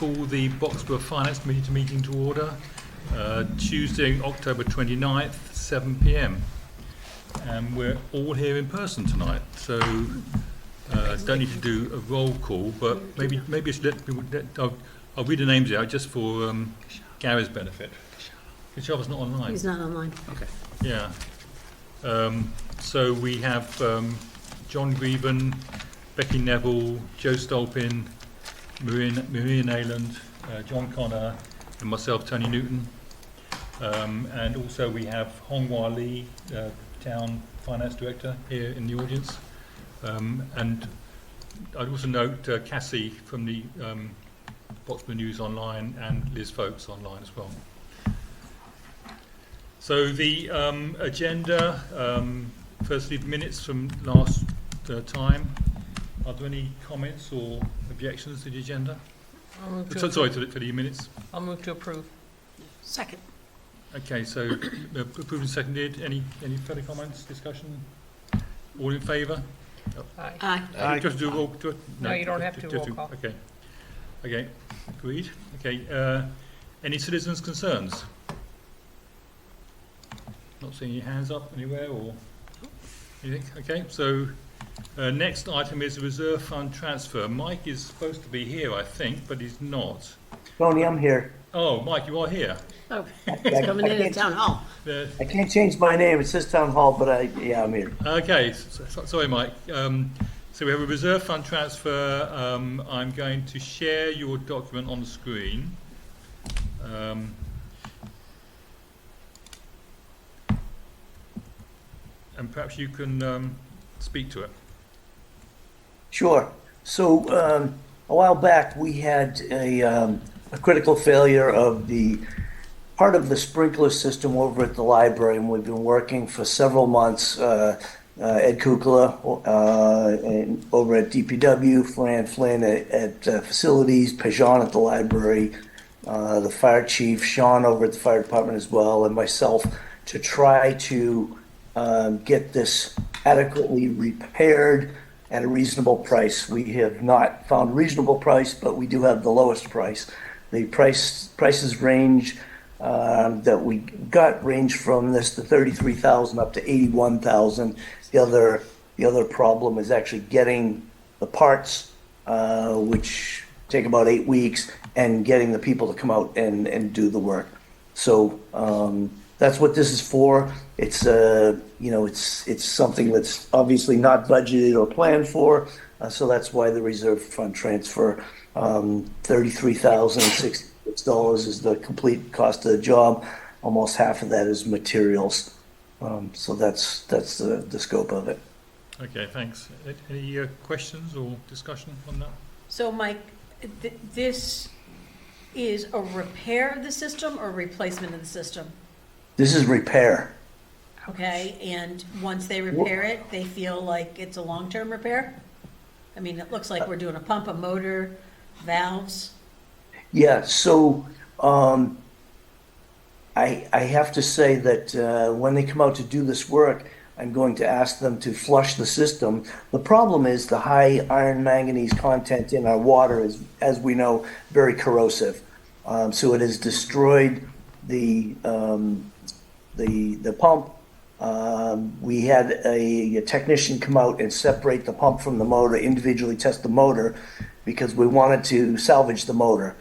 call the Boxborough Finance Committee meeting to order. Tuesday, October 29th, 7 p.m. And we're all here in person tonight, so don't need to do a roll call, but maybe I should let people. I'll read the names out just for Gary's benefit. Kishava's not online. He's not online. Okay. Yeah. So we have John Grieven, Becky Neville, Joe Stolpin, Maria Nayland, John Connor, and myself, Tony Newton. And also we have Hong Hwa Lee, Town Finance Director, here in the audience. And I'd also note Cassie from the Boxborough News Online and Liz Folks online as well. So the agenda, firstly, minutes from last time. Are there any comments or objections to the agenda? Sorry, to the minutes. I'll move to approve. Second. Okay, so approved and seconded. Any further comments, discussion? All in favour? Aye. Aye. Just do a roll. No, you don't have to roll call. Okay. Okay. Agreed. Okay. Any citizens' concerns? Not seeing your hands up anywhere or anything. Okay. So next item is the reserve fund transfer. Mike is supposed to be here, I think, but he's not. Tony, I'm here. Oh, Mike, you are here. Oh, he's coming in at town hall. I can't change my name. It says town hall, but I'm here. Okay, sorry, Mike. So we have a reserve fund transfer. I'm going to share your document on the screen. And perhaps you can speak to it. Sure. So a while back, we had a critical failure of the part of the sprinkler system over at the library, and we've been working for several months. Ed Kukla and over at DPW, Fran Flynn at facilities, Pajan at the library, the fire chief, Sean over at the fire department as well, and myself to try to get this adequately repaired at a reasonable price. We have not found a reasonable price, but we do have the lowest price. The prices range that we got range from this to $33,000 up to $81,000. The other problem is actually getting the parts, which take about 8 weeks, and getting the people to come out and do the work. So that's what this is for. It's it's something that's obviously not budgeted or planned for. So that's why the reserve fund transfer, $33,066 is the complete cost of the job. Almost half of that is materials. So that's the scope of it. Okay, thanks. Any questions or discussion on that? So, Mike, this is a repair of the system or replacement of the system? This is repair. Okay, and once they repair it, they feel like it's a long-term repair? I mean, it looks like we're doing a pump, a motor, valves. Yeah, so I have to say that when they come out to do this work, I'm going to ask them to flush the system. The problem is the high iron manganese content in our water is, as we know, very corrosive. So it has destroyed the pump. We had a technician come out and separate the pump from the motor, individually test the motor, because we wanted to salvage the motor.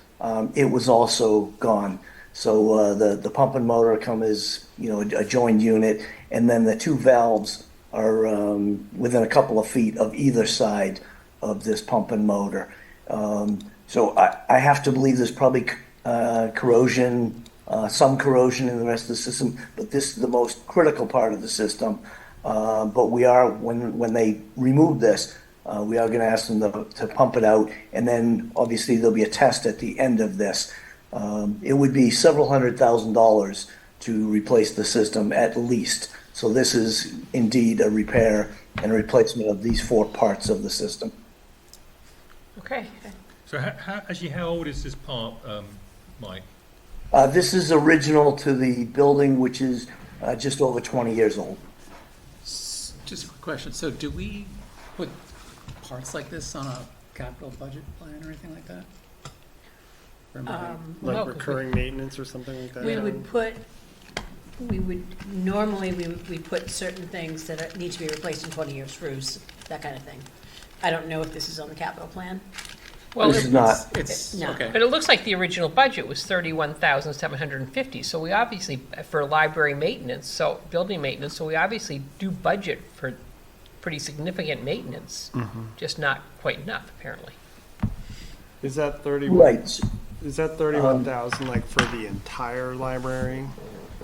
It was also gone. So the pump and motor come as a joined unit, and then the two valves are within a couple of feet of either side of this pump and motor. So I have to believe there's probably corrosion, some corrosion in the rest of the system, but this is the most critical part of the system. But we are, when they remove this, we are going to ask them to pump it out, and then obviously there'll be a test at the end of this. It would be several $100,000 to replace the system at least. So this is indeed a repair and a replacement of these 4 parts of the system. Okay. So how old is this part, Mike? This is original to the building, which is just over 20 years old. Just a quick question. So do we put parts like this on a capital budget plan or anything like that? No, Like 'cause recurring maintenance or something like that? normally we put certain things that need to be replaced in 20 years, roofs, that kind of thing. I don't know if this is on the capital plan. Well, This is not. It's, No. okay. but it looks like the original budget was 31,750, so we obviously, for library maintenance, so, building maintenance, so we obviously do budget for pretty significant maintenance, just not quite enough, apparently. Is that 30? Right. Is that 31,000 like for the entire library?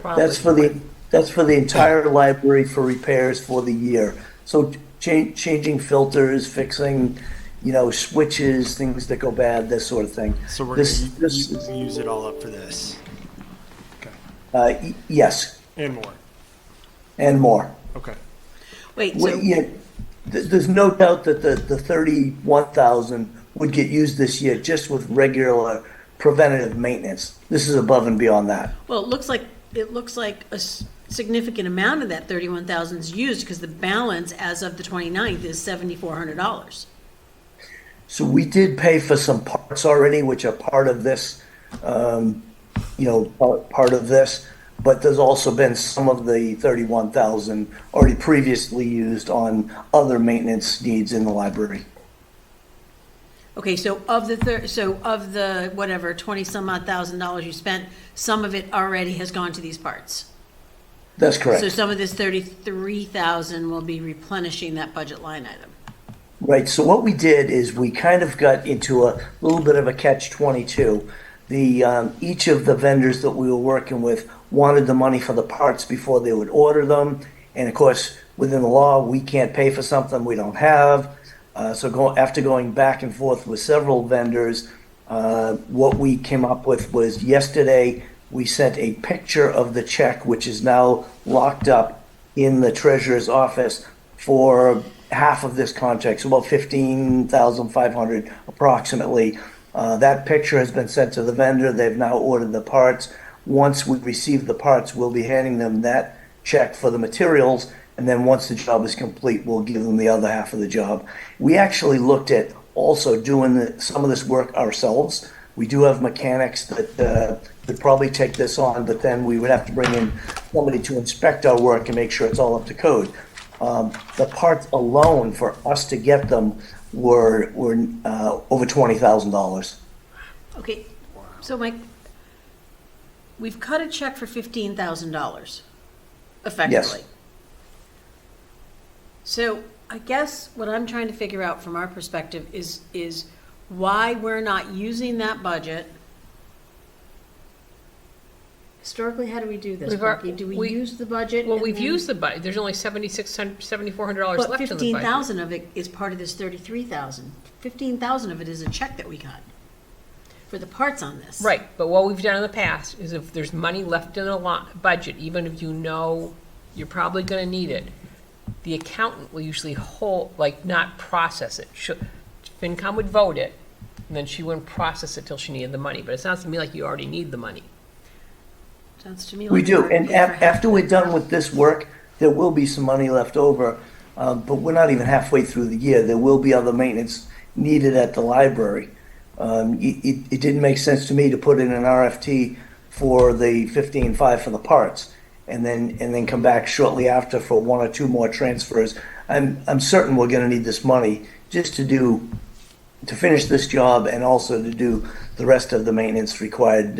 That's for the entire library for repairs for the year. So changing filters, fixing, switches, things that go bad, this sort of thing. So we're This- gonna this- use it all up for this. Yes, And more. and more. Okay. Wait, Well, so, yeah, there's no doubt that the 31,000 would get used this year just with regular preventative maintenance. This is above and beyond that. well, it looks like a significant amount of that 31,000 is used, because the balance as of the 29th is $7,400. So we did pay for some parts already, which are part of this, part of this. But there's also been some of the 31,000 already previously used on other maintenance needs in the library. Okay, so of the whatever, 20 some odd $1,000 you spent, some of it already has gone to these parts. That's So correct. some of this 33,000 will be replenishing that budget line item. Right, so what we did is we kind of got into a little bit of a catch-22. Each of the vendors that we were working with wanted the money for the parts before they would order them. And of course, within the law, we can't pay for something we don't have. After going back and forth with several vendors, what we came up with was yesterday, we sent a picture of the check, which is now locked up in the treasurer's office for half of this contract, so about 15,500 approximately. That picture has been sent to the vendor. They've now ordered the parts. Once we receive the parts, we'll be handing them that check for the materials, and then once the job is complete, we'll give them the other half of the job. We actually looked at also doing some of this work ourselves. We do have mechanics that could probably take this on, but then we would have to bring in somebody to inspect our work and make sure it's all up to code. The parts alone for us to get them were over $20,000. Okay, so Mike, we've cut a check for $15,000, effectively. Yes. So I guess what I'm trying to figure out from our perspective is why we're not using that budget. Historically, how do we do this, We've Becky? Do we use the budget? Well, and we've then- used the budget, there's only $7,400 But left in the budget. 15,000 of it is part of this 33,000. 15,000 of it is a check that we got for the parts on this. Right, but what we've done in the past is if there's money left in the budget, even if you know you're probably gonna need it, the accountant will usually not process it. FinCom would vote it, and then she wouldn't process it till she needed the money, but it sounds to me like you already need the money. Sounds to me We like do, we're and paying for half after of we're it. done with this work, there will be some money left over, but we're not even halfway through the year. There will be other maintenance needed at the library. It didn't make sense to me to put in an RFT for the 15.5 for the parts, and then come back shortly after for one or two more transfers. I'm certain we're gonna need this money just to finish this job and also to do the rest of the maintenance required,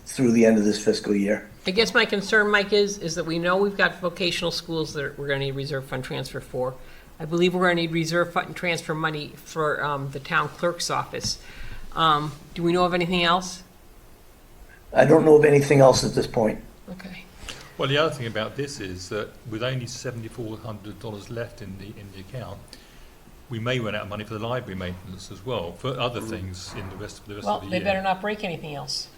through the end of this fiscal year. I guess my concern, Mike, is that we know we've got vocational schools that we're gonna need reserve fund transfer for. I believe we're gonna need reserve fund transfer money for, the town clerk's office. Do we know of anything else? I don't know of anything else at this point. Okay. Well, the other thing about this is that with only $7,400 left in the account, we may run out of money for the library maintenance as well, for other things in the rest of the Well, year. they better not break anything else.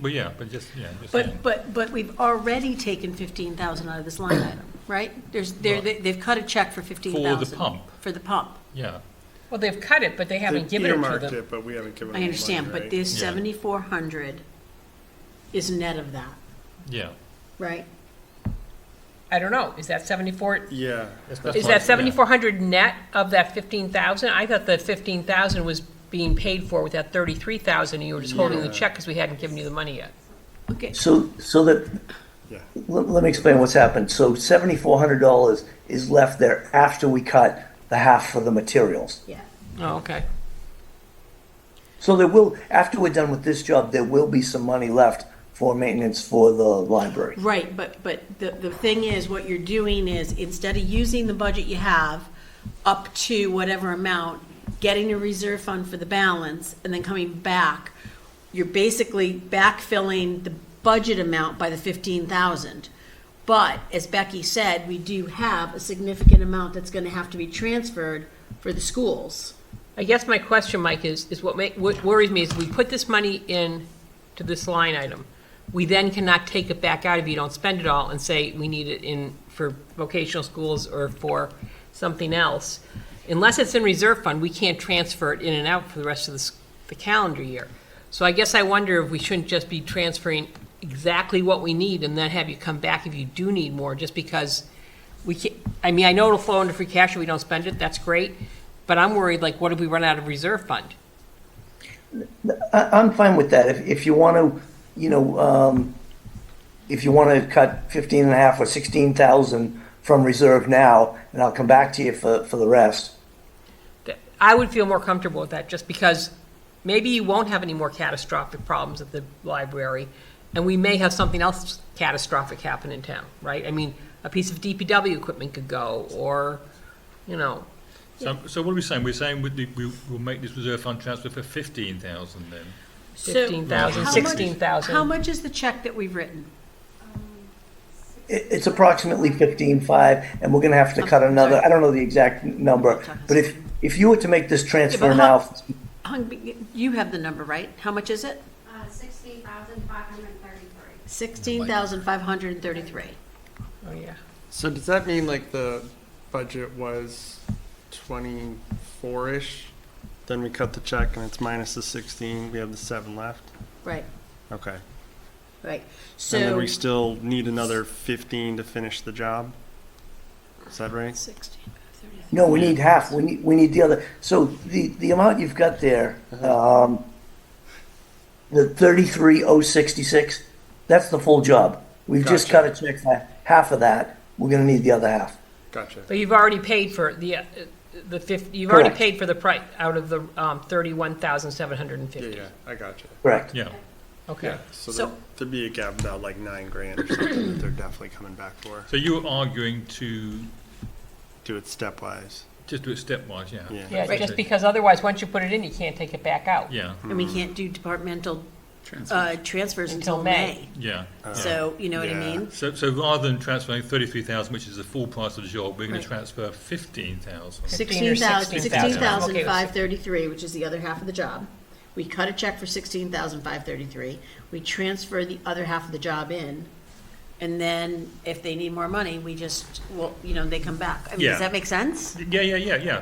Well, yeah, but just saying. But we've already taken 15,000 out of this line item, right? They've cut a check for 15,000. For the pump, For the pump. yeah. Well, they've cut it, but they haven't given it to Earmarked them. it, but we haven't given them I the understand, money, but right? this Yeah. 7,400 is net of that, Yeah. right? I don't know, is that 74, Yeah. That's is fine, that yeah. 7,400 net of that 15,000? I thought the 15,000 was being paid for with that 33,000, and you were just holding the check because we hadn't given you the money yet. Okay, So that, Yeah. let me explain what's happened. So $7,400 is left there after we cut the half for the materials. yeah. Oh, okay. So there will, after we're done with this job, there will be some money left for maintenance for the library. Right, but the thing is, what you're doing is, instead of using the budget you have up to whatever amount, getting a reserve fund for the balance, and then coming back, you're basically backfilling the budget amount by the 15,000. But, as Becky said, we do have a significant amount that's gonna have to be transferred for the schools. I guess my question, Mike, is what worries me is we put this money in to this line item. We then cannot take it back out if you don't spend it all and say we need it in for vocational schools or for something else. Unless it's in reserve fund, we can't transfer it in and out for the rest of the calendar year. So I guess I wonder if we shouldn't just be transferring exactly what we need and then have you come back if you do need more, just because we can't, I mean, I know it'll flow into free cash if we don't spend it, that's great. But I'm worried, like, what if we run out of reserve fund? I'm fine with that. If you want to, if you want to cut 15.5 or 16,000 from reserve now, and I'll come back to you for the rest. I would feel more comfortable with that, just because maybe you won't have any more catastrophic problems at the library, and we may have something else catastrophic happen in town, right? I mean, a piece of DPW equipment could go, or, So what are we saying? We're saying we'll make this reserve fund transfer for 15,000 then? So 15,000, how much- 16,000. How much is the check that we've written? It's approximately 15.5, and we're going to have to cut another, I don't know the exact number, but if you were to make this transfer but now, You have the number, right? How much is it? 16,533. 16,533. Oh, yeah. So does that mean like the budget was 24-ish? Then we cut the check and it's minus the 16, we have the 7 left? Right, Okay. right. And then So, we still need another 15 to finish the job? Is that right? 16,533. no, we need half, we need the other. So the amount you've got there, the 33,066, that's the full job. We've just cut Gotcha. a check for half of that, we're going to need the other half. Gotcha. But you've already paid for you've already Correct. paid for the price out of the 31,750. Yeah, I gotcha. Correct. Yeah. Okay. Yeah, so So- there'd be a gap of about like 9 grand or something that they're definitely coming back for. So you're arguing to Do it stepwise. just do it stepwise, yeah? Yeah. Yeah, Right. just because otherwise, once you put it in, you can't take it back out. Yeah, And we can't do departmental Transfer. transfers Until until May. May. yeah. So, you know what I Yeah. mean? So rather than transferring 33,000, which is the full price of the job, we're going Right. to transfer 15,000. 15 or 16,000. 16,533, which is the other half of the job. We cut a check for 16,533. We transfer the other half of the job in. And then if they need more money, we just, they come back. I mean, Yeah. does that make sense? Yeah.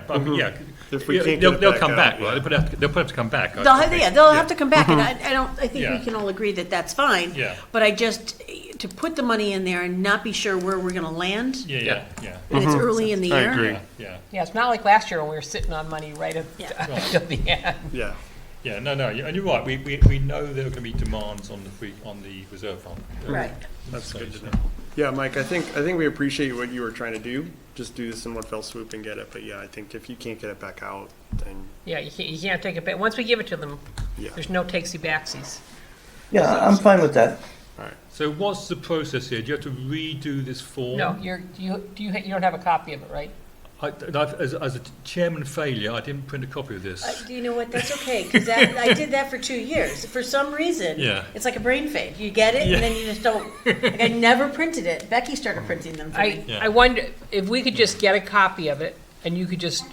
I mean, yeah. If we Yeah, can't get they'll, it they'll back come out, back, yeah. right? They'll have to come back. I think. They'll have to come back, and I think Yeah. we can all agree that that's fine. Yeah. But to put the money in there and not be sure where we're gonna land, Yeah. and it's early in the I year. agree. Yeah. Yeah, it's not like last year when we were sitting on money right up Yeah. until the end. Yeah. Yeah, no, and you're right. We know there are going to be demands on the reserve fund. Right. That's So, good to so- know. Yeah, Mike, I think we appreciate what you were trying to do. Just do this in one fell swoop and get it. But yeah, I think if you can't get it back out, then Yeah, you can't take it back. Once we give it to them, yeah. there's no takesy-backsies. Yeah, I'm fine with that. All right. So what's the process here? Do you have to redo this form? No, you don't have a copy of it, right? As a chairman failure, I didn't print a copy of this. Do you know what, that's okay, because I did that for 2 years. For some reason, Yeah. it's like a brain fade. You get it, Yeah. and then you just don't, like, I never printed it. Becky started printing them for me. Yeah. I wonder if we could just get a copy of it, and you could just,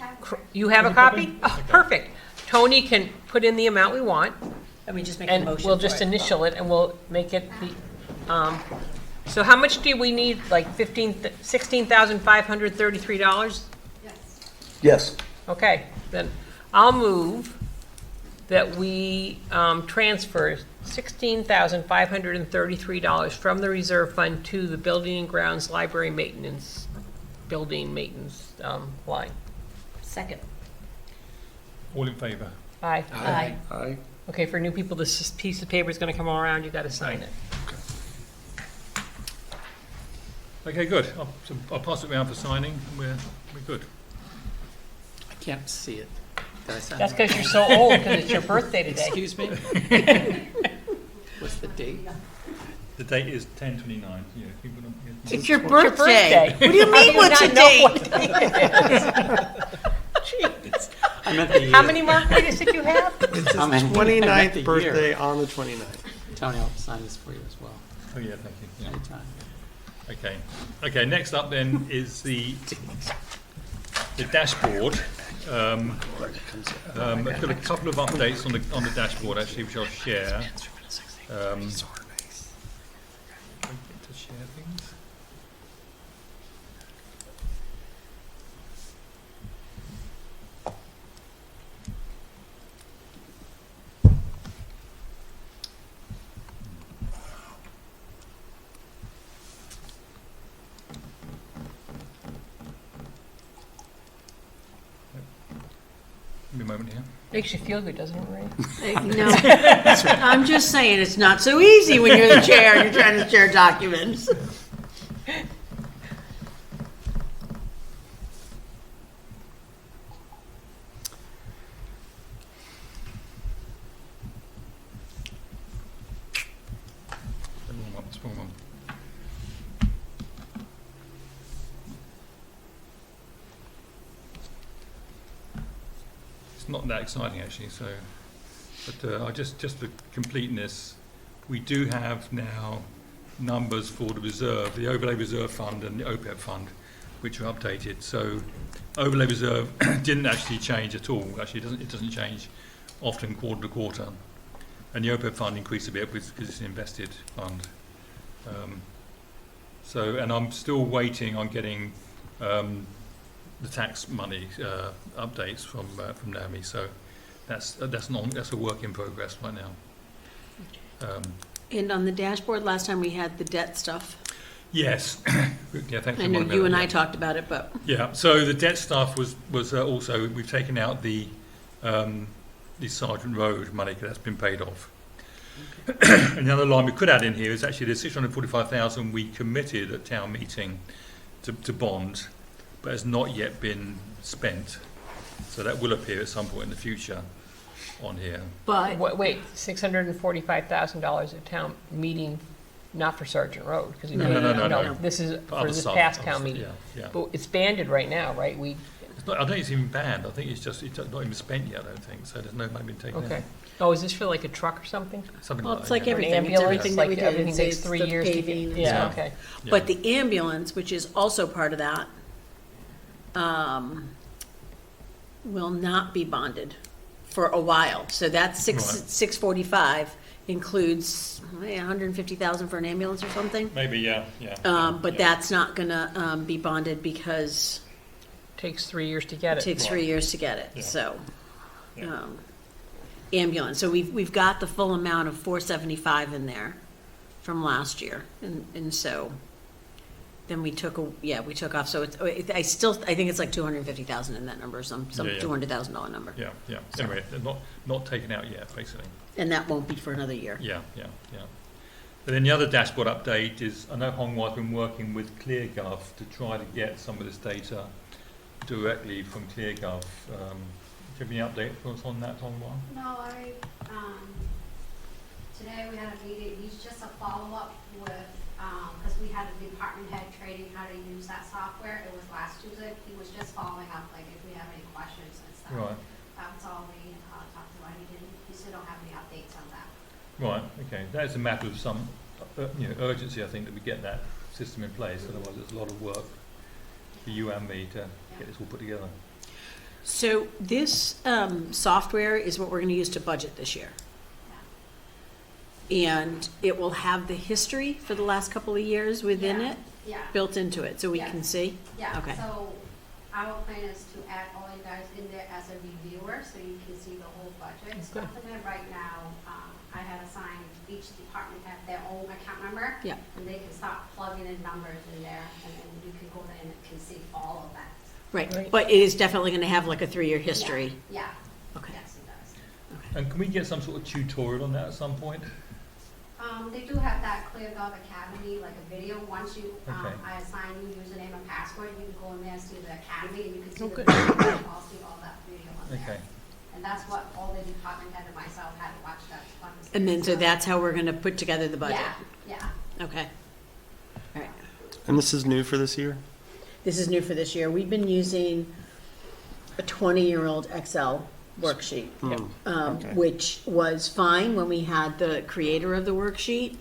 you have a copy? Oh, perfect. Tony can put in the amount we want, And we just make a and motion we'll for just it. initial it, and we'll make it so how much do we need, like $16,533? Yes. Yes. Okay, then I'll move that we transfer $16,533 from the reserve fund to the building and grounds library maintenance, building maintenance line. Second. All in favour? Aye. Aye. Aye. Okay, for new people, this piece of paper is gonna come around, you gotta sign it. Okay, good. I'll pass it around for signing. We're good. I can't see it. Did I sign That's it? because you're so old, because it's your birthday today. Excuse me? What's the date? The date is 10/29. Yeah, people don't get- It's your It's your birthday. What do you How mean, do what's not the know date? what day it is? Jeez. I meant the year. How many margaritas did you have? I meant- I meant 29th the year. birthday on the 29th. Tony, I'll sign this for you as well, Oh, yeah, thank you. Yeah. anytime. Okay. Okay, next up then is the dashboard. I've got a couple of updates on the dashboard actually, which I'll share. Can I get to share things? Give me a moment here. Makes you feel good, doesn't it, Ray? No, I'm just saying, it's not so easy when you're the chair and you're trying to share documents. Small one. It's not that exciting actually, so, but I just for completeness, we do have now numbers for the reserve, the overlay reserve fund and the OPEB fund, which are updated. So overlay reserve didn't actually change at all. Actually, it doesn't change often quarter to quarter, and the OPEB fund increased a bit because it's an invested fund. So, and I'm still waiting on getting the tax money updates from Naomi. So that's a work in progress right now. And on the dashboard, last time we had the debt stuff. Yes. Yeah, thanks. I know you and I talked about it, but Yeah. So the debt stuff was also, we've taken out the Sergeant Road money because that's been paid off. And the other line we could add in here is actually the 645,000 we committed at town meeting to bond, but has not yet been spent. So that will appear at some point in the future on here. but Wait, $645,000 at town meeting, not for Sergeant Road, because No. this is for Other this stuff, past other town stuff, meeting. Yeah. But it's banded right now, right? It's not, I don't think it's even banned. I think it's not even spent yet, I don't think. So there's no money been taken Okay. out. Oh, is this for like a truck or something? Something well, like it's that. like yeah. everything. It's ambulance, everything that we like do. everything It's takes the 3 years to get. paving and Yeah, stuff. okay. Yeah. But the ambulance, which is also part of that, will not be bonded for a while. So that's Right. 645 includes 150,000 for an ambulance or something. Maybe, yeah. But that's not gonna be bonded because Takes 3 years to get it it. takes 3 years to get it. Yeah. So, Yeah. ambulance. So we've got the full amount of 475 in there from last year, and so then we took off. So I think it's like 250,000 in that number, some Yeah. $200,000 number, Yeah. Anyway, they're not taken out yet, basically. and that won't be for another year. Yeah. And then the other dashboard update is, I know Hongwa's been working with ClearGov to try to get some of this data directly from ClearGov. Do you have any update for us on that, Hongwa? No, today we had a meeting, he's just a follow-up with, because we had a department head training how to use that software, it was last Tuesday, he was just following up, like, if we have any questions and stuff. Right. That's all we talked about, he still don't have any updates on that. Right, okay. That is a matter of some urgency, I think, that we get that system in place. Otherwise, it's a lot of work for you and me to get this all put together. So this software is what we're going to use to budget this year. And it will have the history for the last couple of years within Yeah. it, Yeah, built into it, so we Yeah. can see? yeah, Okay. so our plan is to add all you guys in there as a reviewer, so you can see the whole budget. That's good. Stuff in there right now, I had assigned each department have their own account number. Yeah. And they can start plugging in numbers in there, and then you can go in and can see all of that. Right, Right. but it is definitely going to have like a 3-year history. Yeah, Okay. yes, it does. And can we get some sort of tutorial on that at some point? They do have that ClearGov Academy, like a video. Once you, Okay. I assign you username and password, you can go in there and see the academy, and you can see Oh, the good. video, I'll see all that video on there. Okay. And that's what all the department head and myself had to watch that. to understand. And then, so that's how we're gonna put together the budget? Yeah, yeah. Okay. All right. And this is new for this year? This is new for this year. We've been using a 20-year-old Excel worksheet, Okay. which was fine when we had the creator of the worksheet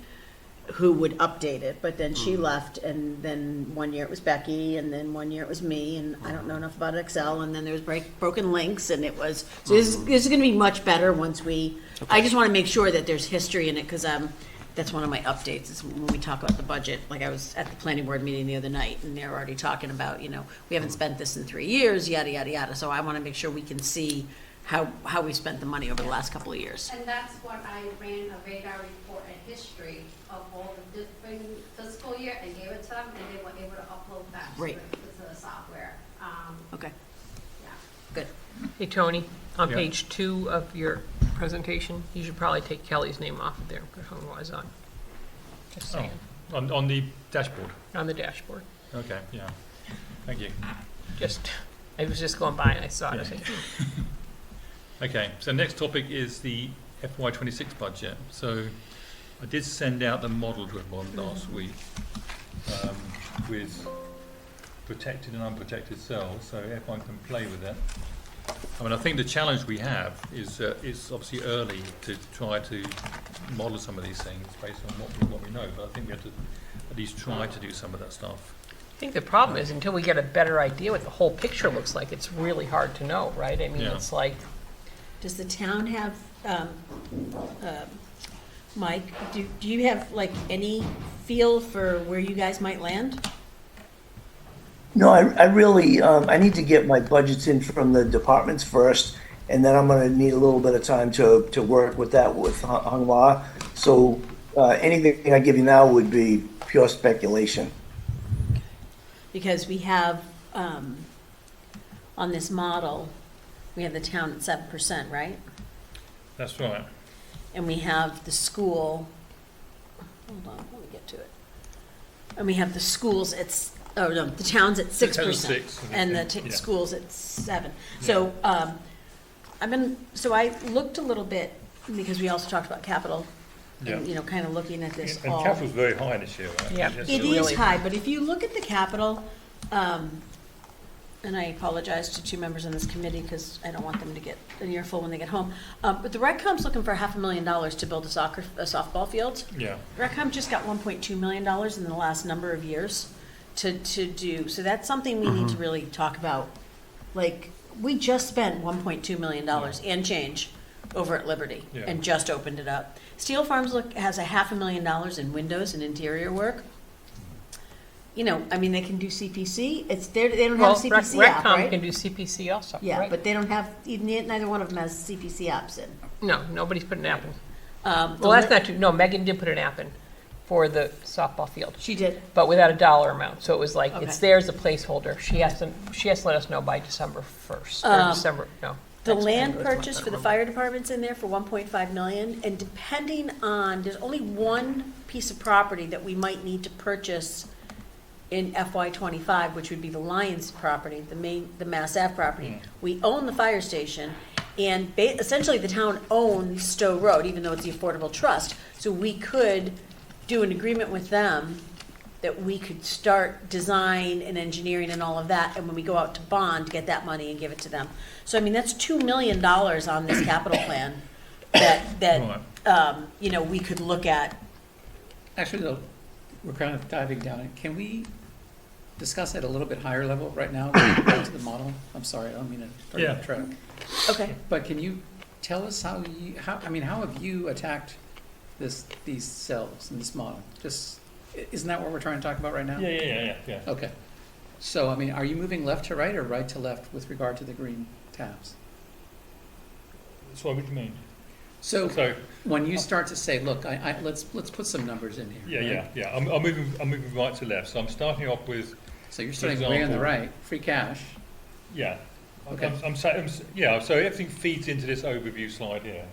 who would update it, but then she left, and then one year it was Becky, and then one year it was me, and I don't know enough about Excel, and then there was broken links, and it was, so this is gonna be much better once we, I just wanna make sure that there's history in it, cause that's one of my updates, is when we talk about the budget. Like, I was at the planning board meeting the other night, and they're already talking about, we haven't spent this in 3 years, yada, yada, yada. So I want to make sure we can see how we spent the money over the last couple of years. And that's what I ran a radar report and history of all the different fiscal year and gave it to them, and they were able to upload that to Great. the software. Okay, Yeah. good. Hey, Tony, on Yeah. page 2 of your presentation, you should probably take Kelly's name off of there, because otherwise just saying, On the dashboard? on the dashboard. Okay, yeah. Thank you. I was just going by and I saw it, I said, Okay, so next topic is the FY26 budget. So I did send out the model to everyone last week with protected and unprotected cells, so everyone can play with it. I mean, I think the challenge we have is it's obviously early to try to model some of these things based on what we know, but I think we have to at least try to do some of that stuff. I think the problem is until we get a better idea what the whole picture looks like, it's really hard to know, right? I mean, Yeah. it's like, Does the town have, Mike, do you have like any feel for where you guys might land? No, I really, I need to get my budgets in from the departments first, and then I'm gonna need a little bit of time to work with that with Hung Ma. So, anything I give you now would be pure speculation. Because we have, on this model, we have the town at 7%, right? That's right. And we have the school, hold on, let me get to it. And we have the schools at, the town's at 6%. The town's 6, And the yeah. school's at 7. So, so I looked a little bit, because we also talked about capital, and, Yeah. kind of looking at this And all. capital's very high this year, right? Yeah. Yes, It really is high, but if you look at the capital, and I apologize to 2 members on this committee because I don't want them to get an earful when they get home. But the RecCom's looking for $500,000 to build a softball field. Yeah. RecCom just got $1.2 million in the last number of years to do. So that's something we need to really talk about. Like, we just spent $1.2 million and change over at Liberty Yeah. and just opened it up. Steel Farms has a $500,000 in windows and interior work. I mean, they can do CPC. They don't well, have a CPC app, Reccom right? can do CPC also, Yeah, right? but they don't have, neither one of them has CPC apps in. No, nobody's put an app in. The Well, that's li- not true. No, Megan did put an app in for the softball field, She did. but without a dollar amount. So it was like, it's Okay. there as a placeholder. She has to let us know by December 1st, or December, no. The next land January, purchase I for the don't fire department's in there for 1.5 million, and depending on, there's only one piece of property that we might need to purchase in FY '25, which would be the Lions property, the Mass Ave property. We own the fire station, and essentially the town owns Stowe Road, even though it's the Affordable Trust. So we could do an agreement with them that we could start design and engineering and all of that, and when we go out to bond, get that money and give it to them. So, I mean, that's $2 million on this capital plan that, we could look at. Actually, though, we're kind of diving down it. Can we discuss at a little bit higher level right now back to the model? I'm sorry, I don't mean to throw you off track. Okay. But can you tell us how have you attacked these cells in this model? Isn't that what we're trying to talk about right now? Yeah. Okay. So, I mean, are you moving left to right or right to left with regard to the green tabs? So what do you mean? So, So, when you start to say, look, let's put some numbers in here. yeah. I'm moving right to left. So I'm starting off with, So you're starting way on the example- right, free cash. yeah. Okay. So everything feeds into this overview slide here.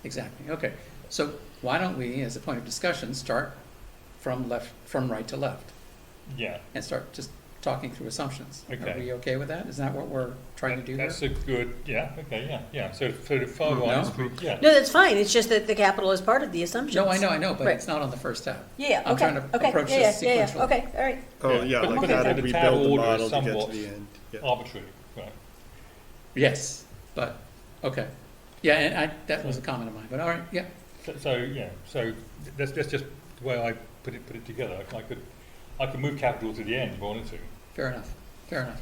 exactly, okay. So why don't we, as a point of discussion, start from right to left, Yeah. and start just talking through assumptions? Are Okay. we okay with that? Is that what we're trying to do here? That's a good, yeah, okay, yeah. So the far No? right, yeah. No, that's fine, it's just that the capital is part of the assumptions. No, I know, but Right. it's not on the first tab. Yeah, I'm okay, trying to okay, approach yeah, this yeah, sequentially. okay, all right. Oh, Yeah. yeah, But- like but how the did we tab build the order is model to get to somewhat the end? Yeah. Arbitrary, right. Yes, but, okay. Yeah, and that was a comment of mine, but all right, yeah. So that's just the way I put it together. I could move capital to the end if I wanted to. Fair enough.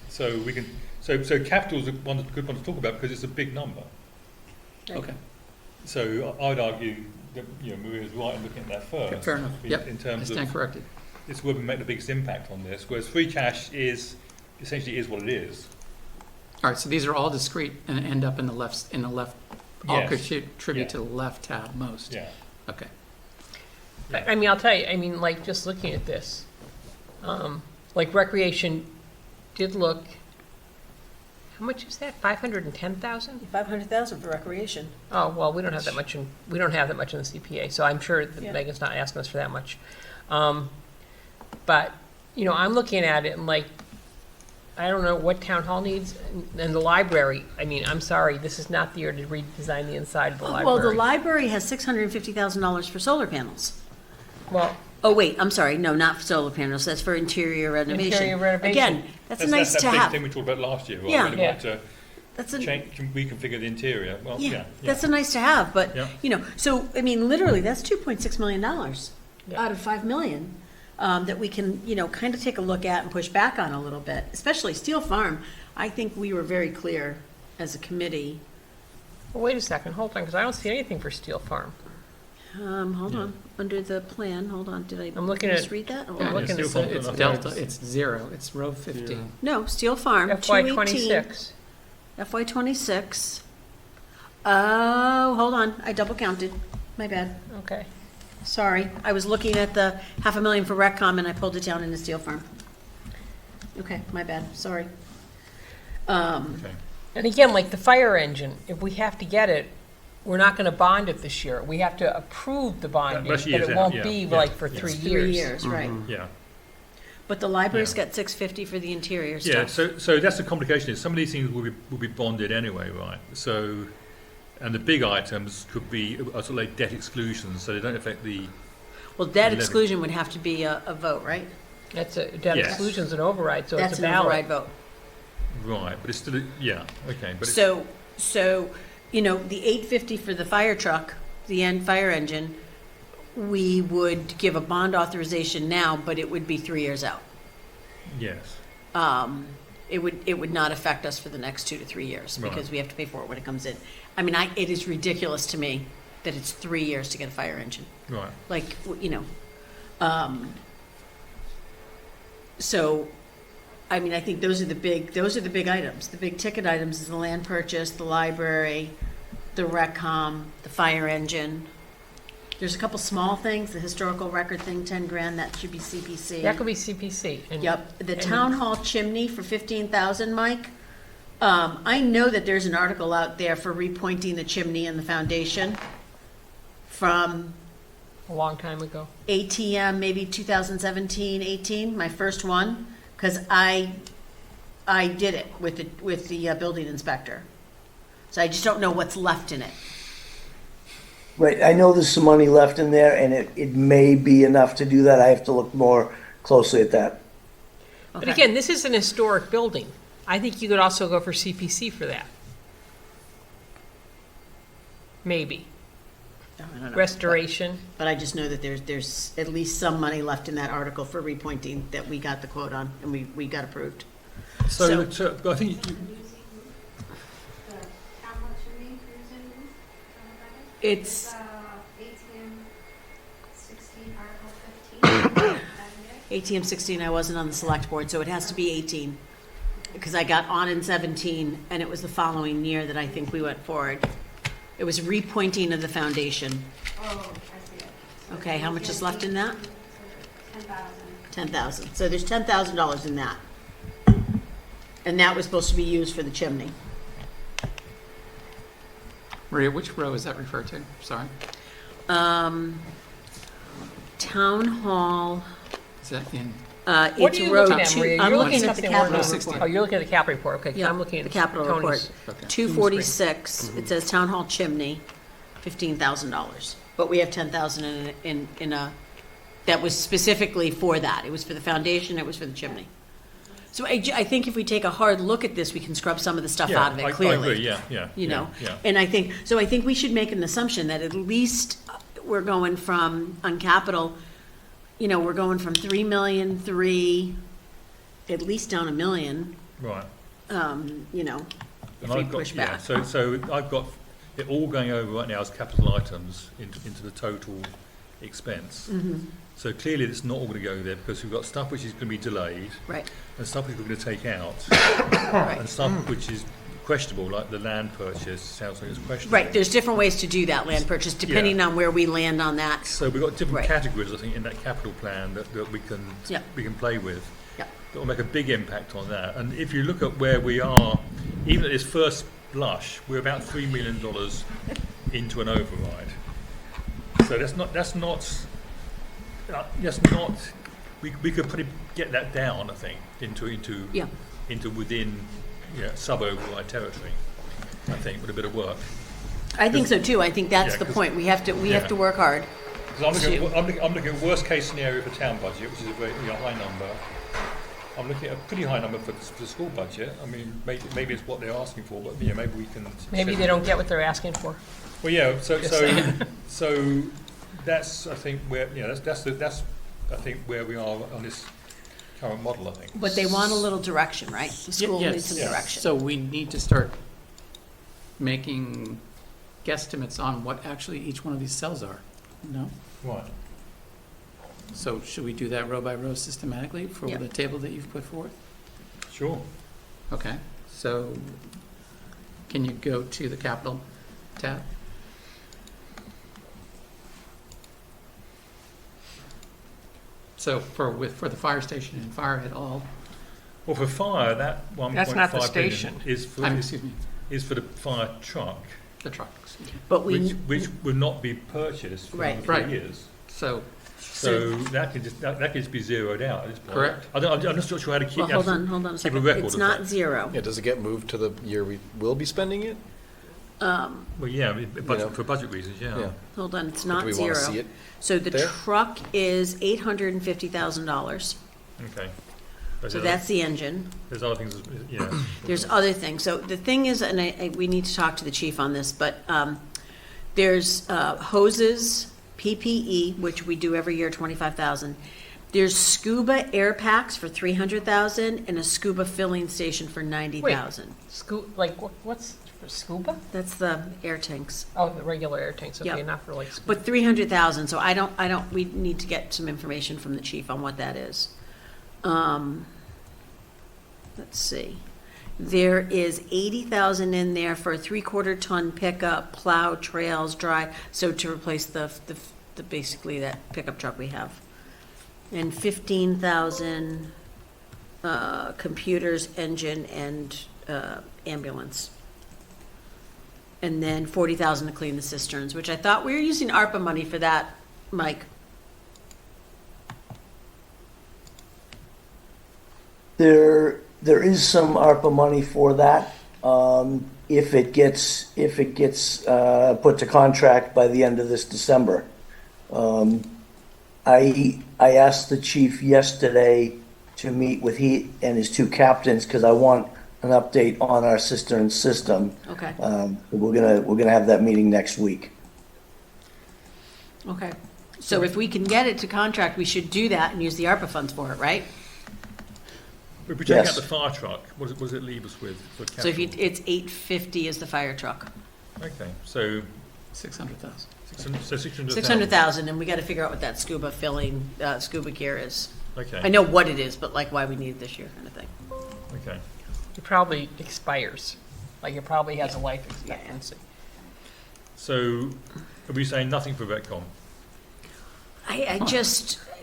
So we can, so capital is a good one to talk about because it's a big number. Right. Okay, So I'd argue that, Maria's right in looking at that first. fair enough, yep. In I terms stand of, corrected. it's where we make the biggest impact on this, whereas free cash is, essentially is what it is. All right, so these are all discrete and end up in the left, all Yes. contribute Yeah. to the left tab most. Yeah. Okay. I mean, I'll tell you, I mean, like, just looking at this, like recreation did look, how much is that, 510,000? 500,000 for recreation. Oh, well, we don't have that much in the CPA, so I'm sure that Yeah. Megan's not asking us for that much. But, I'm looking at it and like, I don't know what town hall needs, and the library, I mean, I'm sorry, this is not the year to redesign the inside of the library. Well, the library has $650,000 for solar panels. Well, Oh, wait, I'm sorry, no, not for solar panels, that's for interior renovation. Interior renovation. Again, that's nice to that big have. thing we talked about last year, right? Yeah. When we wanted to That's a, change, reconfigure the interior. Well, yeah, yeah. that's a nice to have, but, Yeah. so, I mean, literally, that's $2.6 million Yeah. out of 5 million, that we can, kind of take a look at and push back on a little bit, especially Steel Farm. I think we were very clear as a committee. well, wait a second, hold on, because I don't see anything for Steel Farm. Hold on, under the plan, hold on, did I I'm looking at- misread that? Hold I'm on. looking Steel at Farm. It's Okay. delta, it's 0, it's row 15. No, Steel Farm, FY 218. '26. FY '26. Oh, hold on, I double counted, my bad. Okay. Sorry, I was looking at the 500,000 for Reccom and I pulled it down into Steel Farm. Okay, my bad, sorry. Okay. And again, like the fire engine, if we have to get it, we're not gonna bond it this year. We have to approve the bonding, that's but years it out, won't yeah, be yeah, like for yeah. 3 It's years. 3 years, right. Yeah. But the library's Yeah. got 650 for the interior Yeah, stuff. so that's the complication is some of these things will be bonded anyway, right? So, and the big items could be sort of like debt exclusions, so they don't affect the, Well, debt Levy. exclusion would have to be a vote, right? That's a, debt Yes. exclusion's an override, so it's That's a an ballot. override vote. right, but it's still, yeah, okay, but it's, So, the 850 for the fire truck, the fire engine, we would give a bond authorization now, but it would be 3 years out. yes, It would not affect us for the next 2 to 3 years Right. because we have to pay for it when it comes in. I mean, it is ridiculous to me that it's 3 years to get a fire engine. right, Like, so, I mean, I think those are the big items. The big ticket items is the land purchase, the library, the Reccom, the fire engine. There's a couple small things, the historical record thing, 10 grand, that should be CPC. That could be CPC. and- Yep, the and- town hall chimney for 15,000, Mike. I know that there's an article out there for repointing the chimney and the foundation from A long time ago. ATM, maybe 2017, 18, my first one, because I did it with the building inspector. So I just don't know what's left in it. Right, I know there's some money left in there, and it may be enough to do that. I have to look more closely at that. But Okay. again, this is an historic building. I think you could also go for CPC for that. Maybe. I don't know. Restoration. But I just know that there's at least some money left in that article for repointing that we got the quote on and we got approved. so I think, Using the town hall chimney cruising, It's ATM 16, Article 15. ATM 16, I wasn't on the select board, so it has to be 18. Because I got on in 17, and it was the following year that I think we went forward. It was repointing of the foundation. Oh, I see it. So Okay, how much is left in that? 10,000. 10,000. So there's $10,000 in that. And that was supposed to be used for the chimney. Maria, which row is that referred to? Sorry. Town hall, Is that in, What it's are you row looking at, two. Maria? I'm You're looking looking at the something capital we're not- report. Oh, you're looking at the cap report, okay, 'cause Yeah, I'm looking at the capital Tony's. report. okay. 246, it says town hall chimney, $15,000. But we have 10,000 in a, that was specifically for that. It was for the foundation, it was for the chimney. So I think if we take a hard look at this, we can scrub some of the stuff out of I it clearly. agree, yeah. You know, Yeah. and I think we should make an assumption that at least we're going from, on capital, you know, we're going from 3,000,003, at least down 1,000,000, Right. you know, if And we I've got, push yeah, back. so I've got it all going over right now as capital items into the total expense. Mm-hmm. So clearly it's not all going to go there because we've got stuff which is going to be delayed Right, and stuff which we're going to take out right. and stuff which is questionable, like the land purchase sounds like it's questionable. Right, there's different ways to do that land purchase, depending on where we land on that. So we've got different Right. categories, I think, in that capital plan that we can Yeah. play with. Yeah. That will make a big impact on that. And if you look at where we are, even at this first blush, we're about $3 million into an override. So we could probably get that down, I think, Yeah. into within sub-override territory, I think, with a bit of work. I think so too, I think that's Yeah, the 'cause- point, we have to work hard. 'Cause I'm looking at worst case scenario for town budget, which is a very high number. I'm looking at a pretty high number for the school budget. I mean, maybe it's what they're asking for, but maybe we can. Maybe they don't get what they're asking for. Well, yeah. So Just saying. so that's I think where that's I think where we are on this current model. I think. But they want a little direction, right? The school Yes. needs some Yeah. direction. So we need to start making guesstimates on what actually each one of these cells are, no? Right. So should we do that row by row systematically for Yeah. the table that you've put forth? Sure. Okay, so can you go to the capital tab? So for the fire station and fire at all, Well, for fire, that 1.5 That's not the billion station. excuse me, is for the fire truck, the truck, excuse me. But which will not be purchased for Right. another 3 Right. years. So, So that can just be zeroed out at this point. Correct. I'm just not sure how to keep. Well, hold on a keep a second. record It's of not that. zero. Yeah, does it get moved to the year we will be spending it? Well, yeah, know. for budget reasons, yeah. Hold on, it's Do not we want to see zero. it? So the there? truck is $850,000. Okay. So that's the engine. There's other things, yeah. There's other things. So the thing is, and we need to talk to the chief on this, but there's hoses, PPE, which we do every year, 25,000. There's scuba air packs for 300,000 and a scuba filling station for 90,000. What's for scuba? That's the air tanks. Oh, the regular air tanks, okay, Yep. not for like scuba. But 300,000, so we need to get some information from the chief on what that is. Let's see. There is 80,000 in there for a 3/4 ton pickup, plow, trails, dry, so to replace the basically that pickup truck we have. And 15,000, computers, engine, and, ambulance. And then 40,000 to clean the cisterns, which I thought we were using ARPA money for that, Mike. There is some ARPA money for that. If it gets put to contract by the end of this December. I asked the chief yesterday to meet with he and his 2 captains because I want an update on our cistern system. Okay, We're gonna have that meeting next week. okay. So if we can get it to contract, we should do that and use the ARPA funds for it, right? If we take out Yes. the fire truck, what does it leave us with for So if capital? it's 850 is the fire truck. Okay, so 600,000. 600,000. 600,000, and we gotta figure out what that scuba filling, scuba gear is. Okay. I know what it is, but like why we need it this year kind of thing. Okay. It probably expires, like it probably has a life expectancy. So are we saying nothing for Retcom? I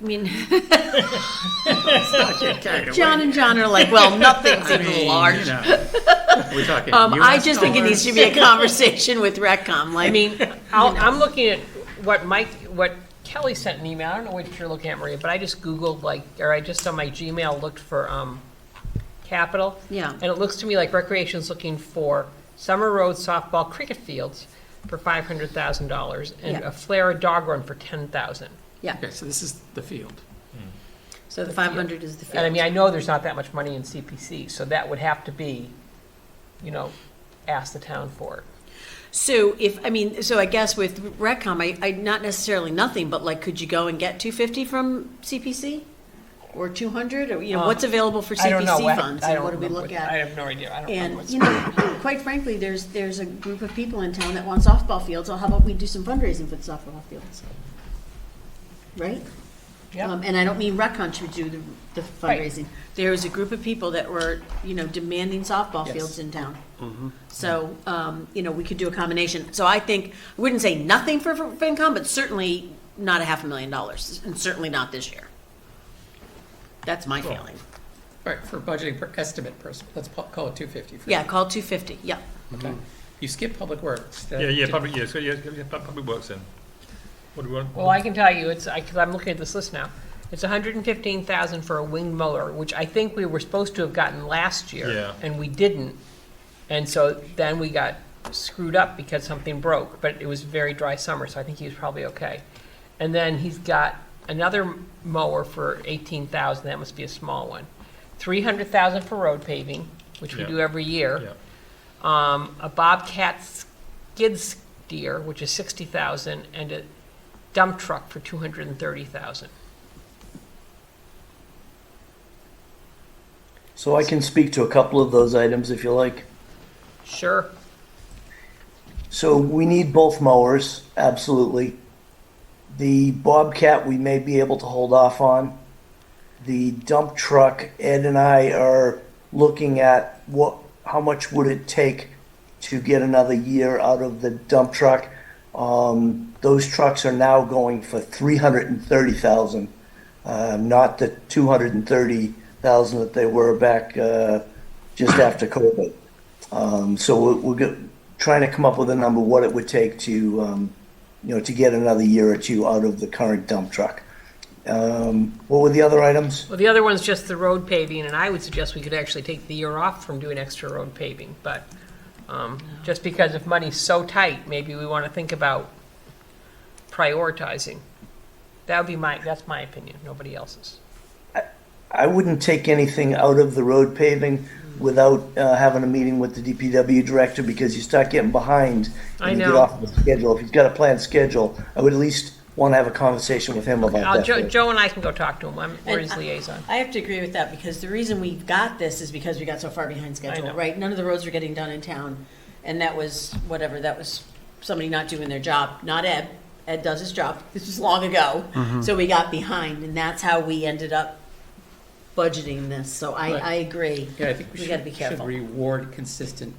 mean, John and John are like, well, nothing's I even mean, large. you know, We're talking I US just think it needs to be a conversation with Reccom, like. I mean, I'm looking at what Kelly sent an email, I don't know what you're looking at, Maria, but I just Googled, I just on my Gmail looked for, capital. Yeah. And it looks to me like Recreation's looking for summer road softball cricket fields for $500,000 and Yeah. a Flare dog run for 10,000. Yeah, Okay, so this is the field. so the 500 is the And I field. mean, I know there's not that much money in CPC, so that would have to be, ask the town for it. So so I guess with Reccom, I, not necessarily nothing, but like, could you go and get 250 from CPC? Or 200, or, what's available for I don't know. CPC funds, I and don't what do we remember look what- I at? have no idea. I don't remember And, what's. quite frankly, there's a group of people in town that want softball fields, so how about we do some fundraising for the softball fields? Right? Yeah. And I don't mean Reccon should do the Right. fundraising. There was a group of people that were, demanding softball Yes. fields in town. So, we could do a combination. So I think, I wouldn't say nothing for FinCom, but certainly not $500,000, and certainly not this year. That's my feeling. Right, for budgeting estimate person, let's call it 250. Yeah, call it 250, yeah. Okay. You skip public works. Yeah, public works then. What do we want? Well, I can tell you, because I'm looking at this list now. It's 115,000 for a wing mower, which I think we were supposed to have gotten last year. Yeah. And we didn't. And so then we got screwed up because something broke, but it was a very dry summer, so I think he was probably okay. And then he's got another mower for 18,000, that must be a small one. 300,000 for road paving, which we Yeah. do every year. Yeah. A Bobcat skid steer, which is 60,000, and a dump truck for 230,000. So I can speak to a couple of those items if you like. Sure. So we need both mowers, absolutely. The Bobcat we may be able to hold off on. The dump truck, Ed and I are looking at how much would it take to get another year out of the dump truck. Those trucks are now going for $330,000, not the $230,000 that they were back just after COVID. So we're trying to come up with a number what it would take to to get another year or two out of the current dump truck. What were the other items? Well, the other one's just the road paving, and I would suggest we could actually take the year off from doing extra road paving. But just because if money's so tight, maybe we want to think about prioritizing. That's my opinion, nobody else's. I wouldn't take anything out of the road paving without having a meeting with the DPW director, because you start getting behind I and you get know. off the schedule. If he's got a planned schedule, I would at least want to have a conversation with him about that. first. Joe and I can go talk to him. We're his And liaison. I have to agree with that, because the reason we got this is because we got so far behind I schedule, know. right? None of the roads were getting done in town, and that was somebody not doing their job, not Ed. Ed does his job. This was long ago, so we got behind, and that's how we ended up budgeting this. So Right. I agree. Yeah, I think we gotta be should careful. reward consistent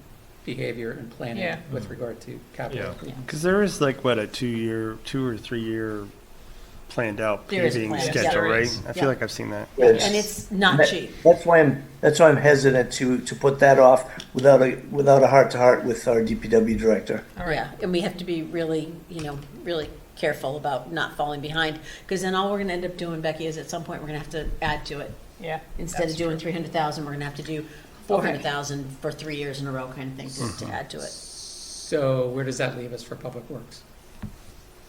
behavior and planning Yeah. with regard to capital. Yeah. Because there is like, what, a 2 or 3 year planned out There is a paving plan, yeah. schedule, There right? is. I feel Yeah. like I've seen that. And it's not That- cheap. That's why I'm hesitant to put that off without a heart to heart with our DPW director. Yeah, and we have to be really, really careful about not falling behind, because then all we're gonna end up doing, Becky, is at some point, we're gonna have to add to it. Yeah. Instead of that's doing true. 300,000, we're gonna have to do 400,000 for 3 years in a row, kind of thing, to add to it. So where does that leave us for public works?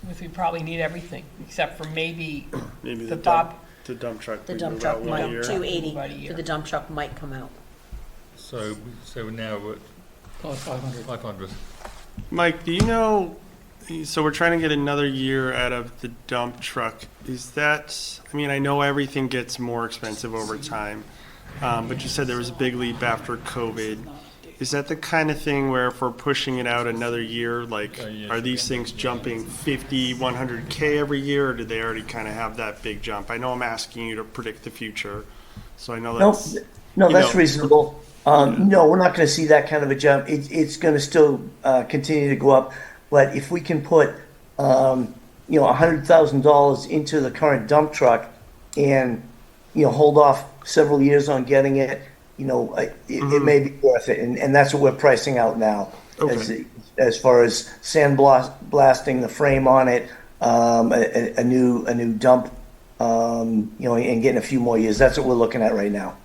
If we probably need everything, except for maybe Maybe the the Bob, dump truck. The we dump move truck out one might, year. 280 About a year. for the dump truck might come out. So now we're at Call it 500. 500. Mike, do you know, so we're trying to get another year out of the dump truck. Is that, I mean, I know everything gets more expensive over time, but you said there was a big leap after COVID. Is that the kind of thing where if we're pushing it out another year, like, yeah, are these things jumping 50, 100K every year, or did they already kind of have that big jump? I know I'm asking you to predict the future, so I know No, that's, no, you that's know. reasonable. No, we're not going to see that kind of a jump. It's going to still continue to go up. But if we can put, $100,000 into the current dump truck and, hold off several years on getting it, it may be worth it, and that's what we're pricing out now. Okay. As far as blasting the frame on it, a new dump, and getting a few more years. That's what we're looking at right now.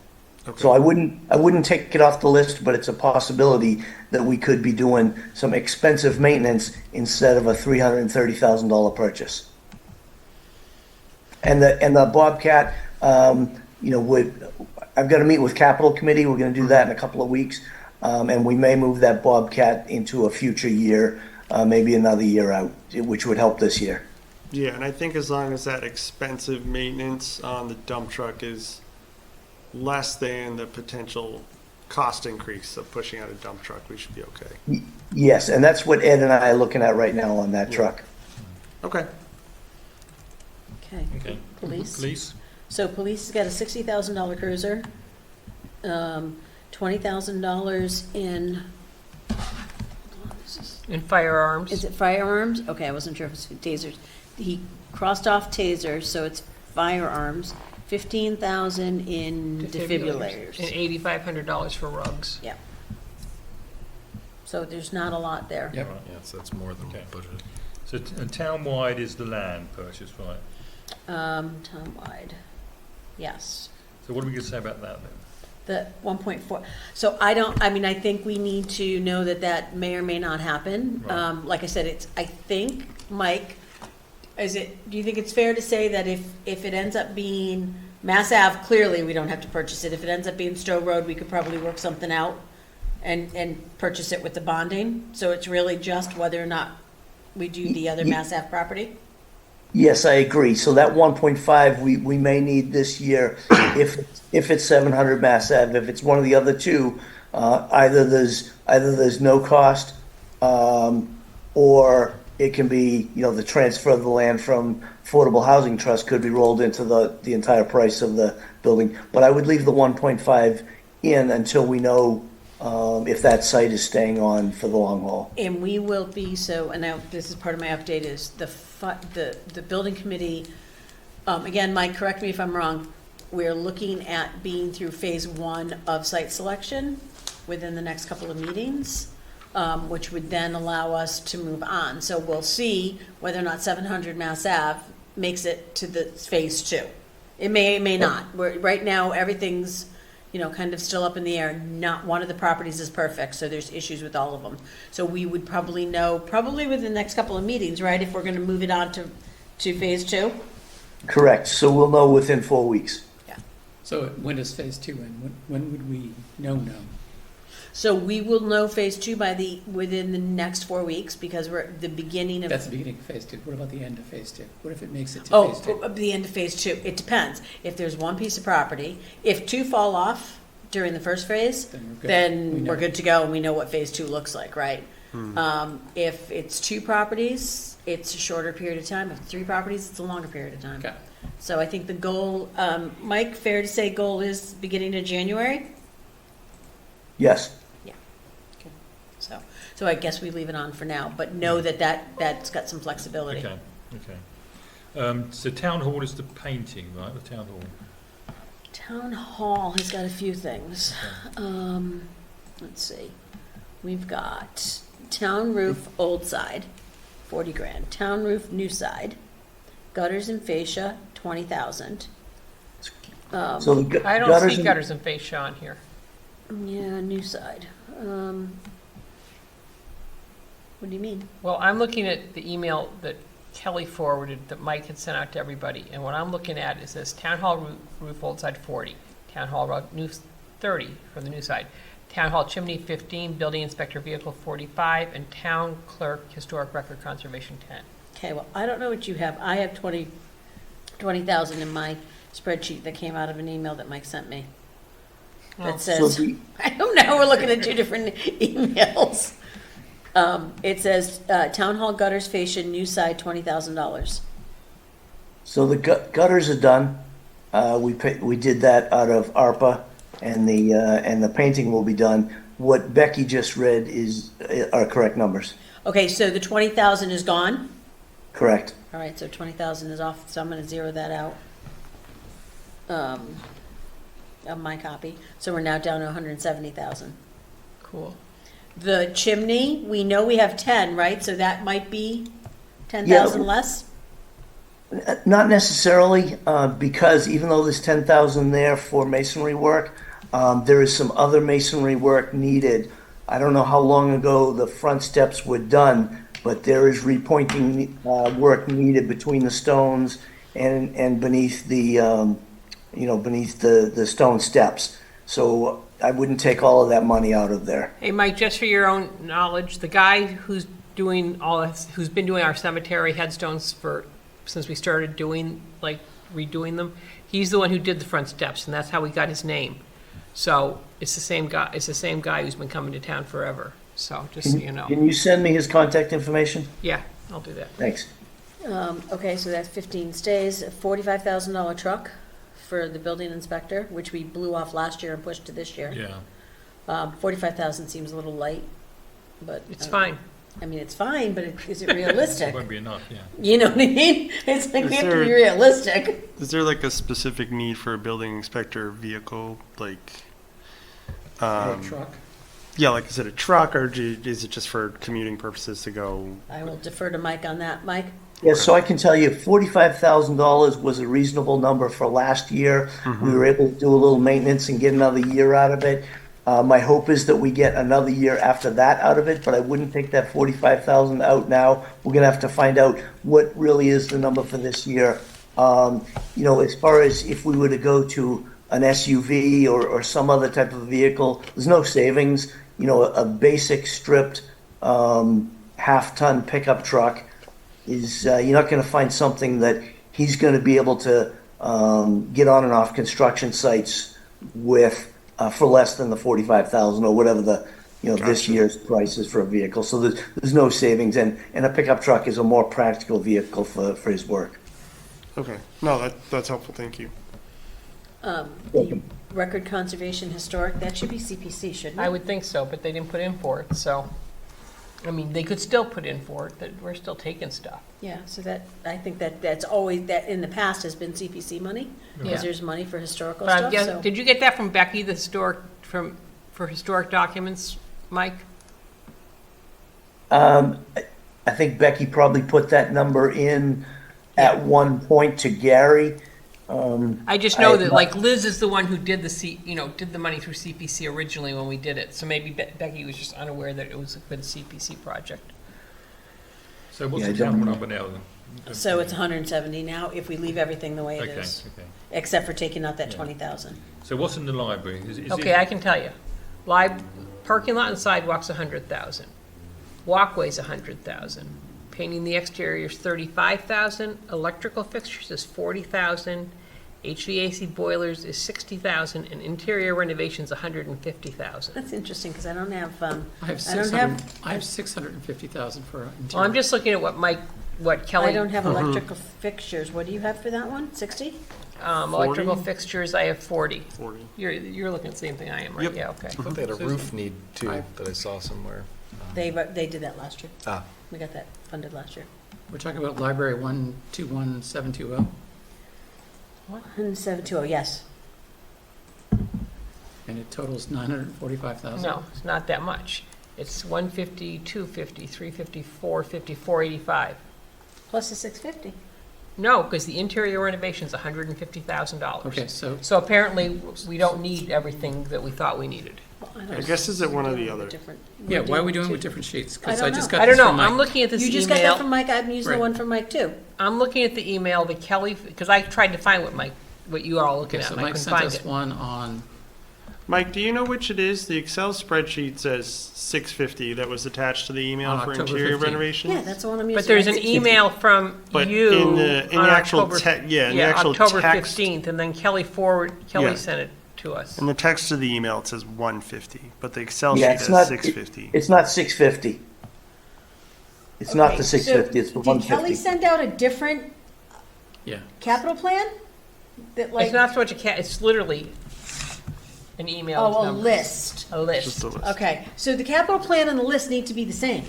Okay. So I wouldn't take it off the list, but it's a possibility that we could be doing some expensive maintenance instead of a $330,000 purchase. And the Bobcat, I've got to meet with Capital Committee. We're going to do that in a couple of weeks, and we may move that Bobcat into a future year, maybe another year out, which would help this year. Yeah, and I think as long as that expensive maintenance on the dump truck is less than the potential cost increase of pushing out a dump truck, we should be okay. Yes, and that's what Ed and I are looking at right now on that truck. Okay. Okay. Okay. Police? So police has got a $60,000 cruiser, $20,000 in, And firearms. is it firearms? Okay, I wasn't sure if it's tasers. He crossed off tasers, so it's firearms, 15,000 in defibrillators. And $8,500 for rugs. Yeah. So there's not a lot there. Yep. Right. Yeah, so that's more than Okay. budgeted. So townwide is the land purchase, right? Townwide, yes. So what are we going to say about that then? The 1.4, so I think we need to know that may or may not happen. Right. Like I said, I think, Mike, do you think it's fair to say that if it ends up being Mass Ave, clearly we don't have to purchase it. If it ends up being Stowe Road, we could probably work something out and purchase it with the bonding. So it's really just whether or not we do the other Mass Ave property? Yes, I agree. So that 1.5 we may need this year if it's 700 Mass Ave. If it's one of the other two, either there's no cost, or it can be, the transfer of the land from Affordable Housing Trust could be rolled into the entire price of the building. But I would leave the 1.5 in until we know if that site is staying on for the long haul. And we will be, and now this is part of my update, is the building committee, again, Mike, correct me if I'm wrong, we're looking at being through phase 1 of site selection within the next couple of meetings, which would then allow us to move on. So we'll see whether or not 700 Mass Ave makes it to the phase 2. It may not. Right now, everything's kind of still up in the air. Not one of the properties is perfect, so there's issues with all of them. So we would probably know, within the next couple of meetings, right, if we're going to move it on to phase 2? Correct. So we'll know within 4 weeks. Yeah. So when does phase 2 end? When would we know? So we will know phase 2 within the next 4 weeks, because we're at the beginning of. That's the beginning of phase 2. What about the end of phase 2? What if it makes it to phase 2? The end of phase 2. It depends. If there's one piece of property, if 2 fall off during the first phase, Then we're good. We then know. we're good to go, and we know what phase 2 looks like, right? If it's 2 properties, it's a shorter period of time. If 3 properties, it's a longer period of time. Okay. So I think the goal, Mike, fair to say goal is beginning of January? Yes. So I guess we leave it on for now, but know that's got some flexibility. Okay. So town hall is the painting, right? The town hall. Town hall has got a few things. Let's see. We've got town roof old side, 40 grand. Town roof new side. Gutters and fascia, 20,000. So the I don't see gutters and fascia on here. Yeah, new side. What do you mean? Well, I'm looking at the email that Kelly forwarded that Mike had sent out to everybody, and what I'm looking at is this town hall roof old side 40, town hall new 30 for the new side, town hall chimney 15, building inspector vehicle 45, and town clerk historic record conservation 10. Okay, well, I don't know what you have. I have 20,000 in my spreadsheet that came out of an email that Mike sent me. That says, I don't know, we're looking at 2 different emails. It says, town hall gutters fascia new side, $20,000. So the gutters are done. We did that out of ARPA, and the painting will be done. What Becky just read are correct numbers. Okay, so the 20,000 is gone? Correct. All right, so 20,000 is off, so I'm gonna zero that out. of my copy, so we're now down to 170,000. Cool. The chimney, we know we have 10, right? So that might be 10,000 less? Not necessarily, because even though there's 10,000 there for masonry work, there is some other masonry work needed. I don't know how long ago the front steps were done, but there is repointing work needed between the stones and beneath the beneath the stone steps. So I wouldn't take all of that money out of there. Hey, Mike, just for your own knowledge, the guy who's doing all this, who's been doing our cemetery headstones since we started redoing them, he's the one who did the front steps, and that's how we got his name. So it's the same guy. It's the same guy who's been coming to town forever. So just so you know. Can you send me his contact information? Yeah, I'll do that. Thanks. Okay, so that's 15 stays, a $45,000 truck for the building inspector, which we blew off last year and pushed to this year. Yeah. 45,000 seems a little light, but. It's fine. I mean, it's fine, but is it realistic? It won't be enough, yeah. You know what I mean? It's like we have to be there- realistic. Is there like a specific need for a building inspector vehicle, like? Or a truck? Yeah, like is it a truck or is it just for commuting purposes to go? I will defer to Mike on that. Mike? Yes, so I can tell you $45,000 was a reasonable number for last year. We were able to do a little maintenance and get another year out of it. My hope is that we get another year after that out of it, but I wouldn't take that 45,000 out now. We're gonna have to find out what really is the number for this year. As far as if we were to go to an SUV or some other type of vehicle, there's no savings. A basic stripped half-ton pickup truck is, you're not gonna find something that he's gonna be able to get on and off construction sites with for less than the 45,000 or whatever this year's price is for a vehicle. So there's no savings, and a pickup truck is a more practical vehicle for his work. Okay, no, that's helpful. Thank you. The record conservation historic, that should be CPC, shouldn't it? I would think so, but they didn't put in for it, so, I mean, they could still put in for it, that we're still taking stuff. Yeah, so I think that's always, that in the past has been CPC money, Yeah. because there's money for historical But stuff, so. did you get that from Becky, for historic documents, Mike? I think Becky probably put that number in at one point to Gary. I just know that, like, Liz is the one who did did the money through CPC originally when we did it, so maybe Becky was just unaware that it was a good CPC project. So what's Yeah, the I don't town know. number now then? So it's 170 now, if we leave everything the way it Okay, is, okay. except for taking out that Yeah. 20,000. So what's in the library? Is Okay, I can tell you. Parking lot and sidewalks, 100,000. Walkways, 100,000. Painting the exterior is 35,000. Electrical fixtures is 40,000. HVAC boilers is 60,000, and interior renovations, 150,000. That's interesting, because I don't have, I have I don't have, 650,000 for interior. Well, I'm just looking at what Kelly. I don't have electrical fixtures. What do you have for that one? 60? Electrical 40? fixtures, I have 40. 40. You're looking at the same thing I am, right? Yep. Yeah, okay. I thought they had a roof need too that I saw somewhere. They did that last year. Ah, We got that funded last year. We're talking about library 121720, 10720, yes. and it totals 945,000. No, it's not that much. It's 150, 250, 350, 450, 485. Plus the 650. No, because the interior renovation's $150,000. Okay, so So apparently, we don't need everything that we thought we needed. Well, don't I know. guess is it one or We're the doing other? different- yeah, why are we doing doing with two- different sheets? I Because don't I just know. got I don't this know, from Mike. I'm looking at this You just got that from email. Mike, I'm using the Right. one from Mike too. I'm looking at the email that Kelly, because I tried to find what you are all looking Okay, at, so and I Mike couldn't sent find us it. one on, Mike, do you know which it is? The Excel spreadsheet says 650 that was attached to the email On for October interior 15th. renovations. Yeah, that's the one I'm using. But there's an That's- email from But you in the on actual October- in the actual October text, 15th, and then Kelly Yeah. sent it to us. in the text of the email it says 150, but the Excel Yeah, sheet it's has not- 650. It's not 650. It's not Okay, the so 650, it's the Did Kelly 150. send out a different yeah. capital plan? That It's like, not so much it's literally, an email. Oh, a numbers. list. A list. Just a list. Okay, so the capital plan and the list need to be the same.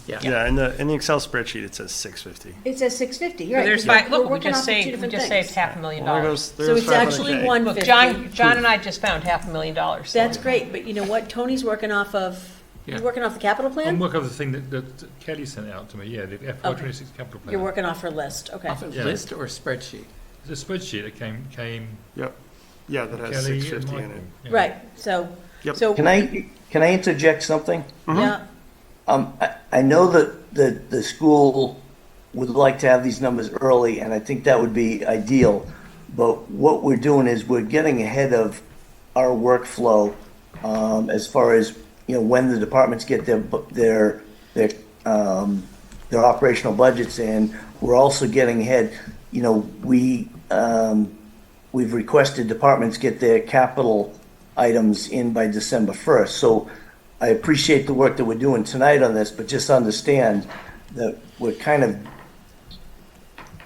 Yeah, in the Excel spreadsheet, it says 650. It says 650, So right? there's because five, we're look, we working just off of two saved, we different just things. saved $500,000. Well, there goes So it's actually 500K. 150. Look, John and I just found $500,000. so- That's great, but you know what? Tony's working off of, you're Yeah. working off the capital I'm plan? working on the thing that Kelly sent out to me, yeah, the FY26 capital plan. You're working off her list, okay. Off a Yeah. list or a spreadsheet? The spreadsheet that came Yep. Yeah, that has Kelly and 650 in Michael. it. Yeah. Right, so, Yep. so, Can I interject something? yeah, I know that the school would like to have these numbers early, and I think that would be ideal. But what we're doing is we're getting ahead of our workflow as far as, when the departments get their operational budgets in. We're also getting ahead, we've requested departments get their capital items in by December 1st. So I appreciate the work that we're doing tonight on this, but just understand that we're kind of,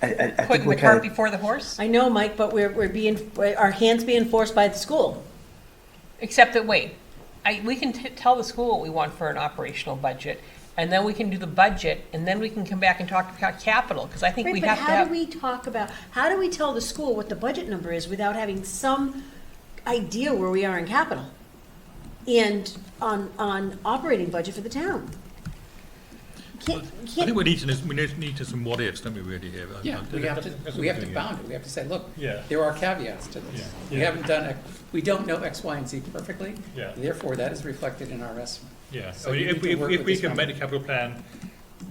I think Putting we're the kind cart of, before the horse? I know, Mike, but we're being, our hands being forced by the school. Except that, wait, we can tell the school what we want for an operational budget, and then we can do the budget, and then we can come back and talk about capital, because I think Right, we but have to how have. do we talk about, how do we tell the school what the budget number is without having some idea where we are in capital? And on operating budget for the town? You I can't, think we need to some what ifs, don't we, really, here? Yeah, we have to, That's what we have we're to doing, bound it, we have to say, look, Yeah. there are caveats to this. Yeah. We Yeah. haven't done, we don't know X, Y, and Z perfectly. Yeah. Therefore, that is reflected in our estimate. Yeah, So I mean, you if need we, to work if with we this can make number. the capital plan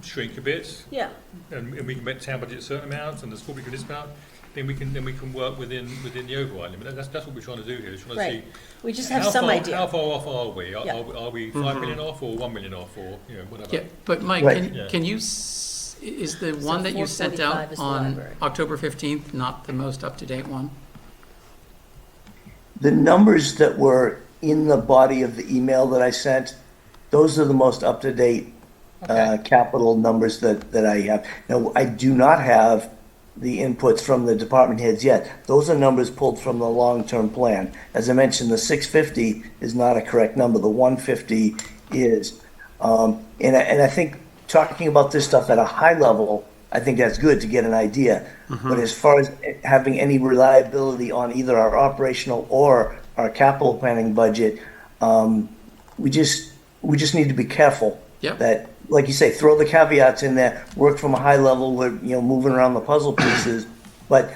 shrink a bit, yeah, and we can make the town budget a certain amount, and the school budget this amount, then we can work within the override limit. That's what we're trying to do here, is trying to right. see. We just have how some far- idea. How far off are we? Yeah. Are we 5 million off, or 1 million off, or, whatever? Yeah, but Mike, Right. Yeah. can you, is the one that you sent 445 out is the on library. October 15th not the most up-to-date one? the numbers that were in the body of the email that I sent, those are the most up-to-date Okay. capital numbers that I have. Now, I do not have the inputs from the department heads yet. Those are numbers pulled from the long-term plan. As I mentioned, the 650 is not a correct number. The 150 is. And I think talking about this stuff at a high level, I think that's good to get an idea. But as far as having any reliability on either our operational or our capital planning budget, we just need to be careful. Yep. That, like you say, throw the caveats in there, work from a high level, we're, moving around the puzzle pieces. But,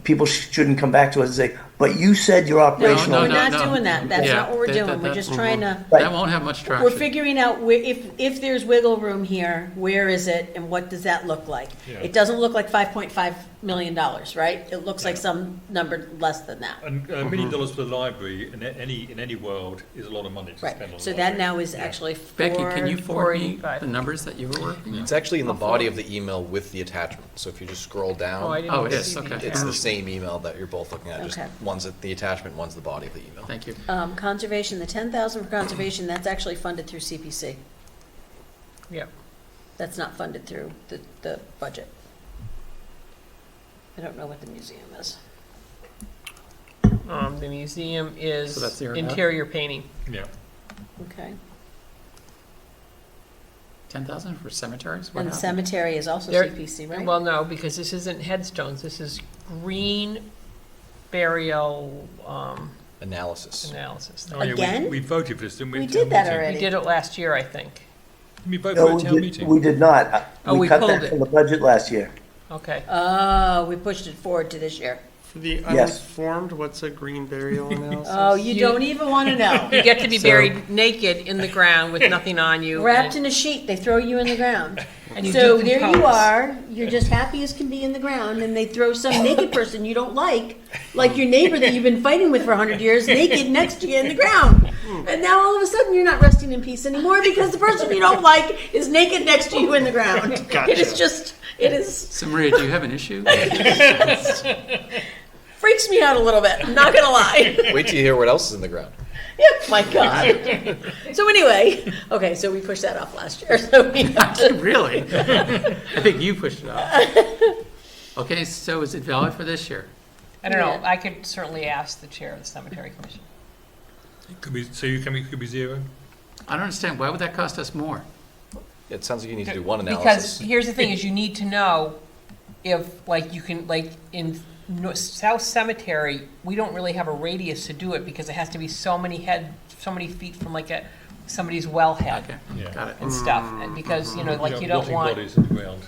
people shouldn't come back to us and say, but you said you're No, operational. we're no, not no. doing that. That's Yeah, not what we're doing. We're that- just trying to, Right. That won't have much we're traction. figuring out where, if there's wiggle room here, where is it and what does that look like? Yeah. It doesn't look like $5.5 million, right? It looks like some number less than that. And $1 million for the library in any world is a lot of money to Right, spend on the so library. that now is Yeah. actually Becky, can you forward me 485. the numbers that you were working on? It's actually in the body of the email with the attachment. So if you just scroll down, Oh, I didn't Oh, it is, see the okay. it's the attachment. same email that you're both looking at. Just Okay. one's at the attachment, one's the body of the email. Thank you. Conservation, the 10,000 for conservation, that's actually funded through CPC. Yep. That's not funded through the budget. I don't know what the museum is. The museum is So that's the area. interior painting. Yeah. Okay. 10,000 for cemeteries? What And the happened? cemetery is also There- CPC, right? Well, no, because this isn't headstones, this is green burial Analysis. analysis. Oh, yeah, Again? we voted for this, didn't we? We at did town that meeting? already. We did it last year, I think. We voted No, for a we town did, meeting. we did not. Oh, we cut pulled that it. from the budget last year. Okay. Oh, we pushed it forward to this year. For the Yes. uninformed, what's a green burial analysis? Oh, you You- don't even want to know. You get to be So- buried naked in the ground with nothing on you. Wrapped in a sheet, they throw you in the ground. and you So there you decompose. are, you're just happy as can be in the ground, and they throw some naked person you don't like your neighbor that you've been fighting with for 100 years, naked next to you in the ground. And now all of a sudden you're not resting in peace anymore because the person you don't like is naked next to you in the ground. It is Gotcha. just, it is, So Maria, do you have an issue? freaks me out a little bit, I'm not gonna lie. Wait till you hear what else is in the ground. Yeah, my God. So anyway, okay, so we pushed that off last year, so we have to, Really? I think you pushed it off. Okay, so is it valid for this year? I don't know, Yeah. I could certainly ask the chair of the cemetery commission. It could be, so you can, it could be 0? I don't understand, why would that cost us more? It sounds like you need to do one Because analysis. here's the thing, is you need to know if, like, you can, like, in South Cemetery, we don't really have a radius to do it because it has to be so many feet from like somebody's wellhead Okay, Yeah. got it. and stuff. And because, you know, like, you don't Rotting want, bodies in the ground.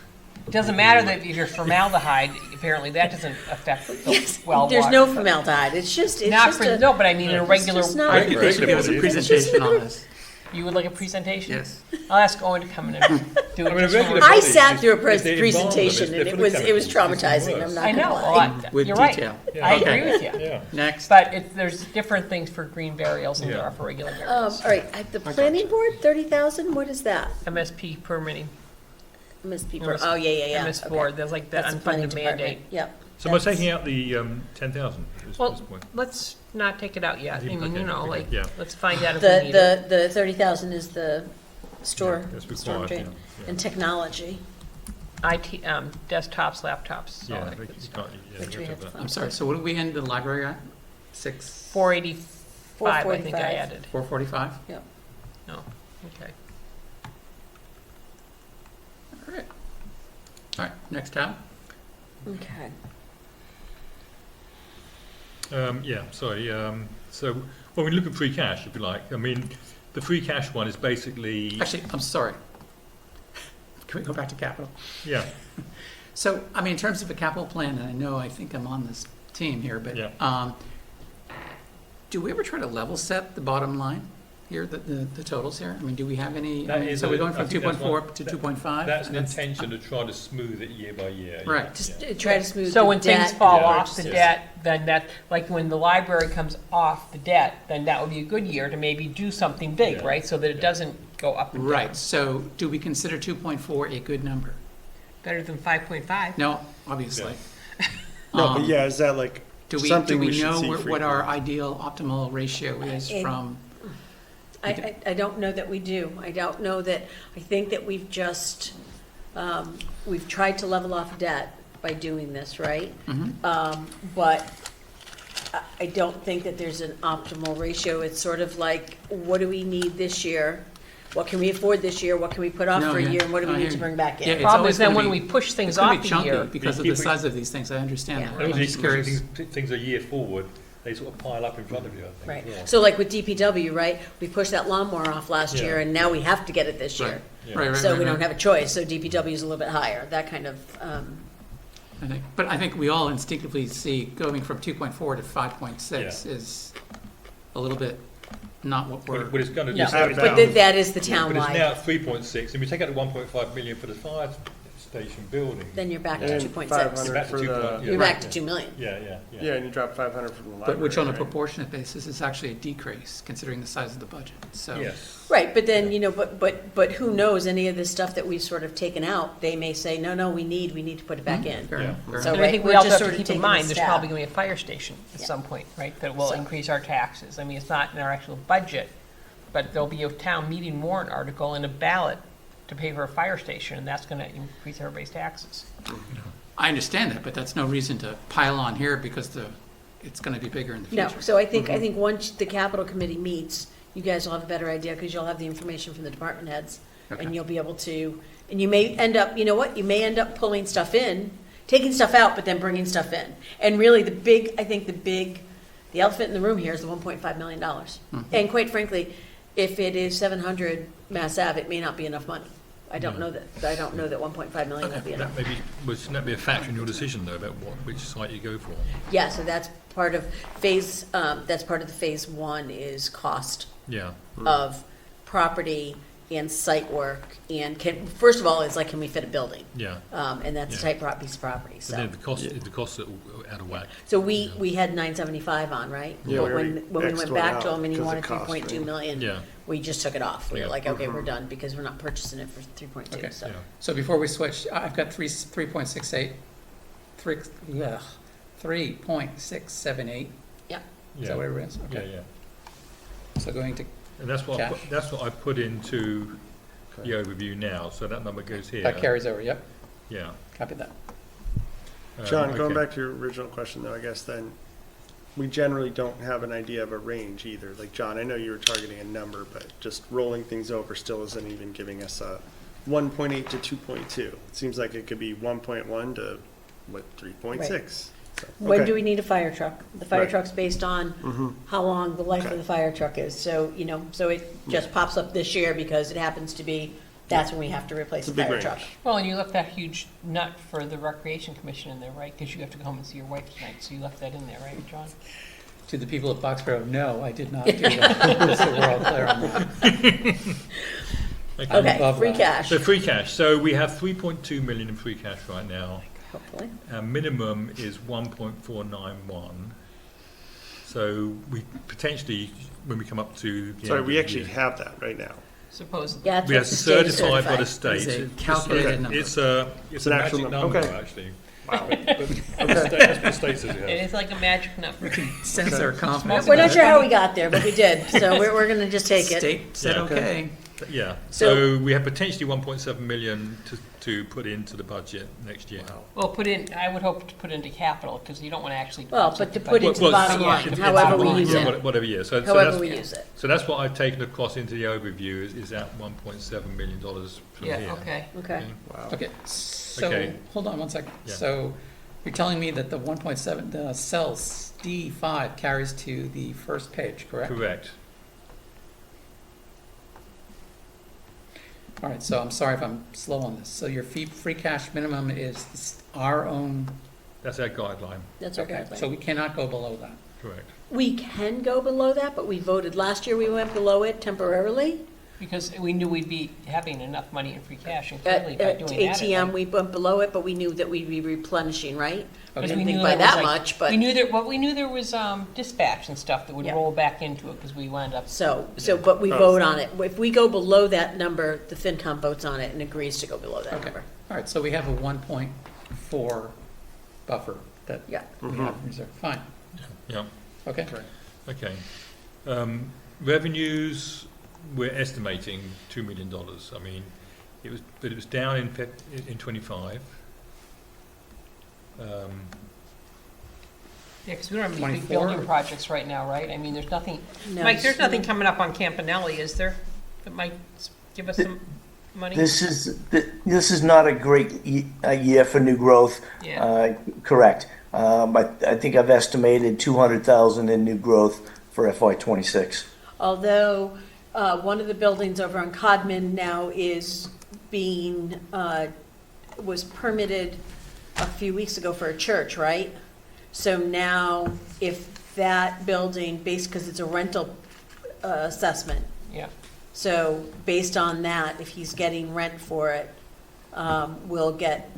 it doesn't matter that if you're formaldehyde, apparently that doesn't affect the well water. There's no formaldehyde, it's just Not for, a. no, but I mean, in a regular, just not- I think they should give us a presentation on this. you would like a presentation? Yes. I'll ask Owen to come in and do I mean, it. a just regular for- I body, sat through a if they embalm them, presentation and they're it full of was chemicals, it's even traumatizing, I'm worse. not I gonna know, lie. With you're right. detail. I Okay. agree with you. Yeah. Next. But there's different things for green burials than there Yeah. are for regular All burials. right, the planning board, 30,000, what is that? MSP permitting, MSP, MS- oh, yeah. MS4, okay. there's like the That's the planning unfunded department, mandate. yep. So am I That's- taking out the 10,000 at this Well, point? let's not take it out yet. I mean, Okay, you know, okay, like, yeah. let's find out if we need it. The 30,000 is the store, Yeah, that's storm required, drain, yeah. and technology, IT, desktops, laptops, all Yeah, that they- good you stuff. can't, yeah, which you we have have to have that. I'm sorry, so what did we end the library at? 6, 485, I think I 445. added. 445? yep. No, okay. All right. All right, next tab. Okay. Yeah, sorry, so, well, we look at free cash, if you like. I mean, the free cash one is basically, Actually, I'm sorry. Can we go back to capital? yeah, So, I mean, in terms of a capital plan, and I know I think I'm on this team here, but Yeah. Do we ever try to level set the bottom line here, the totals here? I mean, do we have any, That is so we're a- going I from think that's 2.4 one- to 2.5? that's an intention to try to smooth it year by year. yeah, Right. Just yeah. try to smooth the So when things debt. fall Yeah. off the Yes. debt, then that, like when the library comes off the debt, then that would be a good year to maybe do something big, Yeah. right? So that it Yeah. doesn't go up and down. Right, so do we consider 2.4 a good number? Better than 5.5. No, obviously. No, Um, but yeah, is that like Do something we should know see what our frequently? ideal optimal ratio is It- from? I don't know that we do. I don't know that, I think that we've just, we've tried to level off debt by doing this, right? But I don't think that there's an optimal ratio. It's sort of like, what do we need this year? What can we afford this year? What can we put off No, for a yeah. year? And what do we I need hear to you. bring back Yeah, in? it's Problem always is then gonna when be- we push things It's gonna off be a chunky year, because of Keep the it- size of these things, I understand Yeah. that. And I'm obviously, just curious. things a year forward, they sort of pile up in front of you, I think. Right. as well. So like with DPW, right? We pushed that lawnmower off last Yeah. year and now we have to get it this year. Yeah. Right, right, So right, we don't right. have a choice. So DPW is a little bit higher, that kind of, But I think we all instinctively see going from 2.4 to 5.6 Yeah. is a little bit not what we're. But it's going to no, just. Out of but bounds. that is the But it's now townwide. at 3.6, and we take out the 1.5 million for the fire station building. Then you're back to And 2.6. 500 Back to for 2 the, point- You're yeah. back to 2 million. Yeah, yeah, yeah, yeah. and you drop 500 from the library. But which on a right? proportionate basis is actually a decrease considering the size of the budget, so. Yes. Right, but then, you know, but who knows, any of this stuff that we've sort of taken out, they may say, no, we need to put it back in. Fair Yeah. enough, fair So- enough. and I right, think we're we also just have sort to of keep in taking a mind, there's stab. probably gonna be a fire station at Yeah. some point, right? That will So- increase our taxes. I mean, it's not in our actual budget, but there'll be a town meeting warrant article and a ballot to pay for a fire station, and that's gonna increase everybody's taxes. I understand that, but that's no reason to pile on here because it's gonna be bigger in the No, future. so I think once the capital committee meets, you guys will have a better idea, because you'll have the information from the department heads, Okay. and you'll be able to, and you may end up, you know what, you may end up pulling stuff in, taking stuff out, but then bringing stuff in. And really, the elephant in the room here is the $1.5 million. And quite frankly, if it is 700 Mass Ave, it may not be enough money. I don't know that 1.5 million will be enough. That shouldn't that be a factor in your decision, though, about which site you go for? Yeah, so that's part of the phase one is cost Yeah. of property and site work, and first of all, it's like, can we fit a building? Yeah. And that's a Yeah. tight piece of property, But so. then the costs are out of whack. So we had 975 on, right? Yeah, But we already when we X'd went one back out to him and he because of wanted cost, 3.2 right? million, Yeah. we just took it off. We were Yeah. like, okay, we're done, because we're not purchasing it for 3.2, Okay. so. Yeah. So before we switch, I've got 3.68, 3.678, Yeah, is Yeah. that what it is? Yeah, Okay. yeah. So going to, And that's what Cash. that's what I put into the overview now, so that number goes here. that carries over, yep, Yeah. copy that. John, going okay. back to your original question though, I guess then, we generally don't have an idea of a range either. Like, John, I know you were targeting a number, but just rolling things over still isn't even giving us a 1.8 to 2.2. It seems like it could be 1.1 to, what, 3.6. So, When okay. do we need a fire truck? The fire Right. truck's based on how long the life of Okay. the fire truck is. So, so it just pops up this year because it happens to be, that's when we have to replace It's the a big fire range. truck. Well, and you left that huge nut for the Recreation Commission in there, right? Because you have to go home and see your wife tonight, so you left that in there, right, John? To the people of Foxborough, no, I did not do that, just so we're all clear on that. I'm Okay, above free that. cash, So free cash, so we have 3.2 million in free cash right now. hopefully. Our minimum is 1.491. So we potentially, when we come up to the Sorry, end we of the actually year, have that right now. Supposedly. Yeah, that's we what are the state is certified by the certified. state. It's a calculated number. It's It's a an actual magic number. number, Okay. actually. Wow. That's what the state says it It has. is like a magic number. Sense our confidence. We're not sure how we got there, but we did, so we're gonna just take it. State said Yeah. okay. Yeah, So- so we have potentially 1.7 million to put into the budget next year. Well, put in, I would hope to put into capital, because you don't want to actually. Well, offset but to the put budget. into the bottom yeah, line, it's however bottom we line, use Yeah, it, whatever year. So however that's, we use it. so that's what I've taken across into the overview is that $1.7 million from here. Yeah, okay. Okay. Wow. Okay, so, Okay. hold on one second. Yeah. So, you're telling me that the 1.7, the cell D5 carries to the first page, correct? Correct. All right, so I'm sorry if I'm slow on this. So your free cash minimum is our own, That's our guideline. That's our okay, so guideline. we cannot go below that. Correct. We can go below that, but we voted, last year we went below it temporarily. Because we knew we'd be having enough money in free cash, and At clearly by doing that. ATM, we went below it, but we knew that we'd be replenishing, right? Because Didn't we think knew by there was that like- much, but, We knew there was dispatch and stuff that would Yeah. roll back into it, because we wound up. but we Oh. vote on it. If we go below that number, the FinCom votes on it and agrees to go below that Okay. number. All right, so we have a 1.4 buffer that Yeah. we have in reserve. Fine, Yeah, okay. okay. Revenues, we're estimating $2 million. I mean, it was down in 25. Yeah, because we don't have any big 24. building projects right now, right? I mean, there's nothing, No, Mike, there's nothing coming up on Campanelli, is there? That might give us some money? This is not a great year for new growth. Yeah. Correct. I think I've estimated 200,000 in new growth for FY26. Although, one of the buildings over on Codman now is being, was permitted a few weeks ago for a church, right? So now, if that building, because it's a rental assessment, Yeah. so based on that, if he's getting rent for it, we'll get,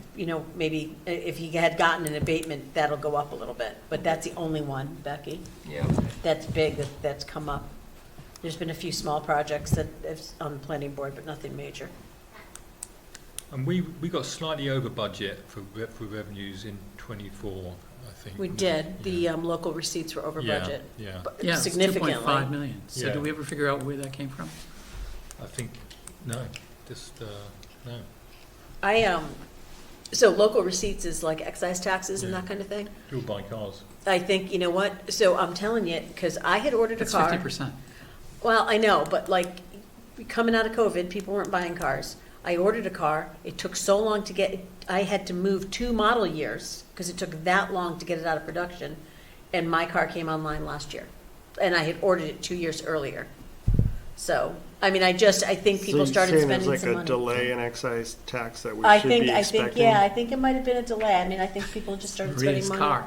maybe if he had gotten an abatement, that'll go up a little bit. But that's the only one, Becky, Yeah. that's big, that's come up. There's been a few small projects that is on the planning board, but nothing major. And we got slightly over budget for revenues in 24, I think. We did, the local receipts were over Yeah, budget, Yeah, but Yeah, it's significantly. 2.5 million. So Yeah. do we ever figure out where that came from? I think, no, just, no. So local receipts is like excise taxes and that kind of thing? People buying cars. I think, you know what, so I'm telling you, because I had ordered a That's car. 50%. Well, I know, but like, coming out of COVID, people weren't buying cars. I ordered a car, it took so long to get, I had to move 2 model years, because it took that long to get it out of production, and my car came online last year. And I had ordered it 2 years earlier. So, I mean, I think people started spending some So you're saying money. there's like a delay in excise tax that we I should think, be I think, expecting? yeah, I think it might have been a delay. I mean, I think people just started spending Rita's money. car.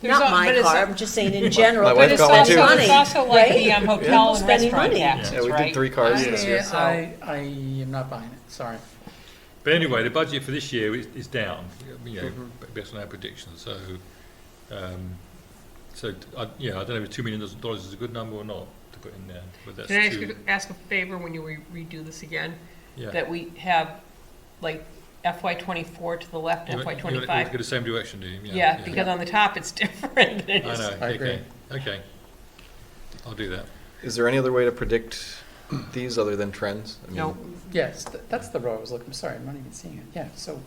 There's Not al- my but it's car, a- I'm just saying in general. My wife But it's got one also, too. money, it's also like the right? hotel and Spending restaurant money. taxes, Yeah, we right? did 3 cars this year. So- I am not buying it, sorry. But anyway, the budget for this year is down, based on our predictions. So, I don't know if $2 million is a good number or not to put in there, but that's Can I two. ask a favor when you redo this again? Yeah. That we have like FY '24 to the left and FY You want to '25? go the same direction, do you? Yeah, because on the top it's different than it I is. know, I agree. okay. I'll do that. Is there any other way to predict these other than trends? I mean, No. Yes, that's the row I was looking, I'm sorry, I'm not even seeing it. Yeah, so.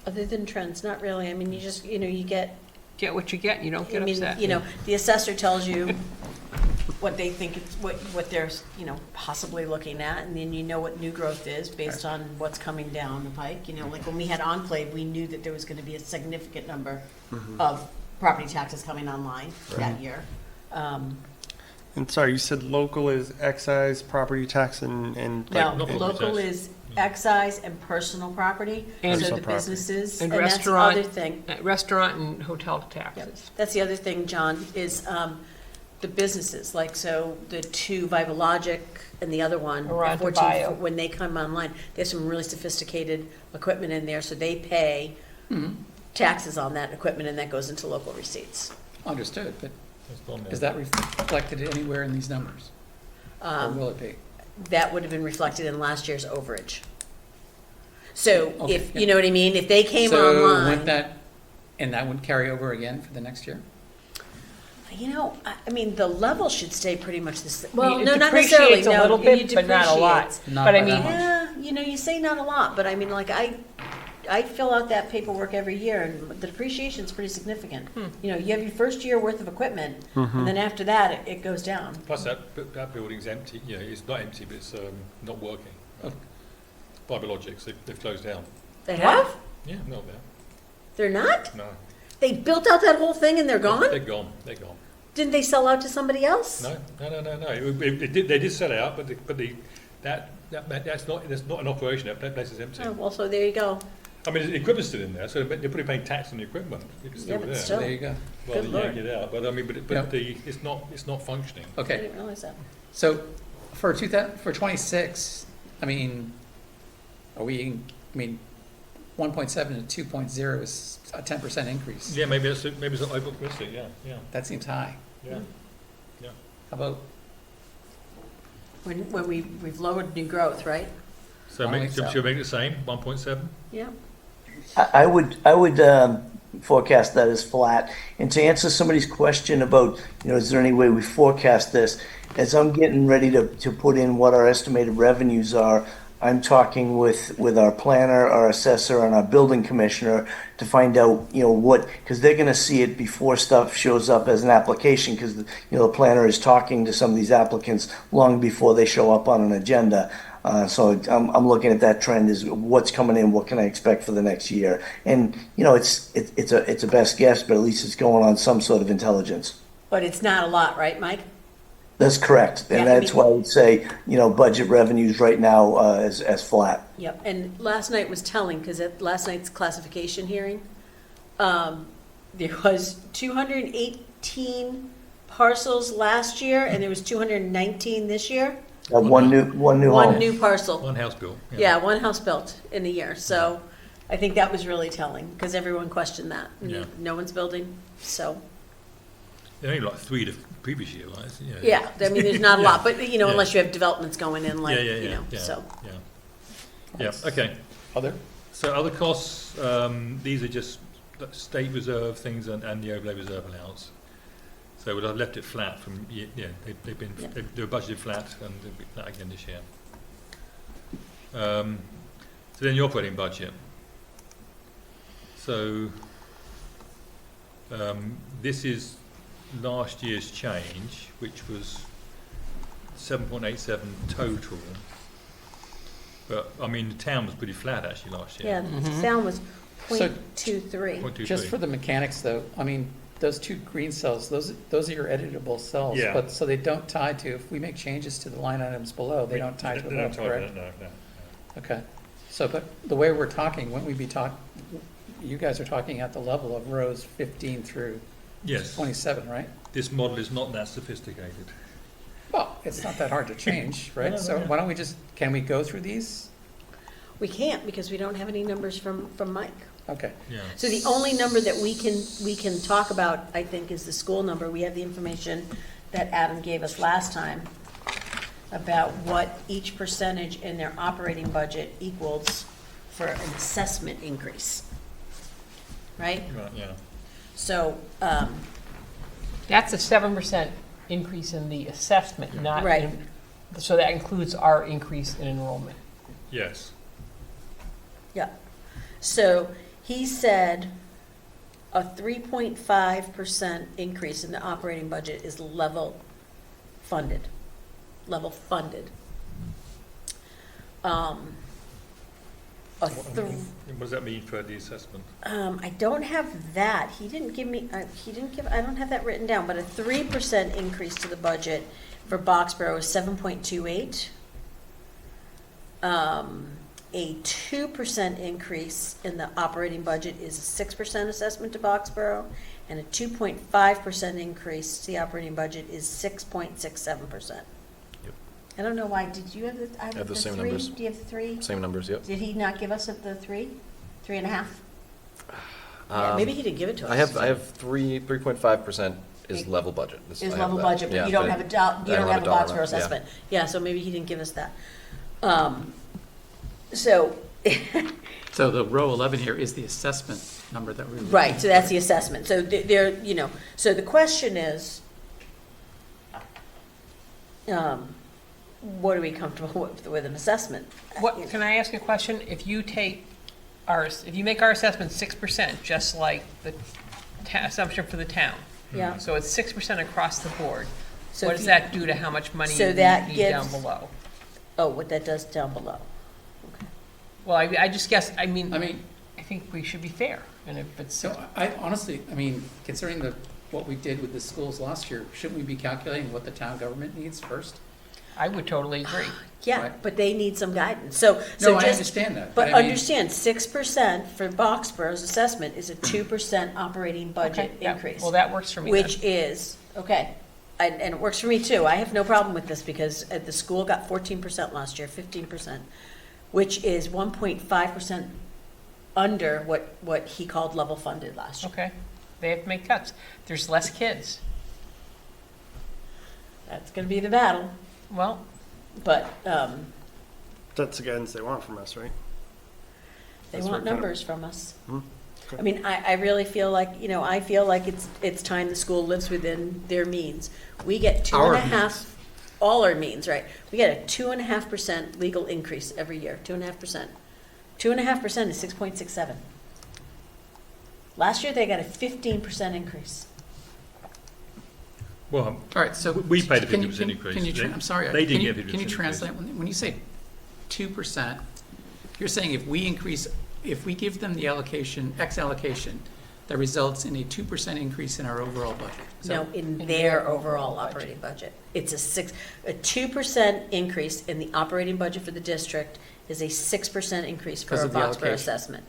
Other than trends, not really. I mean, you just, you get Get what you get, you don't get I mean, upset. you know, the assessor tells you what they think, what they're, you know, possibly looking at, and then you know what new growth is based on what's coming down the pike. You know, like when we had Enclave, we knew that there was gonna be a significant number of property taxes coming online that year. And sorry, you said local is excise, property tax, and No, not property local tax. is excise and personal property, And so personal the property. businesses, And and that's the restaurant. other thing. Restaurant and hotel Yep. taxes. That's the other thing, John, is the businesses, like, so the two, Vivalogic and the other one, Around 14, Bio. when they come online, there's some really sophisticated equipment in there, so they pay taxes on that equipment, and that goes into local receipts. Understood, but It's gone now. is that reflected anywhere in these numbers? Or will it be? That would have been reflected in last year's overage. So Okay, if, yeah. you know what I mean, if they came So online. wouldn't that, and that would carry over again for the next year? You know, I mean, the level should stay pretty much the same. I Well, mean, no, it not necessarily, depreciates a no. little it bit, but not a lot. depreciates. Not But I by that mean, much. Yeah, you know, you say not a lot, but I mean, like, I fill out that paperwork every year, and the depreciation's pretty significant. You know, you have your first year worth of equipment, and then after that, it goes down. Plus that building's empty, you know, it's not empty, but it's not working. Biologics, they've closed down. They have? Yeah, not there. They're not? No. They built out that whole thing and they're gone? They're gone, they're gone. Didn't they sell out to somebody else? No. They did sell it out, that's not an operation. That place is empty. Oh, well, so there you go. I mean, the equipment's still in there, so they're probably paying tax on the equipment. It's still Yeah, but there. still. There you go. Well, Good you Lord. yank it out, but I mean, Yep. it's not functioning. I Okay, didn't realize that. so for 26, I mean, are we, I mean, 1.7 to 2.0 is a 10% increase. Yeah, maybe it's not optimistic. Yeah. That seems high. Yeah. How about, When we've lowered new growth, right? So I think so. should we make it the same, 1.7? Yeah. I would forecast that as flat. And to answer somebody's question about, you know, is there any way we forecast this? As I'm getting ready to put in what our estimated revenues are, I'm talking with our planner, our assessor, and our building commissioner to find out, you know, what, because they're going to see it before stuff shows up as an application, because, you know, the planner is talking to some of these applicants long before they show up on an agenda. So I'm looking at that trend as what's coming in, what can I expect for the next year, and you know it's a best guess, but at least it's going on some sort of intelligence. But it's not a lot, right, Mike? That's correct, and Yeah, I that's mean- why I would say, you know, budget revenues right now as flat. Yep. And last night was telling, because at last night's classification hearing, there was 218 parcels last year, and there was 219 this year. One new One home. new parcel. One house bill. Yeah, one house built in a year. So I think that was really telling, because everyone questioned that. Yeah. No one's building, so, There are only like 3 the previous year, right? yeah, I mean, there's not a lot, Yeah. but, you know, Yeah. unless you have developments going in, like, you know, yeah, so. Yeah, okay. other? So other costs, these are just the state reserve things and the overlay reserve allowance. So I've left it flat from, they've been, Yeah. they were budgeted flat and they'll be flat again this year. So then the operating budget. So this is last year's change, which was 7.87 total. But, I mean, the town was pretty flat actually last Yeah, year. the sound was So- 0.23. 0.23. Just for the mechanics though, I mean, those two green cells, those are your editable cells. Yeah. But, so they don't tie to, if we make changes to the line items below, they don't tie to They the don't vote, tie to correct? that, no. Okay, so, but the way we're talking, wouldn't we be you guys are talking at the level of rows 15 through Yes, 27, right? this model is not that sophisticated. Well, it's not that hard to change, right? No, So yeah. why don't we can we go through these? We can't, because we don't have any numbers from Mike. Okay, Yeah. So the only number that we can talk about, I think, is the school number. We have the information that Adam gave us last time about what each percentage in their operating budget equals for an assessment increase. Right? Right, yeah. So, That's a 7% increase in the assessment, not Right. in, so that includes our increase in enrollment. Yes. yeah. So he said, a 3.5% increase in the operating budget is level funded. Level funded. A What does that mean for the assessment? I don't have that. He didn't give me, I don't have that written down, but a 3% increase to the budget for Boxborough is 7.28. A 2% increase in the operating budget is a 6% assessment to Boxborough, and a 2.5% increase to the operating budget is 6.67%. Yep. I don't know why, did you have the, I have the same three? numbers. Do you have the three? Same numbers, yep. Did he not give us the 3.5? Yeah, maybe he didn't give it to us. I have 3.5% is level budget. Is I have level that. budget, but Yeah, you don't have a, you don't have a dollar Boxborough amount, yeah. assessment. Yeah, so maybe he didn't give us that. So, So the row 11 here is the assessment number that we're. right, so that's the assessment. So there, you know, so the question is, what are we comfortable with an assessment? What, can I ask a question? If you take if you make our assessment 6%, just like the assumption for the town, Yeah. so it's 6% across the board, So what if does you- that do to how much money So you that need down gives- below? Oh, what that does down below. Well, I just guess, I mean, I mean, I think we should be fair, and if it's, so I honestly, I mean, considering what we did with the schools last year, shouldn't we be calculating what the town government needs first? I would totally agree. Yeah, Right. but they need some guidance. So No, I just, understand that. but I mean- understand, 6% for Boxborough's assessment is a 2% operating budget Okay, yeah. increase. Well, that works for me then. Which is, okay, and it works for me too. I have no problem with this because the school got 14% last year, 15%, which is 1.5% under what he called level funded last year. Okay, they have to make cuts. There's less kids. That's gonna be the battle, Well, but, That's the guidance they want from us, right? they That's want what kind of- numbers from us. Okay. I mean, I really feel like, you know, I feel like it's time the school lives within their means. We get two Our and a half, all our means, right? We get a 2.5% legal increase every year, 2.5%. 2.5% is 6.67. Last year, they got a 15% increase. Well, All right, so. We paid a can you- 50% can- increase. Can you, They- I'm sorry. they didn't can you- get a 50% Can you increase. translate, when you say 2%, you're saying if we give them the allocation, X allocation, that results in a 2% increase in our overall budget? Is that- No, in their overall operating budget. It's a 2% increase in the operating budget for the district is a 6% increase for Because our of the Boxborough allocation. assessment.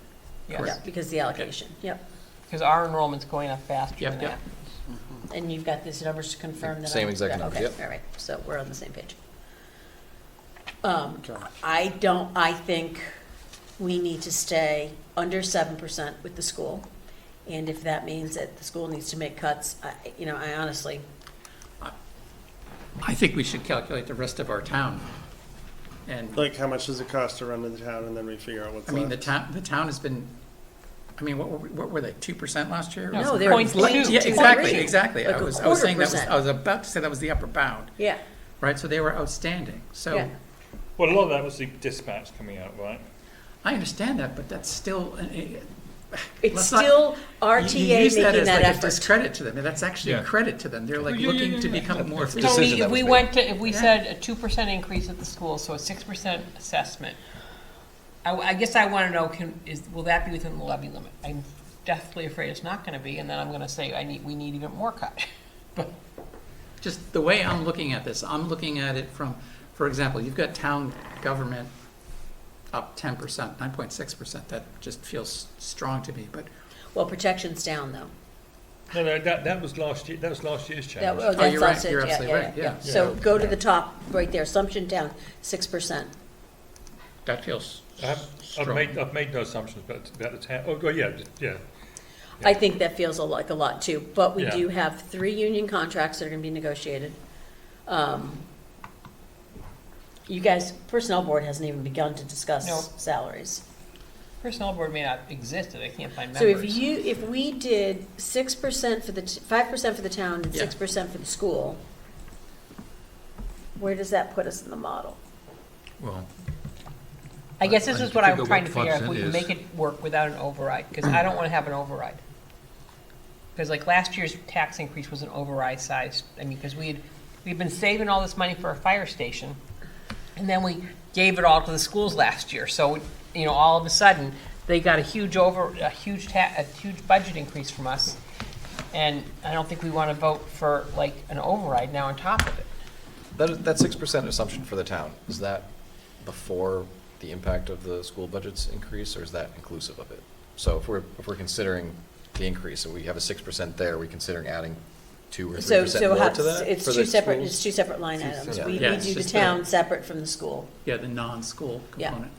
yes, Yeah, because of the allocation, yep. because our enrollment's going up faster Yep, than yep. that. And you've got these numbers to confirm that? Same I'm- exact yeah, numbers, okay, yep. all right, so we're on the same page. Okay. I think we need to stay under 7% with the school. And if that means that the school needs to make cuts, I honestly, I think we should calculate the rest of our town. And, Like, how much does it cost to run to the town, and then we figure out what's I mean, left? the town has been, I mean, what were they, 2% last year? No, Was it- they're Point like- two. Yeah, exactly, 2.3, exactly. like I a was quarter saying that was, percent. I was about to say that was the upper bound, Yeah, right? So they were outstanding. So yeah. well, a lot of that was the dispatch coming out, right? I understand that, but that's still, It's Let's not- still you RTA use that making as that like a effort. discredit to them, and that's actually a Yeah. credit to them. They're like Yeah, yeah, looking yeah, to yeah. become more That's a efficient. Tony, decision that if was we made. went to, if we Yeah. said a 2% increase at the school, so a 6% assessment, I guess I want to know, will that be within the levy limit? I'm deathly afraid it's not going to be, and then I'm going to say, we need even more cut. But Just the way I'm looking at this, I'm looking at it from, for example, you've got town government up 10%, 9.6%. That just feels strong to me, but Well, protection's down though. No, that was last year. That was last year's change. That's you're right. also- You're yeah, absolutely right. Yeah. So Yeah. go to the top, right there, assumption down, 6%. that feels I've strong. made no assumptions about the town. Oh, well, yeah. I think that feels like a lot too, but we Yeah. do have 3 union contracts that are gonna be negotiated. You guys, Personnel Board hasn't even begun to discuss No. salaries. personnel board may not exist, if they can't find So members. if we did 6% for 5% for the town and Yeah. 6% for the school, where does that put us in the model? Well, I guess I this need is to what I'm figure trying what to figure out, if we 5% can is. make it work without an override, because I don't want to have an override. Because like last year's tax increase was an override size, I mean, because we've been saving all this money for a fire station, and then we gave it all to the schools last year, so, you know, all of a sudden, they got a huge budget increase from us, and I don't think we want to vote for like an override now on top of it. That 6% assumption for the town, is that before the impact of the school budget's increase, or is that inclusive of it? So if we're considering the increase, and we have a 6% there, are we considering adding 2 or 3% more to that? It's for two the separate, schools? it's two separate line items. separate. We Yeah, we it's do the just town separate from the school. Yeah, the non-school Yeah. component.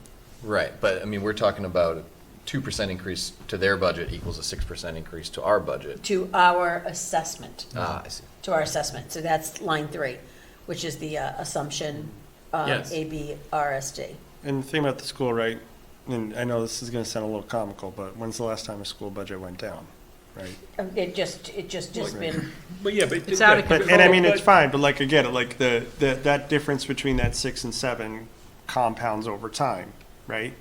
Right, but I mean, we're talking about a 2% increase to their budget equals a 6% increase to our budget. To our assessment, I see. to our assessment. So that's line 3, which is the assumption, Yes. ABRSD. And the thing about the school, right, and I know this is gonna sound a little comical, but when's the last time a school budget went down, right? It just been, But yeah, but. It's out of But, and I mean, it's fine, but like, again, like that difference between that 6 and 7 compounds over time, right?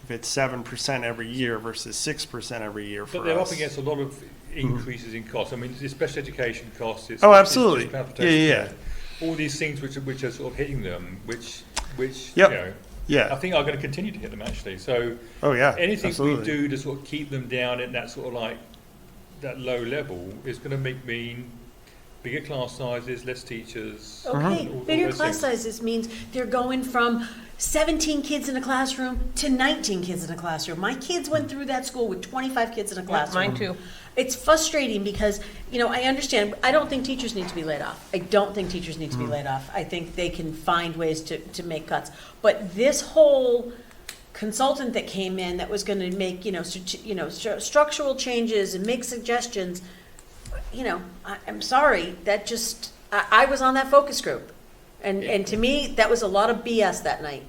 If it's 7% every year versus 6% every year for But they're up us. against a lot of increases in costs. I mean, it's special education costs. It's, Oh, it's absolutely. transportation Yeah. costs. All these things which are sort of hitting them, which Yep. you know, I Yeah, think are going to continue to hit them actually. So oh, yeah, anything absolutely. we do to sort of keep them down at that sort of like that low level is going to mean bigger class sizes, less teachers. okay, all bigger those class things. sizes means they're going from 17 kids in a classroom to 19 kids in a classroom. My kids went through that school with 25 kids in a classroom. Mine too. It's frustrating because, you know, I understand, I don't think teachers need to be laid off. I don't think teachers need to be laid off. I think they can find ways to make cuts. But this whole consultant that came in that was gonna make, structural changes and make suggestions, I'm sorry, that just, I was on that focus group. And to me, that was a lot of BS that night,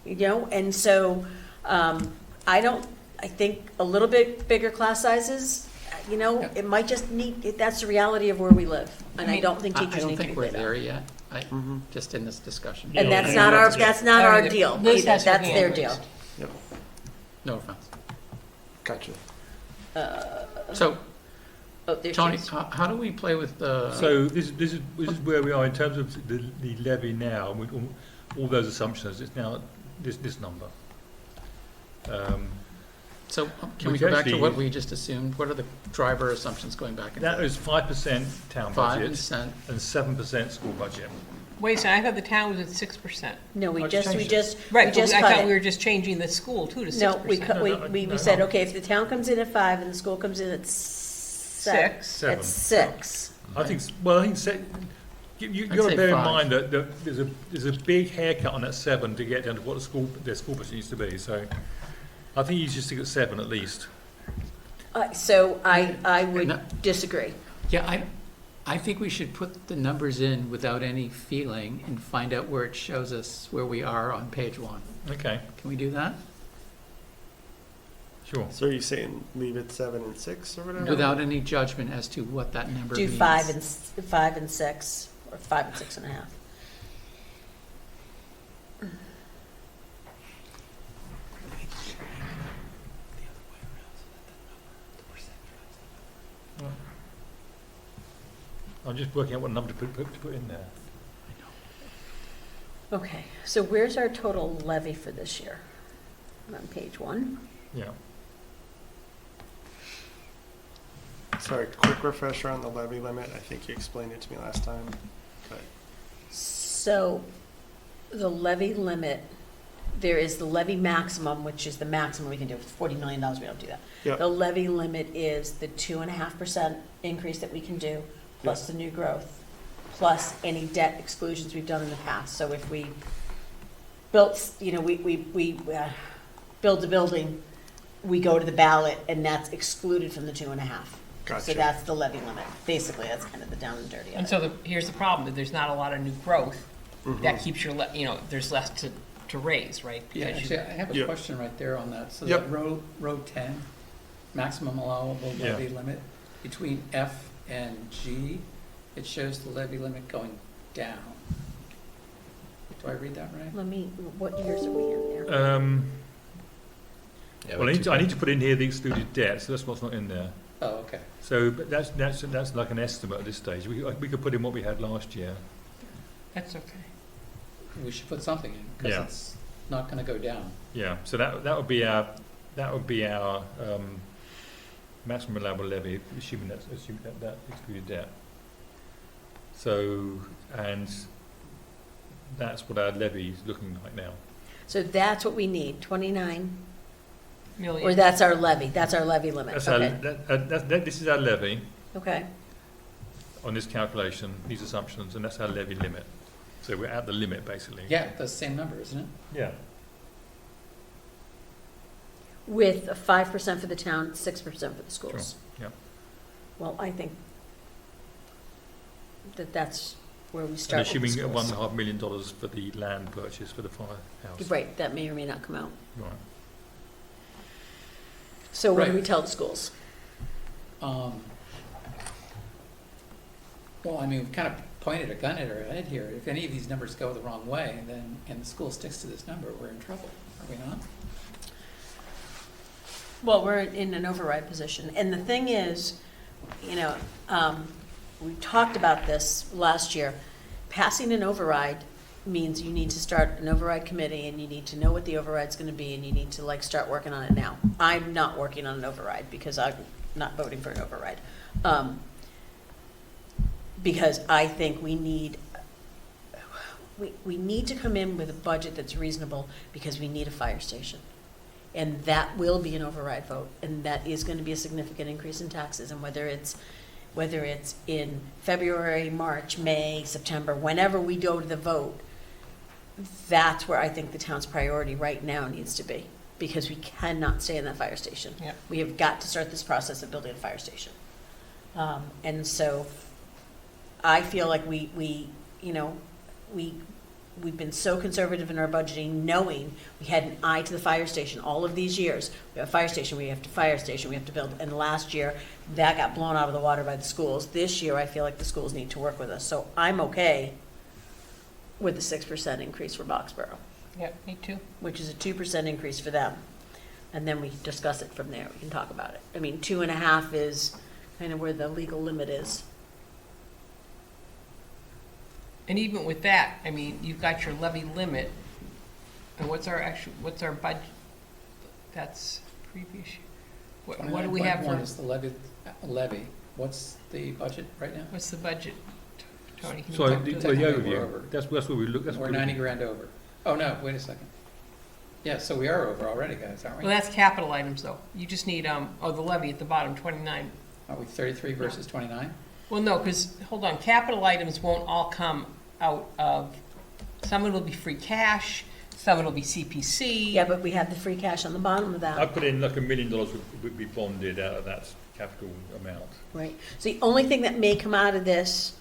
and so, I think a little bit bigger class sizes, it might just that's the reality of where we live. And I don't think I teachers don't need to be think we're laid there off. yet, just in this discussion. And Yeah, that's and not our, that's- that's not our I mean, deal Liz either, has her that's hand their raised. deal. Yep. No offense. Gotcha. So, Oh, there she Tony, is. how do we play with the? So this is where we are in terms of the levy now. With all those assumptions, it's now this number. So can we Which go back to actually- what we just assumed? What are the driver assumptions going back? That is 5% town budget 5%. and 7% school budget. Wait a second, I thought the town was at 6%. No, we Oh, just changed it. Right, we but just I cut thought we it. were just changing the school too to 6%. No, we No, said, no. okay, if the town comes in at 5 and the school comes in at 6. Seven. At 6. I think. Well, I think you I'd got to say bear in 5. mind that there's a big haircut on that 7 to get down to what their school budget needs to be. So I think you should stick at 7 at least. So I would No. disagree. Yeah, I think we should put the numbers in without any feeling and find out where it shows us where we are on page 1. Okay, Can we do that? sure. So are you saying leave it 7 and 6 or whatever? Without any judgment as to what that number Do means. 5 and 6, or 5 and 6.5. I'm just working out what number to put in there. Okay, so where's our total levy for this year? On page 1. Yeah. Sorry, quick refresher on the levy limit. I think you explained it to me last time. But So the levy limit, there is the levy maximum, which is the maximum we can do. With $40 million, we don't do that. Yep. The levy limit is the 2.5% increase that we can do, plus the new growth, plus any debt exclusions we've done in the past. So if we built, we build a building, we go to the ballot, and that's excluded from the 2.5. So Gotcha. that's the levy limit. Basically, that's kind of the down and dirty of And it. so here's the problem, that there's not a lot of new growth. That keeps your, there's less to raise, right? Yeah, Because actually, you- I have a Yep. question right there on that. So Yep. that row 10, maximum allowable Yeah. levy limit, between F and G, it shows the levy limit going down. Do I read that right? What years are we in there? Yeah, Well, but I need to put in here the excluded debt, so that's what's not in there. Oh, okay. So but that's like an estimate at this stage. We could put in what we had last year. That's okay. We should put something in, because Yeah. it's not gonna go down. Yeah, so that would be our maximum allowable levy, assuming that excluded debt. So, and that's what our levy is looking like now. So that's what we need, 29, or Million. that's our levy limit, That's okay, this is our levy okay. on this calculation, these assumptions, and that's our levy limit. So we're at the limit, basically. Yeah, that's the same number, isn't it? Yeah. With a 5% for the town, 6% for the schools. Sure, yeah. Well, I think that's where we And start with the assuming schools. $1.5 million for the land purchase for the firehouse. Right, that may or may not come out. Right. So what do Right. we tell the schools? Well, I mean, we've kind of pointed a gun at our head here. If any of these numbers go the wrong way, then, and the school sticks to this number, we're in trouble, are we not? Well, we're in an override position, and the thing is, you know, we talked about this last year. Passing an override means you need to start an override committee, and you need to know what the override's gonna be, and you need to start working on it now. I'm not working on an override because I'm not voting for an override. Because I think we need to come in with a budget that's reasonable, because we need a fire station. And that will be an override vote, and that is going to be a significant increase in taxes. And whether it's in February, March, May, September, whenever we go to the vote, that's where I think the town's priority right now needs to be, because we cannot stay in that fire station. Yep. We have got to start this process of building a fire station. And so I feel like we've been so conservative in our budgeting, knowing we had an eye to the fire station all of these years. We have a fire station, we have to build. And last year, that got blown out of the water by the schools. This year, I feel like the schools need to work with us. So I'm okay with the 6% increase for Boxborough, Yeah, me too. which is a 2% increase for them. And then we discuss it from there. We can talk about it. I mean, 2.5 is kind of where the legal limit is. And even with that, I mean, you've got your levy limit, and what's our budget? That's previous year. What do we have 29.1 for, is the levy. What's the budget right now? what's the budget? Tony, can you So talk the to that? Technically, we're overview, over. that's where we look, that's We're what we 90 grand over. Oh, no, wait a second. Yeah, so we are over already, guys, aren't we? Well, that's capital items, though. You just need, the levy at the bottom, 29. Are we 33 versus 29? Well, no, because, hold on, capital items won't all come out of, some of it'll be free cash, some of it'll be CPC. Yeah, but we have the free cash on the bottom of that. I put in like $1 million would be bonded out of that capital amount. Right. So the only thing that may come out of this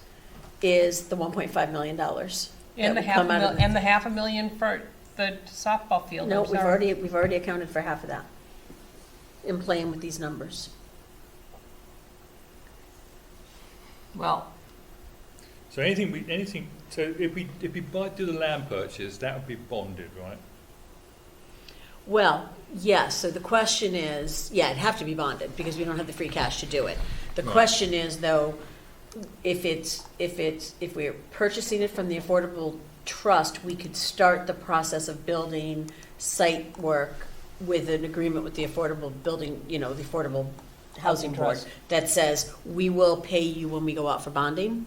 is the $1.5 million. And the $500,000 for the softball field. No, I'm we've sorry. already accounted for half of that in playing with these numbers. Well, So so if we do the land purchase, that would be bonded, right? Well, yes, so the question is, yeah, it'd have to be bonded because we don't have the free cash to do it. The Right. question is though, if we're purchasing it from the Affordable Trust, we could start the process of building site work with an agreement with the Affordable Building, the Affordable Housing Board Trust. that says, we will pay you when we go out for bonding.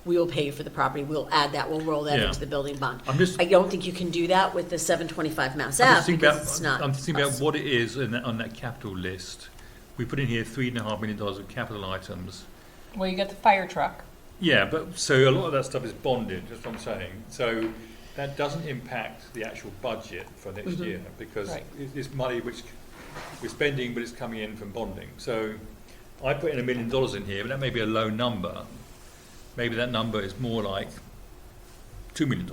We will pay you for the property. We'll add that, we'll roll that Yeah. into the building bond. I'm just, I don't think you can do that with the 725 Mass I'm Ave just thinking because it's not. I'm just thinking about us. what it is on that capital list. We put in here $3.5 million of capital items. well, you got the fire truck. Yeah, but so a lot of that stuff is bonded, that's what I'm saying. So that doesn't impact the actual budget for next Mhm. year because Right. it's money which we're spending, but it's coming in from bonding. So I put in $1 million in here, but that may be a low number. Maybe that number is more like $2 million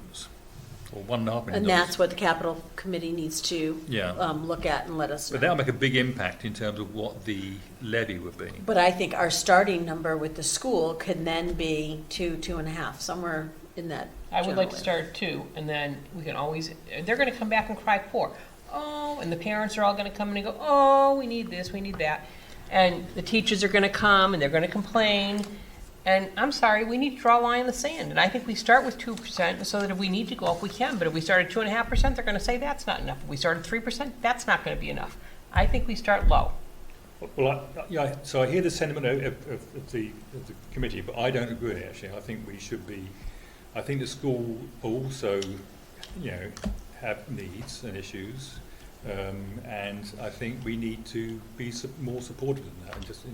or $1.5 million. And that's what the capital committee needs to Yeah. look at and let us But know. that'll make a big impact in terms of what the levy would be. But I think our starting number with the school could then be 2.5, somewhere in that. I would like to general start at 2, and then we can always, they're gonna come back and cry 4. Oh, and the parents are all gonna come in and go, oh, we need this, we need that. And the teachers are gonna come and they're gonna complain. And I'm sorry, we need to draw a line in the sand. And I think we start with 2% so that if we need to go up, we can. But if we start at 2.5%, they're gonna say that's not enough. If we start at 3%, that's not gonna be enough. I think we start low. Well, yeah, so I hear the sentiment of the committee, but I don't agree, actually. I think we should be, I think the school also, have needs and issues, and I think we need to be more supportive than that, and just,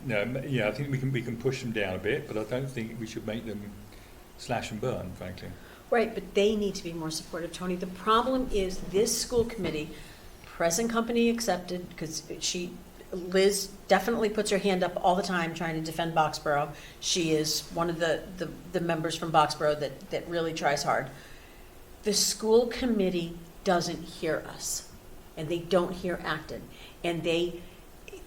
I think we can push them down a bit, but I don't think we should make them slash and burn, frankly. Right, but they need to be more supportive, Tony. The problem is this school committee, present company accepted, because Liz definitely puts her hand up all the time trying to defend Boxborough. She is one of the members from Boxborough that really tries hard. The school committee doesn't hear us, and they don't hear Acton. And they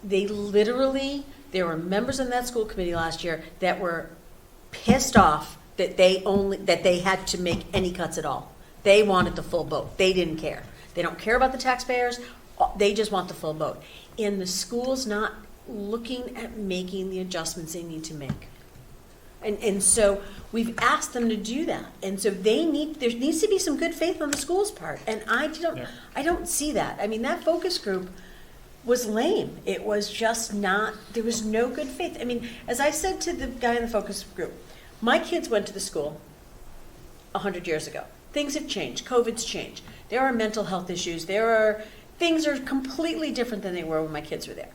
literally, there were members in that school committee last year that were pissed off that they had to make any cuts at all. They wanted the full boat. They didn't care. They don't care about the taxpayers. They just want the full boat. And the school's not looking at making the adjustments they need to make. And so we've asked them to do that. And so there needs to be some good faith on the school's part. And I don't see that. I mean, that focus group was lame. It was just not, there was no good faith. I mean, as I said to the guy in the focus group, my kids went to the school 100 years ago. Things have changed. COVID's changed. There are mental health issues. Things are completely different than they were when my kids were there.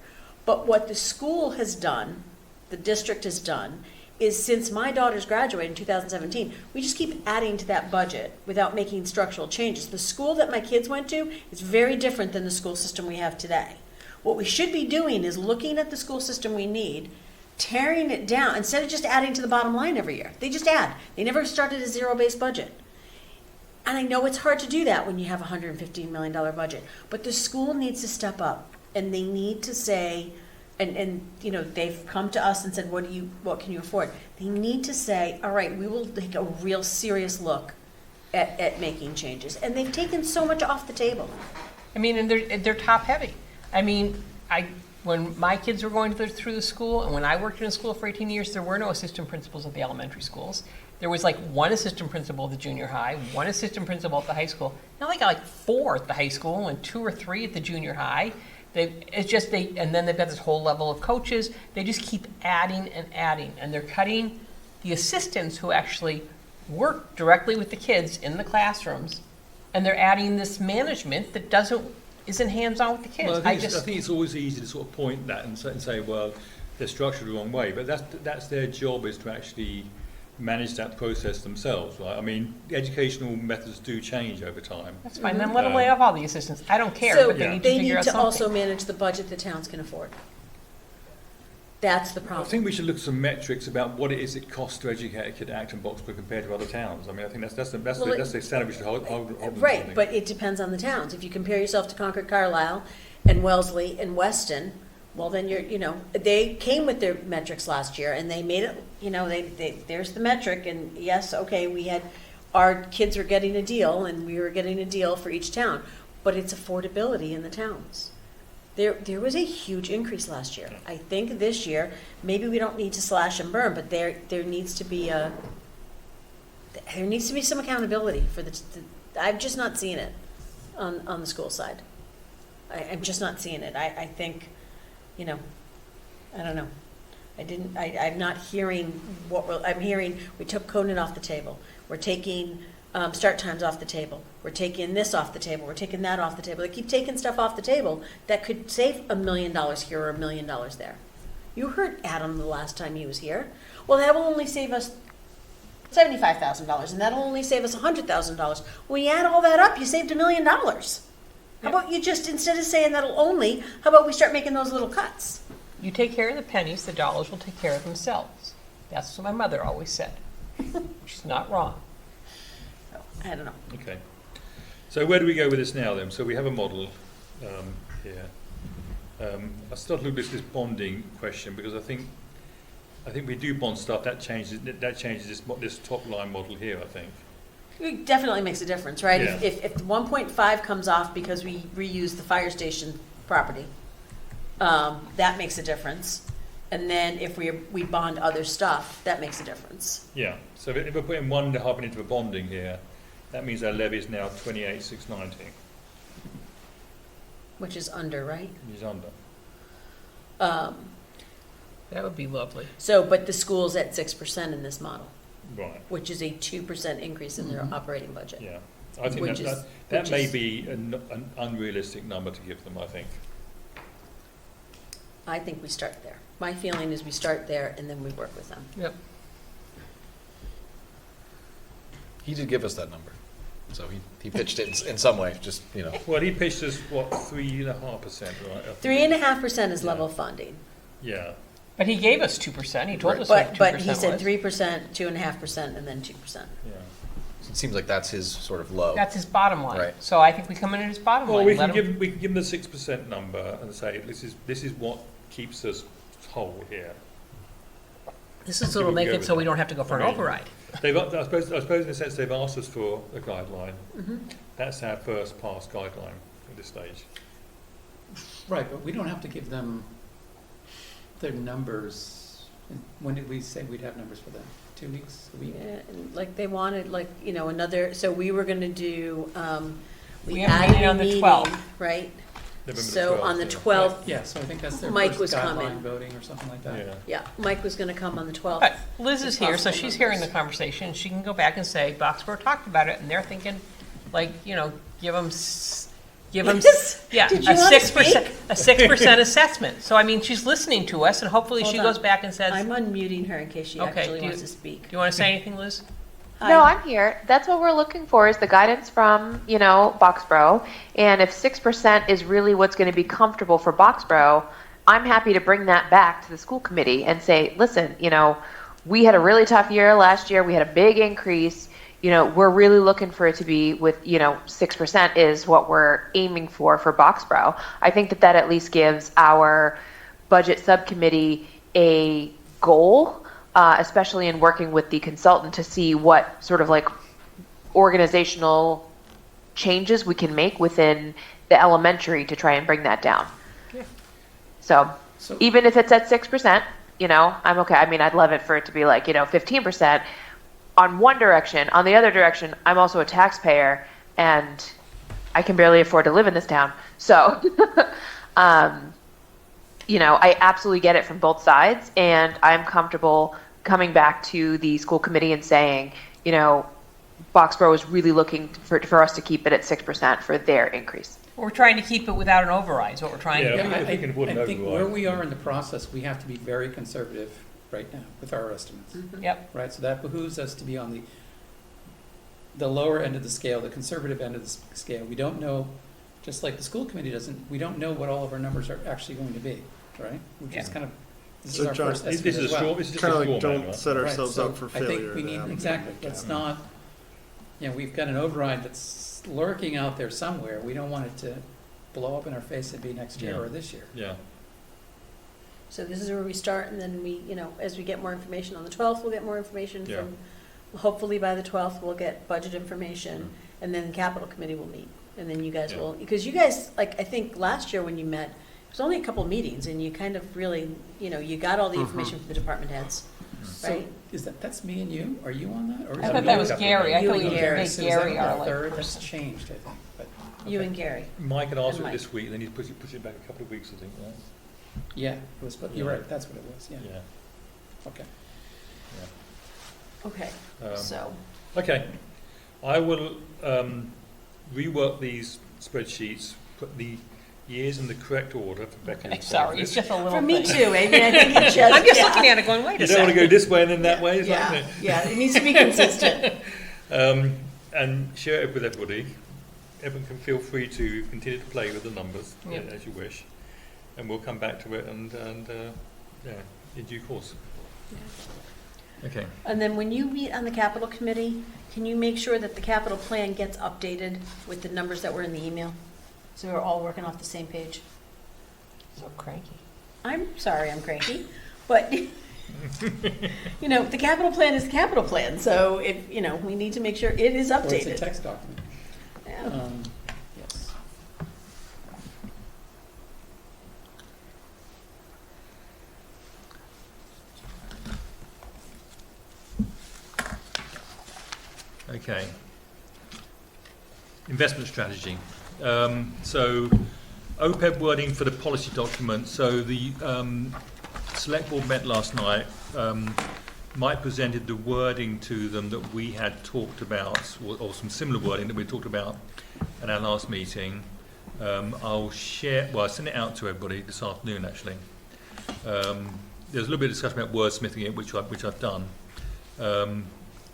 But what the school has done, the district has done, is since my daughters graduated in 2017, we just keep adding to that budget without making structural changes. The school that my kids went to is very different than the school system we have today. What we should be doing is looking at the school system we need, tearing it down, instead of just adding to the bottom line every year. They just add. They never started a zero-based budget. And I know it's hard to do that when you have a $115 million budget, but the school needs to step up, and they need to say, and they've come to us and said, what can you afford? They need to say, all right, we will take a real serious look at making changes. And they've taken so much off the table. I mean, and they're top heavy. I mean, when my kids were going through the school, and when I worked in a school for 18 years, there were no assistant principals at the elementary schools. There was like one assistant principal at the junior high, one assistant principal at the high school. Now they got like 4 at the high school and 2 or 3 at the junior high. And then they've got this whole level of coaches. They just keep adding and adding, and they're cutting the assistants who actually work directly with the kids in the classrooms, and they're adding this management that isn't hands-on with the kids. Well, I think it's always easy to sort of point that and say, well, they're structured the wrong way, but that's their job, is to actually manage that process themselves, right? I mean, the educational methods do change over time. That's fine. Then let them lay off all the assistants. I don't care, So but they need to figure out something. also manage the budget the towns can afford. That's the I problem. think we should look at some metrics about what it is it costs to educate a kid at Acton Boxborough compared to other towns. I mean, I think that's the standard we should hold them to, I Right, think. but it depends on the towns. If you compare yourself to Concord, Carlisle, and Wellesley, and Weston, well, then they came with their metrics last year, and they made it, there's the metric, and yes, okay, our kids were getting a deal, and we were getting a deal for each town, but it's affordability in the towns. There was a huge increase last year. I think this year, maybe we don't need to slash and burn, but there needs to be some accountability for I'm just not seeing it on the school side. I'm just not seeing it. I think, I don't know. I'm not hearing I'm hearing. We took Conan off the table. We're taking start times off the table. We're taking this off the table. We're taking that off the table. They keep taking stuff off the table that could save $1 million here or $1 million there. You heard Adam the last time he was here. Well, that will only save us $75,000, and that'll only save us $100,000. When you add all that up, you saved $1 million. How about you just, instead of saying that'll only, how about we start making those little cuts? You take care of the pennies, the dollars will take care of themselves. That's what my mother always said. She's not wrong. I don't know. Okay. So where do we go with this now then? So we have a model here. I started to look at this bonding question, because I think we do bond stuff. That changes this top line model here, I think. It definitely makes a difference, right? Yeah. If 1.5 comes off because we reuse the fire station property, that makes a difference. And then if we bond other stuff, that makes a difference. Yeah, so if we're putting 1.5 into a bonding here, that means our levy is now 28,690, Which is under, right? is under. That would be lovely. So, but the school's at 6% in this model, Right, which is a 2% increase in their operating budget. yeah. I think Which that, is- that which may is- be an unrealistic number to give them, I think. I think we start there. My feeling is we start there and then we work with them. Yep. He did give us that number, so he pitched it in some way, just, Well, he pitched us, what, 3.5%, right? 3.5% is Yeah. level funding, Yeah, But he gave us 2%. He told Right. us what 2% but he said was. 3%, 2.5%, and then 2%. yeah. it seems like that's his sort of low. That's his bottom line. Right. So I think we come in at his bottom Well, line. we Let can him- give them the 6% number and say, this is what keeps us whole here. This is So what'll we make go it with so we that. don't have to go for an Okay. override. I suppose in a sense they've asked us for a guideline. That's our first pass guideline at this stage. Right, but we don't have to give them their numbers. When did we say we'd have numbers for them? 2 weeks, a week? Yeah, and like they wanted, like, another, so we were gonna do, We we have a added meeting a on the meeting, 12th. right? November So on the yeah. 12th, Yeah, so I think that's their Mike first was guideline coming. voting or something like that. Yeah. yeah, Mike was gonna come on the 12th. But Liz is It's here, so possible she's hearing the numbers. conversation. She can go back and say, Boxborough talked about it, and they're thinking, give them, Yes. yeah, Did you a wanna 6%, a 6% assessment. So I mean, she's listening to us, and hopefully she Hold goes on. back and says, I'm unmuting her in case she Okay, actually do you- wants to speak. do you want to say anything, Liz? No, Hi. I'm here. That's what we're looking for is the guidance from, Boxborough. And if 6% is really what's going to be comfortable for Boxborough, I'm happy to bring that back to the school committee and say, listen, we had a really tough year last year. We had a big increase. We're really looking for it to be with, 6% is what we're aiming for Boxborough. I think that at least gives our budget subcommittee a goal, especially in working with the consultant to see what sort of like organizational changes we can make within the elementary to try and bring that down. Yeah. So So- even if it's at 6%, I'm okay. I mean, I'd love it for it to be like, 15% on one direction. On the other direction, I'm also a taxpayer and I can barely afford to live in this town. So, I absolutely get it from both sides, and I'm comfortable coming back to the school committee and saying, Boxborough is really looking for us to keep it at 6% for their increase. We're trying to keep it without an override, is what we're trying to Yeah. do. I think it wouldn't I think override. where we are in the process, we have to be very conservative right now with our estimates, Yep. right? So that behooves us to be on the lower end of the scale, the conservative end of the scale. We don't know, just like the school committee doesn't, we don't know what all of our numbers are actually going to be, right? Which is Yeah. kind of, this is So our John, first This estimate is a as well. straw, this is just a Kind straw of like man, don't right? set Right, ourselves so up for I failure. think we need, then. exactly, let's not, we've got an override that's lurking out there somewhere. We don't want it to blow up in our face and be next year Yeah. or this year. Yeah, So this is where we start, and then we, as we get more information on the 12th, we'll get more information Yeah. from, hopefully by the 12th, we'll get budget information, and then the capital committee will meet, and then you guys Yeah. will, because you guys, like, I think last year when you met, it was only a couple meetings, and you kind of really, you got all the information from the department heads, So right? that's me and you? Are you on that? Or is I it thought me? that was Capital Gary. I You thought and we Gary. made So is that Gary our the like third? That's person. changed, I think, but. You okay. and Gary. Mike had asked for it Mike. this week, then he pushed it back a couple of weeks, I think, right? Yeah, it was, but you're right, that's what it was, yeah, Yeah. okay. Okay, Um, so, Okay, I will rework these spreadsheets, put the years in the correct order for Becky. I'm sorry, it's just a little for thing. me too, Amy, I think it just. I'm just yeah. looking at it going, wait a You don't want to go second. this way and then that way, is that Yeah, it? yeah, it needs to be consistent. And share it with everybody. Everyone can feel free to continue to play with the numbers Yep. as you wish, and we'll come back to it and yeah, in due course. Okay. And then when you meet on the capital committee, can you make sure that the capital plan gets updated with the numbers that were in the email? So we're all working off the same page. So cranky. I'm sorry I'm cranky, but, the capital plan is the capital plan, so we need to make sure it is Or it's a updated. text document. Yeah. Yes. Okay. Investment strategy. So OPEB wording for the policy document. So the select board met last night. Mike presented the wording to them that we had talked about, or some similar wording that we talked about at our last meeting. I'll send it out to everybody this afternoon, actually. There's a little bit of discussion about wordsmithing it, which I've done.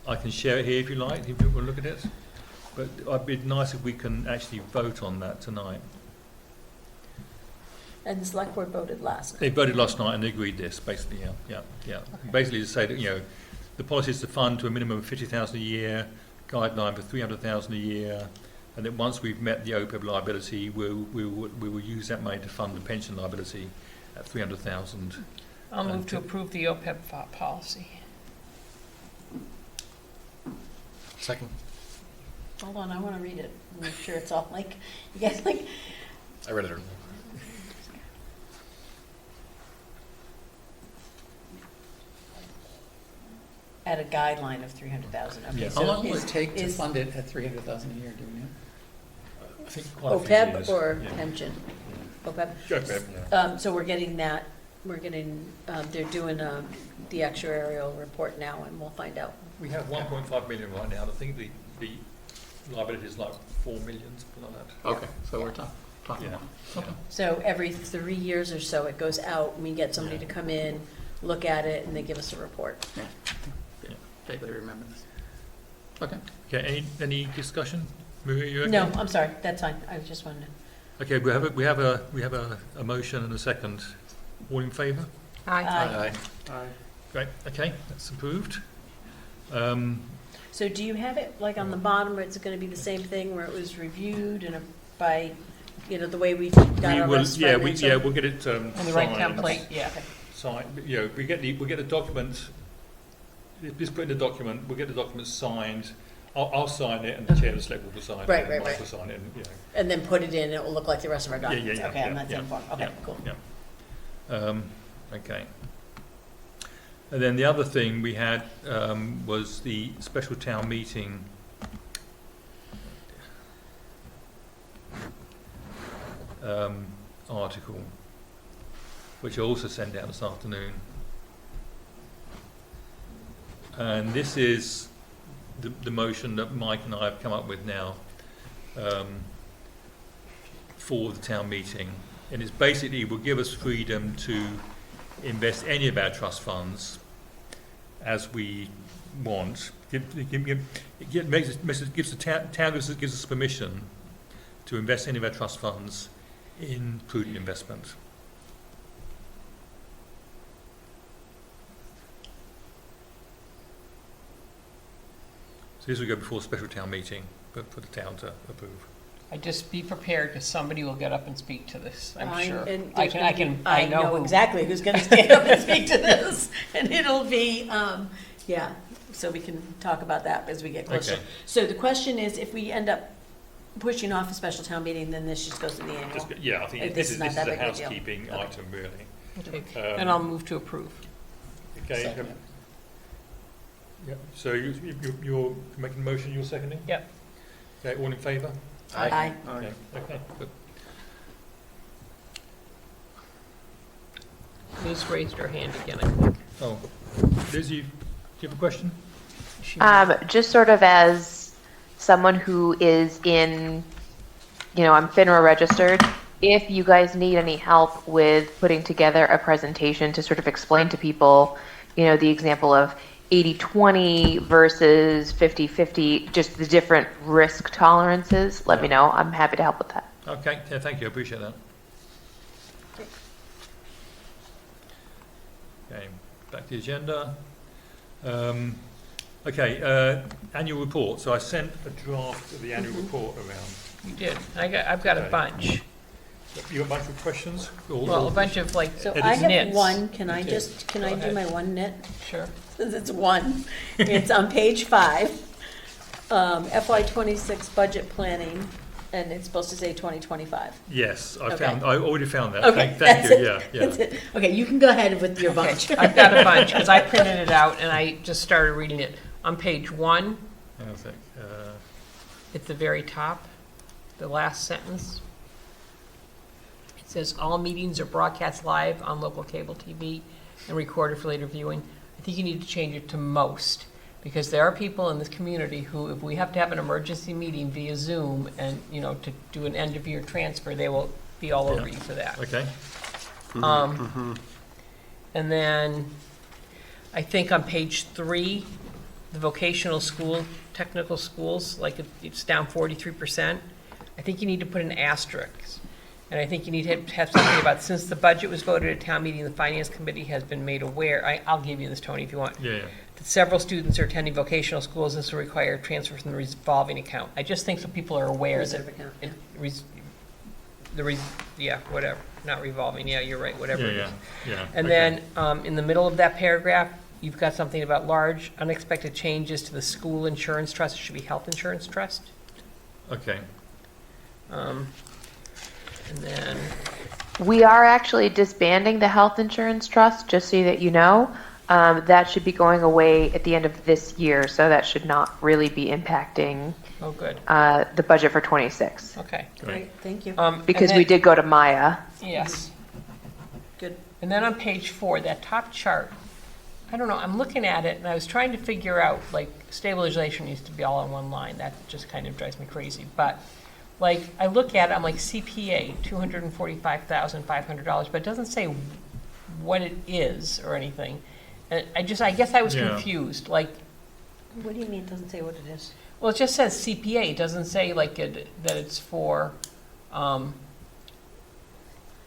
I can share it here if you like, if you want to look at it. But it'd be nice if we can actually vote on that tonight. And the select board voted last night. They voted last night and they agreed this, basically, yeah. Basically to say that, the policy is to fund to a minimum of 50,000 a year, guideline for 300,000 a year, and that once we've met the OPEB liability, we will use that money to fund the pension liability at 300,000. I'll move to approve the OPEB policy. Second. Hold on, I want to read it, make sure it's all like, you guys like, I read it earlier. at a guideline of 300,000. Okay, Yeah. so How long will is- it take to is fund it at 300,000 a year, do we know? I think quite a few OPEB years. or Yeah. pension? OPEB? OPEB, yeah. So we're getting that, they're doing the actuarial report now, and we'll find out. We have 1.5 million right now. I think the liability is like 4 million, something like that. Okay, so we're talking Yeah. about, okay. So every 3 years or so, it goes out, and we get somebody to come in, look at it, and they give us a report. Yeah, vaguely remember this. Okay. Okay, any discussion? Maria, you okay? No, I'm sorry, that's fine, I just wanted to. Okay, we have a motion and a second. All in favour? Aye. Aye. Aye. Great, okay, that's approved. So do you have it, like, on the bottom, where it's gonna be the same thing, where it was reviewed and by, the way we got our rest financial? we'll get it And the right signed. template, yeah. Signed, we'll get the document, just put in the document, we'll get the document signed. I'll sign it and the chair of the select board will sign it. Right, and right, Mike right. will sign it, and, And then put it in, it will look like the rest of our Yeah, documents. yeah, Okay, I'm yeah, not yeah, informed. Okay, cool. Yeah. Okay. And then the other thing we had was the special town meeting. Article, which I also sent out this afternoon. And this is the motion that Mike and I have come up with now for the town meeting. And it's basically will give us freedom to invest any of our trust funds as we want. Gives the town gives us permission to invest any of our trust funds in prudent investment. So this will go before a special town meeting, but for the town to approve. I just be prepared, because somebody will get up and speak to this, I'm sure. And I there's can, gonna be- I know who. exactly who's gonna stand up and speak to this, and it'll be, so we can talk about that as we get closer. Okay. So the question is, if we end up pushing off a special town meeting, then this just goes to the annual. Yeah, I think This this is is not a that big of a deal. housekeeping Okay. item, really. Okay. And I'll move to approve. Okay. Second. Yeah. So you're making the motion, you're seconding? Yep. Okay, all in favour? Aye. Okay, okay, good. Liz raised her hand again, I think. Oh, Liz, do you have a question? She- Just sort of as someone who is in, I'm FINRA registered, if you guys need any help with putting together a presentation to sort of explain to people, the example of 80-20 versus 50-50, just the different risk tolerances, let me know. I'm happy to help with that. Okay, yeah, thank you, I appreciate that. Okay, back to the agenda. Annual report. So I sent a draft of the annual report around. You did. I've got a Okay. bunch. You got a bunch of questions? Well, a bunch of like So It I is have nits. one, can I Okay. just, can I Go do ahead. my one nit? Sure. Since it's one. It's on page 5, FY '26 budget planning, and it's supposed to say 2025. Yes, Okay. I already found that. Okay, Thank that's you, it. yeah. That's it. Okay, you can go ahead with your bunch. Okay, I've got a bunch, because I printed it out and I just started reading it. On page 1, hang on a sec. At the very top, the last sentence. It says, all meetings are broadcast live on local cable TV and recorded for later viewing. I think you need to change it to most, because there are people in this community who, if we have to have an emergency meeting via Zoom and, to do an end-of-year transfer, they will be all over Yeah. you for that. Okay. And then, I think on page 3, the vocational school, technical schools, like it's down 43%. I think you need to put an asterisk. And I think you need to have something about, since the budget was voted at town meeting, the finance committee has been made aware, I'll give you this, Tony, if you want. Yeah, yeah. That several students are attending vocational schools, this will require transfer from the revolving account. I just think so people are aware that. Reserve account, yeah. Whatever, not revolving, yeah, you're right, whatever it Yeah, is. yeah, yeah. And Okay. then, in the middle of that paragraph, you've got something about large unexpected changes to the school insurance trust. It should be health insurance trust. Okay. And then, We are actually disbanding the health insurance trust, just so that you know. That should be going away at the end of this year, so that should not really be impacting oh, good, the budget for 26. okay. Great, thank you. Because And we then- did go to Maya. Yes. Good. And then on page 4, that top chart, I don't know, I'm looking at it and I was trying to figure out, like, stabilization needs to be all in one line. That just kind of drives me crazy. But, like, I look at it, I'm like, CPA, $245,500, but it doesn't say what it is or anything. And I guess I was Yeah. confused. Like, What do you mean, it doesn't say what it is? well, it just says CPA. It doesn't say, like, that it's for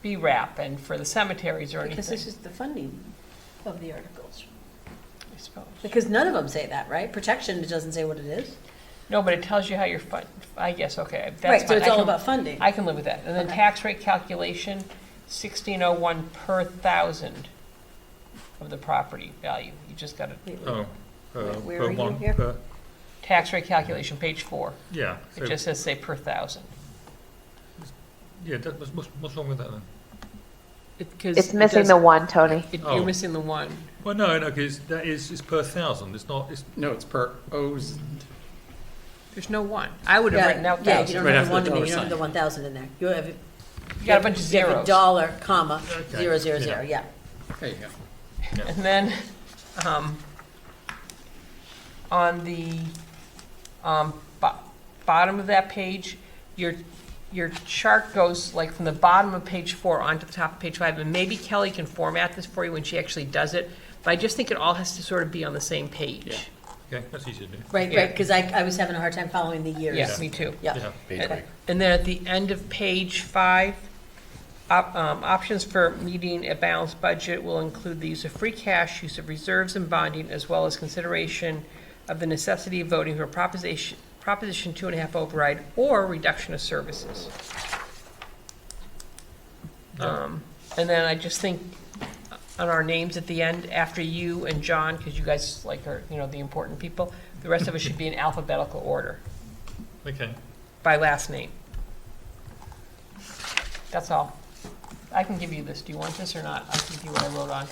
BRAP and for the cemeteries or anything. Because this is the funding of the articles. I suppose. Because none of them say that, right? Protection, it doesn't say what it is. No, but it tells you how you're I guess, okay, that's Right, so fine. it's I all can- about funding. I can live with that. And then Okay. tax rate calculation, 1601 per thousand of the property value. You just got to, Wait, wait. Oh. Where per are you one, here? per- tax rate calculation, page 4. yeah. It So, just says, say, per thousand. yeah, what's wrong with that then? It's missing the one, Tony. Oh. You're missing the one. Well, no, because that it's per thousand. It's not, it's, No, it's per O's. There's no one. I would have Yeah, written out yeah, you thousand. don't Right have after the one the in there, dollar you don't have the sign. 1,000 in there. You have, You got a bunch of you have a zeros. dollar, comma, Okay, 000, yeah. yeah. There you go. And then, on the bottom of that page, your chart goes like from the bottom of page 4 onto the top of page 5, and maybe Kelly can format this for you when she actually does it, but I just think it all has to sort of be on the same page. Yeah. okay, that's easy to do. Right, Yeah. right, because I was having a hard time following the years. Yes, me too. Yeah. Yeah. Page And- break. And then at the end of page 5, options for meeting a balanced budget will include the use of free cash, use of reserves and bonding, as well as consideration of the necessity of voting for Proposition 2.5 override or reduction of services. Yeah. And then I just think on our names at the end, after you and John, because you guys like are, the important people, the rest of us should be in alphabetical order Okay. by last name. That's all. I can give you this. Do you want this or not? I'll give you what I wrote on.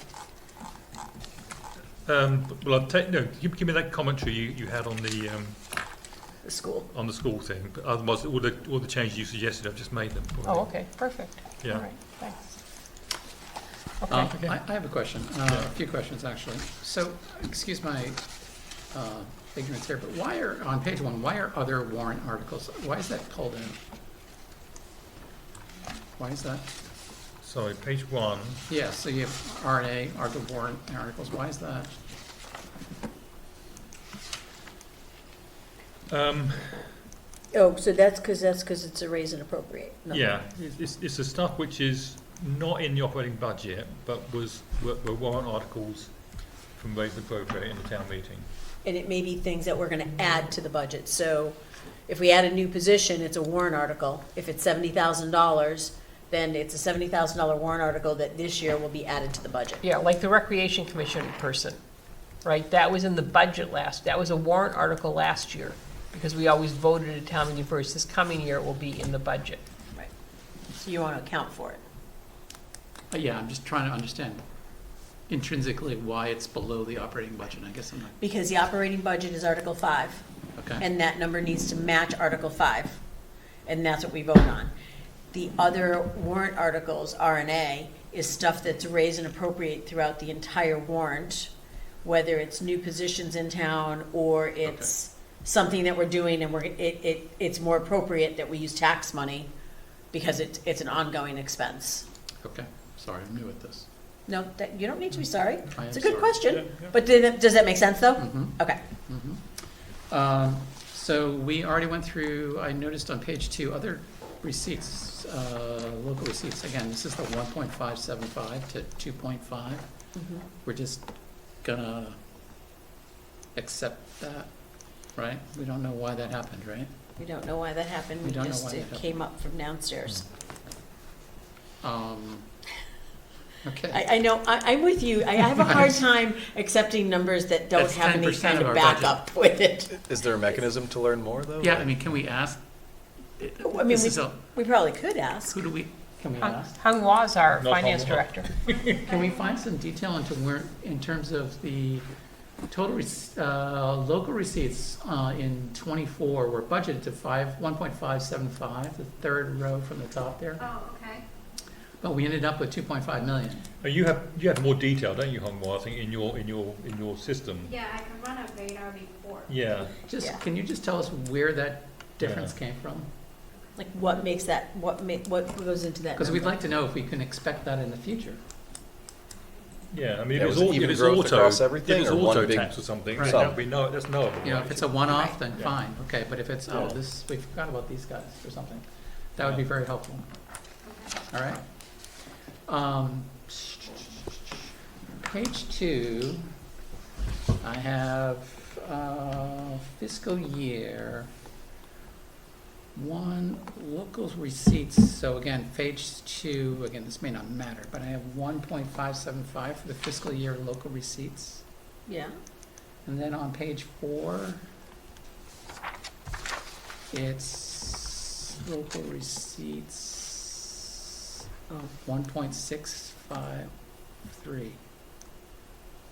Well, I'll take, no, give me that commentary you had on the school. school thing. But otherwise, all the changes you suggested, I've just made them. for Oh, you. okay, perfect. Yeah. All right, thanks. Okay. I have a question, a few questions, actually. So, excuse my ignorance here, but why are, on page 1, why are other warrant articles, why is that pulled in? Why is that? Sorry, page 1. Yeah, so you have RNA, are the warrant articles, why is that? Oh, so that's because it's a raise and appropriate. No. Yeah, it's the stuff which is not in the operating budget, but were warrant articles from raise and appropriate in the town meeting. And it may be things that we're going to add to the budget. So if we add a new position, it's a warrant article. If it's $70,000, then it's a $70,000 warrant article that this year will be added to the budget. Yeah, like the Recreation Commission person, right? That was in the budget that was a warrant article last year, because we always voted at town meeting first. This coming year, it will be in the budget. Right. So you want to account for it. Yeah, I'm just trying to understand intrinsically why it's below the operating budget, I guess I'm not, Because the operating budget is Article 5. okay. Okay. And that number needs to match Article 5, and that's what we vote on. The other warrant articles, R and A, is stuff that's raised and appropriate throughout the entire warrant, whether it's new positions in town or it's something that we're doing and it's more appropriate that we use tax money because it's an ongoing expense. Okay, sorry, I'm new at this. No, you don't need to be sorry. I It's am a good sorry. question. Yeah. But does that make sense, though? Mhm. Okay. So we already went through, I noticed on page 2, other receipts, local receipts. Again, this is the 1.575 to 2.5. We're just gonna accept that, right? We don't know why that happened, right? We don't know why that happened. We don't know why that It happened. came up from downstairs. Okay. I know, I'm with you. I have a hard time accepting numbers that don't That's have any 10% kind of of our budget. backup with it. Is there a mechanism to learn more, though? Yeah, I mean, can we ask? I mean, This is we probably could ask. Who do we, can we Hung ask? Hung Hua is our Not finance Hung Hua. director. Can we find some detail into where, in terms of the total local receipts in '24 were budgeted to 1.575, the third row from the top there, Oh, okay. but we ended up with 2.5 million. You have more detail, don't you, Hongwa? I think in your system. Yeah, I can run a radar report. Yeah. Yeah. Can you just tell us where that difference came from? Like, what makes that, what goes into that Because we'd number? like to know if we can expect that in the future. Yeah, I mean, Yeah, if was it's it all, even if it's growth auto, across if everything it's or one auto big tax or something, Right. that would be that's knowable. You know, right? if it's a one-off, then Yeah. fine, okay, but if it's, oh, Yeah. this, we forgot about these guys or something, that would be very helpful. All right. Page 2, I have fiscal year 1, local receipts. So again, page 2, again, this may not matter, but I have 1.575 for the fiscal year local receipts. Yeah, And then on page 4, it's local receipts, 1.653.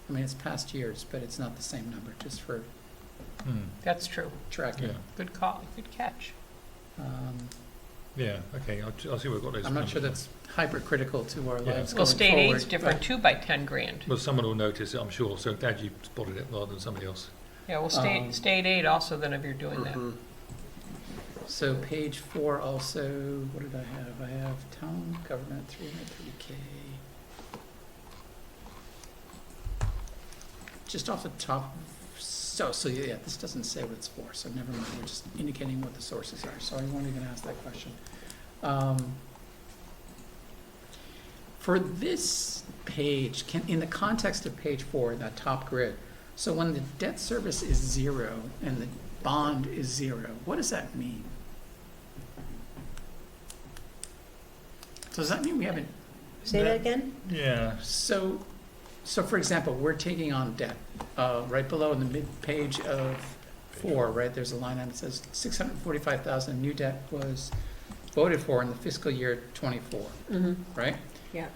I mean, it's past years, but it's not the same number, just for That's true. tracking. Yeah. Good call, good catch. Yeah. Okay. I'll see where we've got those. I'm not sure numbers. that's hypercritical to our Yeah. lives Well, going state aid's forward, different but- too by 10 grand. Well, someone will notice it, I'm sure. So glad you spotted it rather than somebody else. Yeah, well, state aid also then if you're doing that. So page 4 also, what did I have? I have town government, 330K. Just off the top, so yeah, this doesn't say what it's for, so never mind, we're just indicating what the sources are, so I won't even ask that question. For this page, in the context of page 4, that top grid, so when the debt service is 0 and the bond is 0, what does that mean? So does that mean we haven't, say that again? Yeah. so for example, we're taking on debt, right below in the mid-page of 4, right, there's a line item that says 645,000 new debt was voted for in the fiscal year '24, right? Yeah.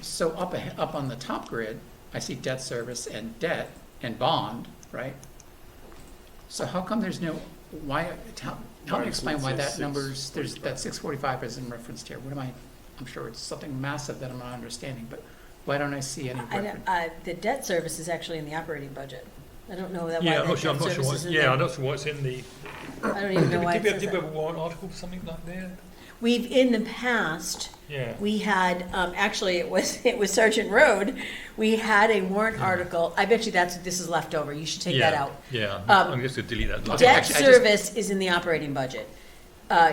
So up on the top grid, I see debt service and debt and bond, right? So how come there's no, help me explain why that number's, that 645 isn't referenced here. I'm sure it's something massive that I'm not understanding, but why don't I see any reference? The debt service is actually in the operating budget. I don't know that why Yeah, that I'm not sure. debt service is in Yeah, I'm there. not sure what's in the. I don't even know why it Did says we have that. a warrant article for something like that? We've, in the past, Yeah. we had, actually, it was Sergeant Road. We had a warrant article. I bet you this is left over. You should take that out. Yeah. Um, I'm just gonna delete that. Okay, Debt actually, I just- service is in the operating budget.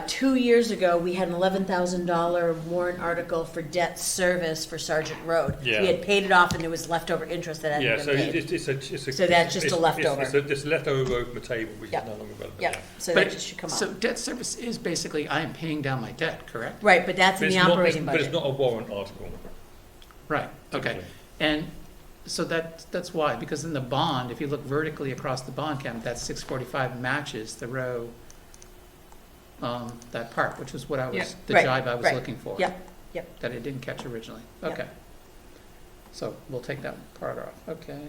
2 years ago, we had an $11,000 warrant article for debt service for Sergeant Road. Yeah. We had paid it off and there was leftover interest that hadn't Yeah, been so paid. it's a. So that's just a leftover. It's a leftover row from the table, which Yep. is no longer relevant. Yep, yeah. so But- that just should come So off. debt service is basically, I am paying down my debt, correct? Right, but that's But in the it's not- operating But budget. it's not a warrant article. Right, okay. typically. And so that's why, because in the bond, if you look vertically across the bond count, that 645 matches the row, that part, which was what I Yeah. was, the Right, jibe I was right. looking for. Yep, yep. That I didn't catch originally. Yep. Okay. So we'll take that part off. Okay.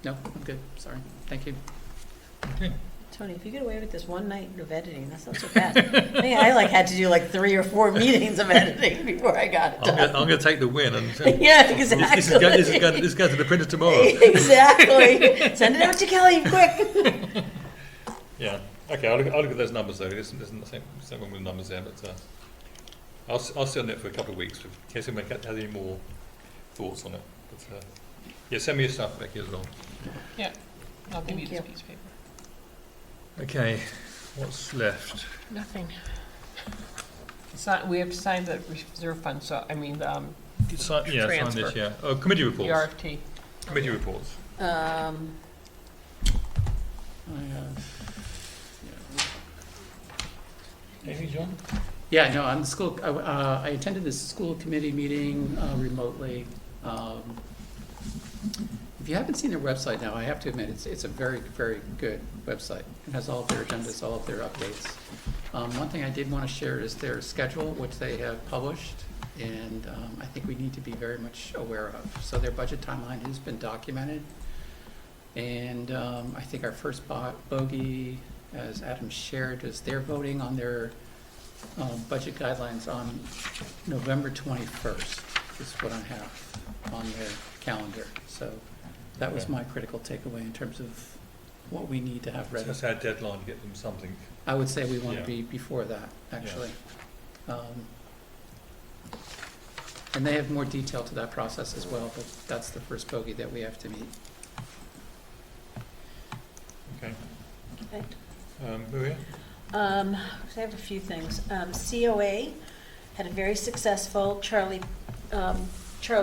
No, I'm good, sorry, thank you. Okay. Tony, if you get away with this one night of editing, that's not so bad. I think I had to do 3 or 4 meetings of editing before I got it I'm done. going to take the win and Yeah, this exactly. is going to the printer tomorrow. Exactly. Send it out to Kelly quick. Yeah. Okay, I'll look at those numbers though. There's the same one with numbers there, but I'll sit on it for a couple of weeks in case anyone has any more thoughts on it. But yeah, send me your stuff, Becky, as well. Yeah, I'll give you Thank this you. piece of paper. Okay, what's left? Nothing. We have to sign the reserve fund, so, I mean, the Sign this, transfer. yeah. Oh, committee the reports. RFT. Committee reports. I have, Anything, John? yeah, no, I'm the school, I attended this school committee meeting remotely. If you haven't seen their website now, I have to admit, it's a very, very good website. It has all of their agendas, all of their updates. One thing I did want to share is their schedule, which they have published, and I think we need to be very much aware of. So their budget timeline has been documented, and I think our first bogey, as Adam shared, is they're voting on their budget guidelines on November 21st, is what I have on their calendar. So that was Okay. my critical takeaway in terms of what we need to have So ready. that's our deadline to get them something. I would say we want Yeah. to be before that, actually. And they have more detail to that process as well, but that's the first bogey that we have to meet. Okay. Okay. Maria? So I have a few things. COA had a very successful Charlie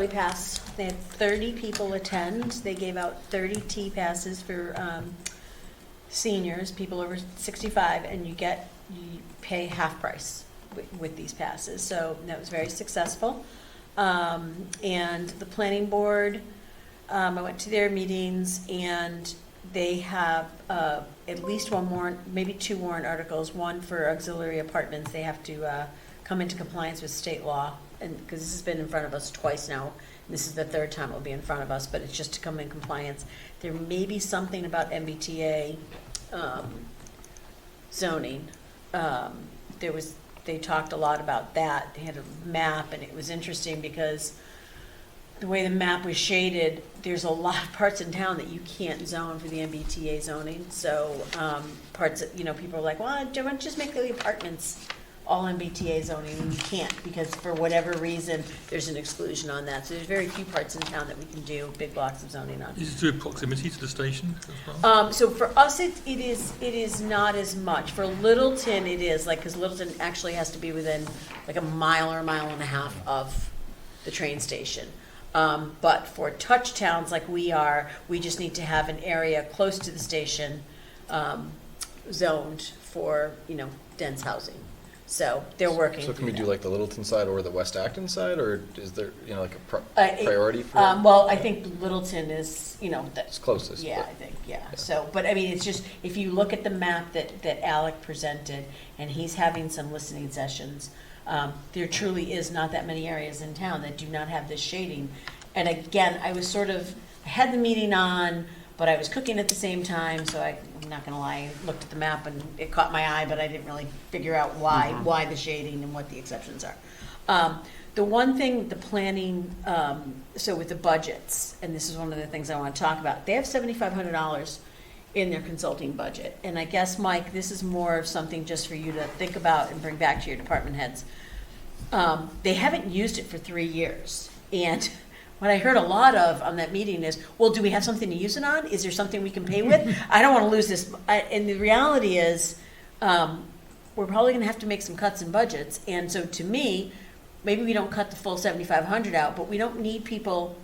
Pass. They had 30 people attend. They gave out 30 T passes for seniors, people over 65, and you pay half price with these passes. So that was very successful. And the planning board, I went to their meetings, and they have at least one warrant, maybe 2 warrant articles. One for auxiliary apartments. They have to come into compliance with state law, and because this has been in front of us twice now. This is the 3rd time it'll be in front of us, but it's just to come in compliance. There may be something about MBTA zoning. They talked a lot about that. They had a map, and it was interesting because the way the map was shaded, there's a lot of parts in town that you can't zone for the MBTA zoning. So parts that, people are like, well, why don't you just make the apartments all MBTA zoning? And you can't, because for whatever reason, there's an exclusion on that. So there's very few parts in town that we can do big blocks of zoning on. Is it through proximity to the station as well? So for us, it is not as much. For Littleton, it is, because Littleton actually has to be within a mile or a mile and a half of the train station. But for touch towns like we are, we just need to have an area close to the station zoned for, dense housing. So they're working. So can we through do that. like the Littleton side or the West Acton side, or is there, like a priority for? Well, I think Littleton is, It's closest. yeah, but- I think, yeah. So, but I mean, it's just, if you look at the map that Alec presented, and he's having some listening sessions, there truly is not that many areas in town that do not have this shading. And again, I had the meeting on, but I was cooking at the same time, so I'm not gonna lie, I looked at the map and it caught my eye, but I didn't really figure out why the shading and what the exceptions are. The one thing, the planning, so with the budgets, and this is one of the things I want to talk about, they have $7,500 in their consulting budget. And I guess, Mike, this is more of something just for you to think about and bring back to your department heads. They haven't used it for 3 years. And what I heard a lot of on that meeting is, well, do we have something to use it on? Is there something we can pay with? I don't want to lose this. And the reality is, we're probably going to have to make some cuts in budgets. And so to me, maybe we don't cut the full 7,500 out, but we don't need people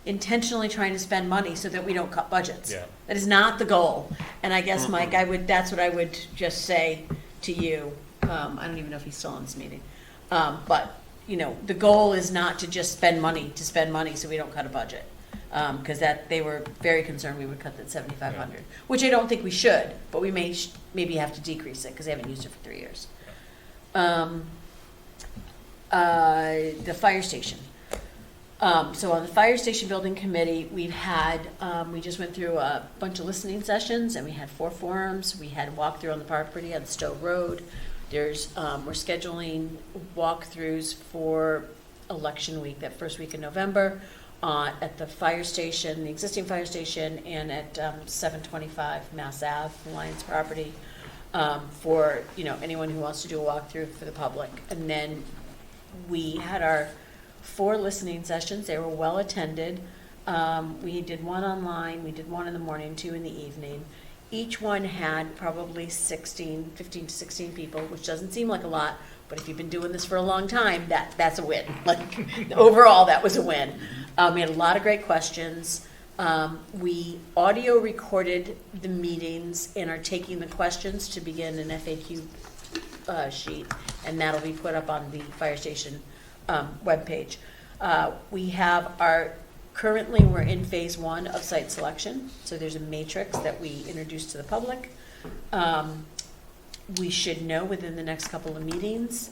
intentionally trying to spend money so that we don't cut budgets. Yeah. That is not the goal. And I guess, Mike, that's what I would just say to you. I don't even know if he's still on this meeting. But, the goal is not to just spend money so we don't cut a budget. Because they were very concerned we would cut that 7,500, which I don't think we should, but we maybe have to decrease it because they haven't used it for 3 years. The fire station. So on the fire station building committee, we've had, we just went through a bunch of listening sessions, and we had 4 forums. We had a walkthrough on the property on Stowe Road. There's, we're scheduling walkthroughs for election week, that first week in November, at the fire station, the existing fire station, and at 725 Mass Ave, Lions property, for, anyone who wants to do a walkthrough for the public. And then we had our 4 listening sessions. They were well attended. We did one online, we did one in the morning, 2 in the evening. Each one had probably 15 to 16 people, which doesn't seem like a lot, but if you've been doing this for a long time, that's a win. Like, overall, that was a win. We had a lot of great questions. We audio recorded the meetings and are taking the questions to begin an FAQ sheet, and that'll be put up on the fire station webpage. We have currently we're in phase 1 of site selection, so there's a matrix that we introduced to the public. We should know within the next couple of meetings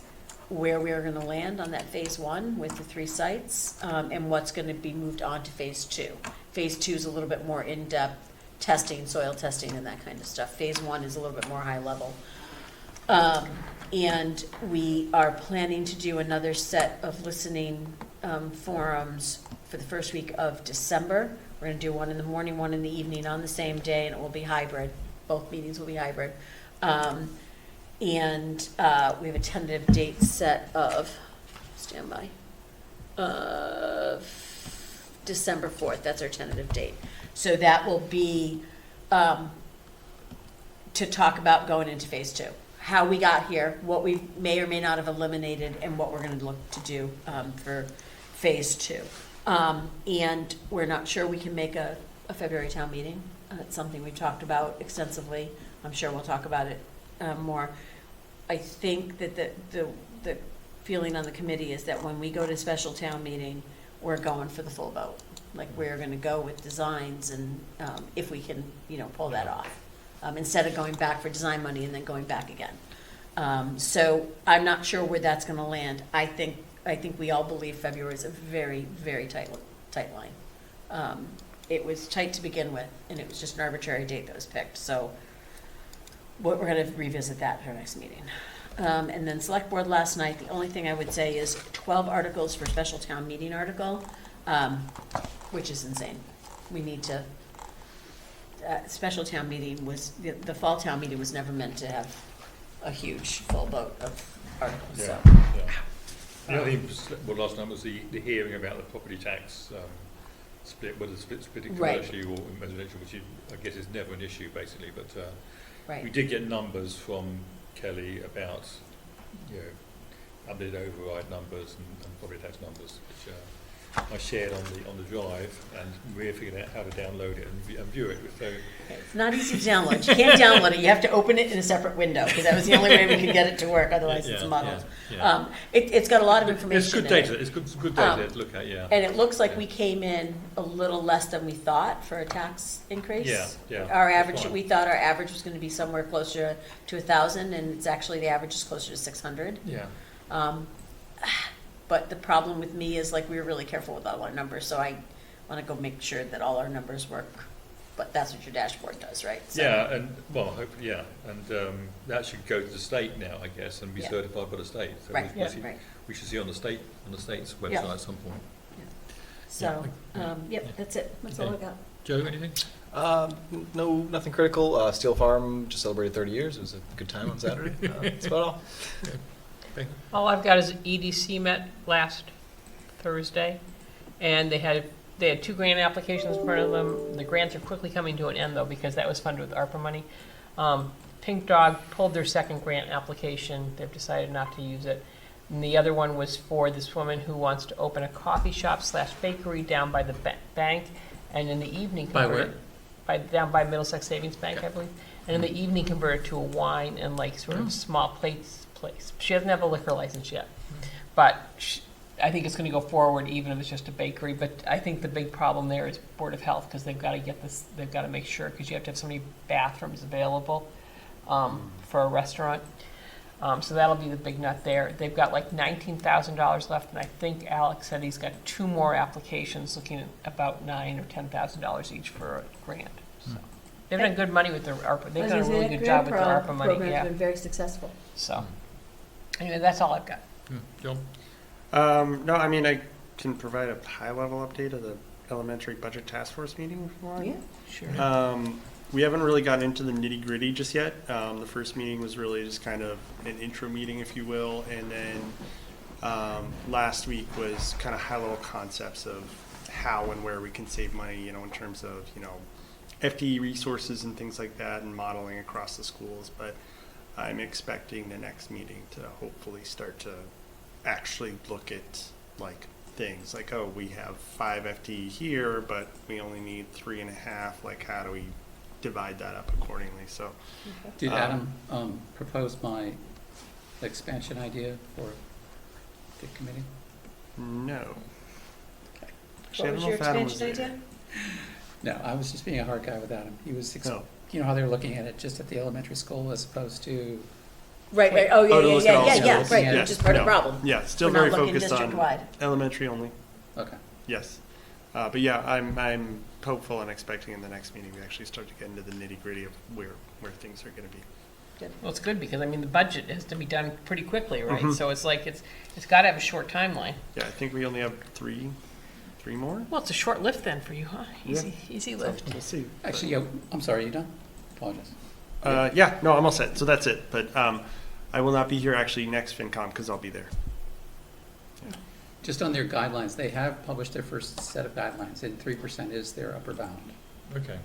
where we are going to land on that phase 1 with the 3 sites, and what's going to be moved on to phase 2. Phase 2 is a little bit more in-depth testing, soil testing, and that kind of stuff. Phase 1 is a little bit more high level. And we are planning to do another set of listening forums for the first week of December. We're going to do one in the morning, one in the evening on the same day, and it will be hybrid. Both meetings will be hybrid. And we have a tentative date set of, standby, December 4th. That's our tentative date. So that will be to talk about going into phase 2. How we got here, what we may or may not have eliminated, and what we're going to look to do for phase 2. And we're not sure we can make a February town meeting. It's something we've talked about extensively. I'm sure we'll talk about it more. I think that the feeling on the committee is that when we go to special town meeting, we're going for the full vote. Like, we're going to go with designs, and if we can, pull that off. Instead of going back for design money and then going back again. So I'm not sure where that's going to land. I think we all believe February is a very, very tight line. It was tight to begin with, and it was just an arbitrary date that was picked. So we're going to revisit that at our next meeting. And then select board last night, the only thing I would say is 12 articles for special town meeting article, which is insane. We need to, special town meeting was, the fall town meeting was never meant to have a huge full vote of articles, so. The other thing, last night was the hearing about the property tax split, whether split it Right. commercially or residential, which I guess is never an issue, basically, but Right. we did get numbers from Kelly about, updated override numbers and property tax numbers, which I shared on the drive, and we're figuring out how to download it and view it. So It's not easy to download. You can't download it. You have to open it in a separate window, because that was the only way we could get it to work. Otherwise, it's muddled. It's got a lot of information. It's good in data. it. It's good data to look at. Yeah. And it looks like Yeah. we came in a little less than we thought for a tax increase. Yeah. Our That's average, fine. we thought our average was going to be somewhere closer to 1,000, and it's actually, the average is closer to 600. Yeah. But the problem with me is, like, we were really careful with all our numbers, so I want to go make sure that all our numbers work. But that's what your dashboard does, right? So- Yeah, and hopefully, and that should go to the state now, I guess, and be Yeah. certified by the state. So Right, we, right. we should see on the state's website Yeah. at some point. So, yep, that's it. That's all I Okay. got. Joe, anything? No, nothing critical. Steel Farm just celebrated 30 years. It was a good time on Saturday. That's about all. All I've got is EDC met last Thursday, and they had 2 grant applications in front of them. The grants are quickly coming to an end, though, because that was funded with ARPA money. Pink Dog pulled their second grant application. They've decided not to use it. And the other one was for this woman who wants to open a coffee shop / bakery down by the bank, and in the evening By convert where? it down by Middlesex Savings Bank, I believe. And in the evening convert it to a wine and sort of small place. She doesn't have a liquor license yet, but I think it's going to go forward even if it's just a bakery. But I think the big problem there is Board of Health, because they've got to get this. They've got to make sure, because you have to have so many bathrooms available for a restaurant. So that'll be the big nut there. They've got like $19,000 left, and I think Alex said he's got 2 more applications looking at about $9,000 or $10,000 each for a grant. So they've done good money with their ARPA. They've done a really good job with their ARPA money. Program's Yeah. been very successful. So anyway, that's all I've got. John? No, I mean, I can provide a high-level update of the elementary budget task force meeting if you want. Yeah. Sure. We haven't really gotten into the nitty-gritty just yet. The first meeting was really just kind of an intro meeting, if you will, and then last week was kind of high-level concepts of how and where we can save money, in terms of, FTE resources and things like that, and modeling across the schools. But I'm expecting the next meeting to hopefully start to actually look at like things like, oh, we have 5 FTE here, but we only need 3.5. Like, how do we divide that up accordingly? So, Did Adam propose my expansion idea for the committee? no. Okay. Actually, I What don't was know your if Adam was expansion there. idea? No, I was just being a hard guy with Adam. He was, Oh. you know how they're looking at it just at the elementary school as opposed to, Right, right, Oh, to oh, look yeah, at all yeah, yeah, schools. yeah, right, Yeah. which is part of No. the problem. Yeah, still We're not very looking focused on district-wide. elementary only. okay. Yes. But yeah, I'm hopeful and expecting in the next meeting we actually start to get into the nitty-gritty of where things are going to be. Well, it's good because, I mean, the budget has to be done pretty quickly, right? Mhm. So it's like, it's got to have a short timeline. Yeah, I think we only have three more. Well, it's a short lift then for you, huh? Yeah. Easy So lift. we'll see. Actually, yeah, I'm sorry, you done? Apologize. Yeah, no, I'm all set. So that's it. But I will not be here actually next FinCom because I'll be there. Just on their guidelines, they have published their first set of guidelines, and 3% is their upper bound. Okay,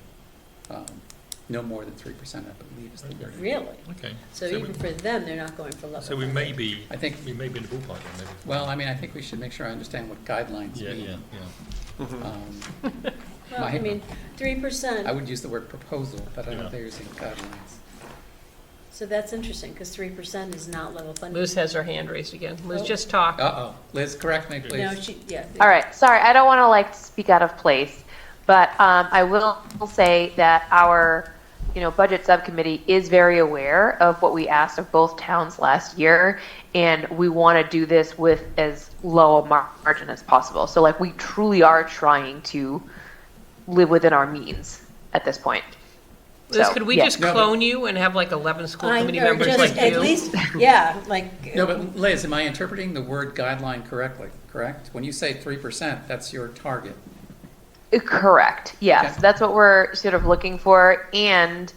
No more than 3%, I believe, is the Okay. word. Really? okay. So we- even for them, they're not going for level. So we may be, I think, we may be in the ballpark then, maybe. well, I mean, I think we should make sure I understand what guidelines Yeah, mean. yeah. Well, I mean, 3%. I would use the word proposal, but I don't Yeah. know if they're using guidelines. So that's interesting, because 3% is not level funded. Liz has her hand raised again. Liz, Oh. just talk. Uh-oh, Liz, correct me, No, please. yeah. All right, sorry, I don't want to like speak out of place, but I will say that our, budget subcommittee is very aware of what we asked of both towns last year, and we want to do this with as low a margin as possible. So like we truly are trying to live within our means at this point. Liz, So, could we yeah. just No, but- clone you and have like 11 school I- committee or members just like At you? least, yeah, like. No, but Liz, am I interpreting the word guideline correctly, correct? When you say 3%, that's your target. Correct. Yes, Okay. that's what we're sort of looking for. And,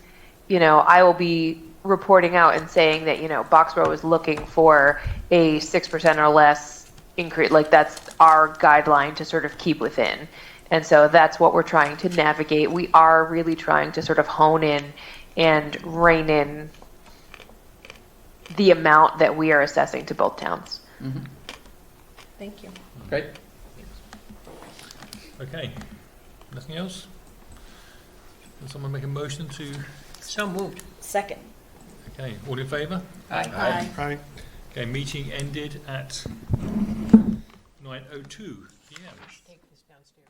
I will be reporting out and saying that, Boxborough is looking for a 6% or less increase. Like that's our guideline to sort of keep within. And so that's what we're trying to navigate. We are really trying to sort of hone in and rein in the amount that we are assessing to both towns. Mhm. Thank you. Great. Okay, nothing else? Can someone make a motion to, So moved. Second. okay, all in favour? Aye. Right. Okay, meeting ended at 9:02 PM. Take this downstairs.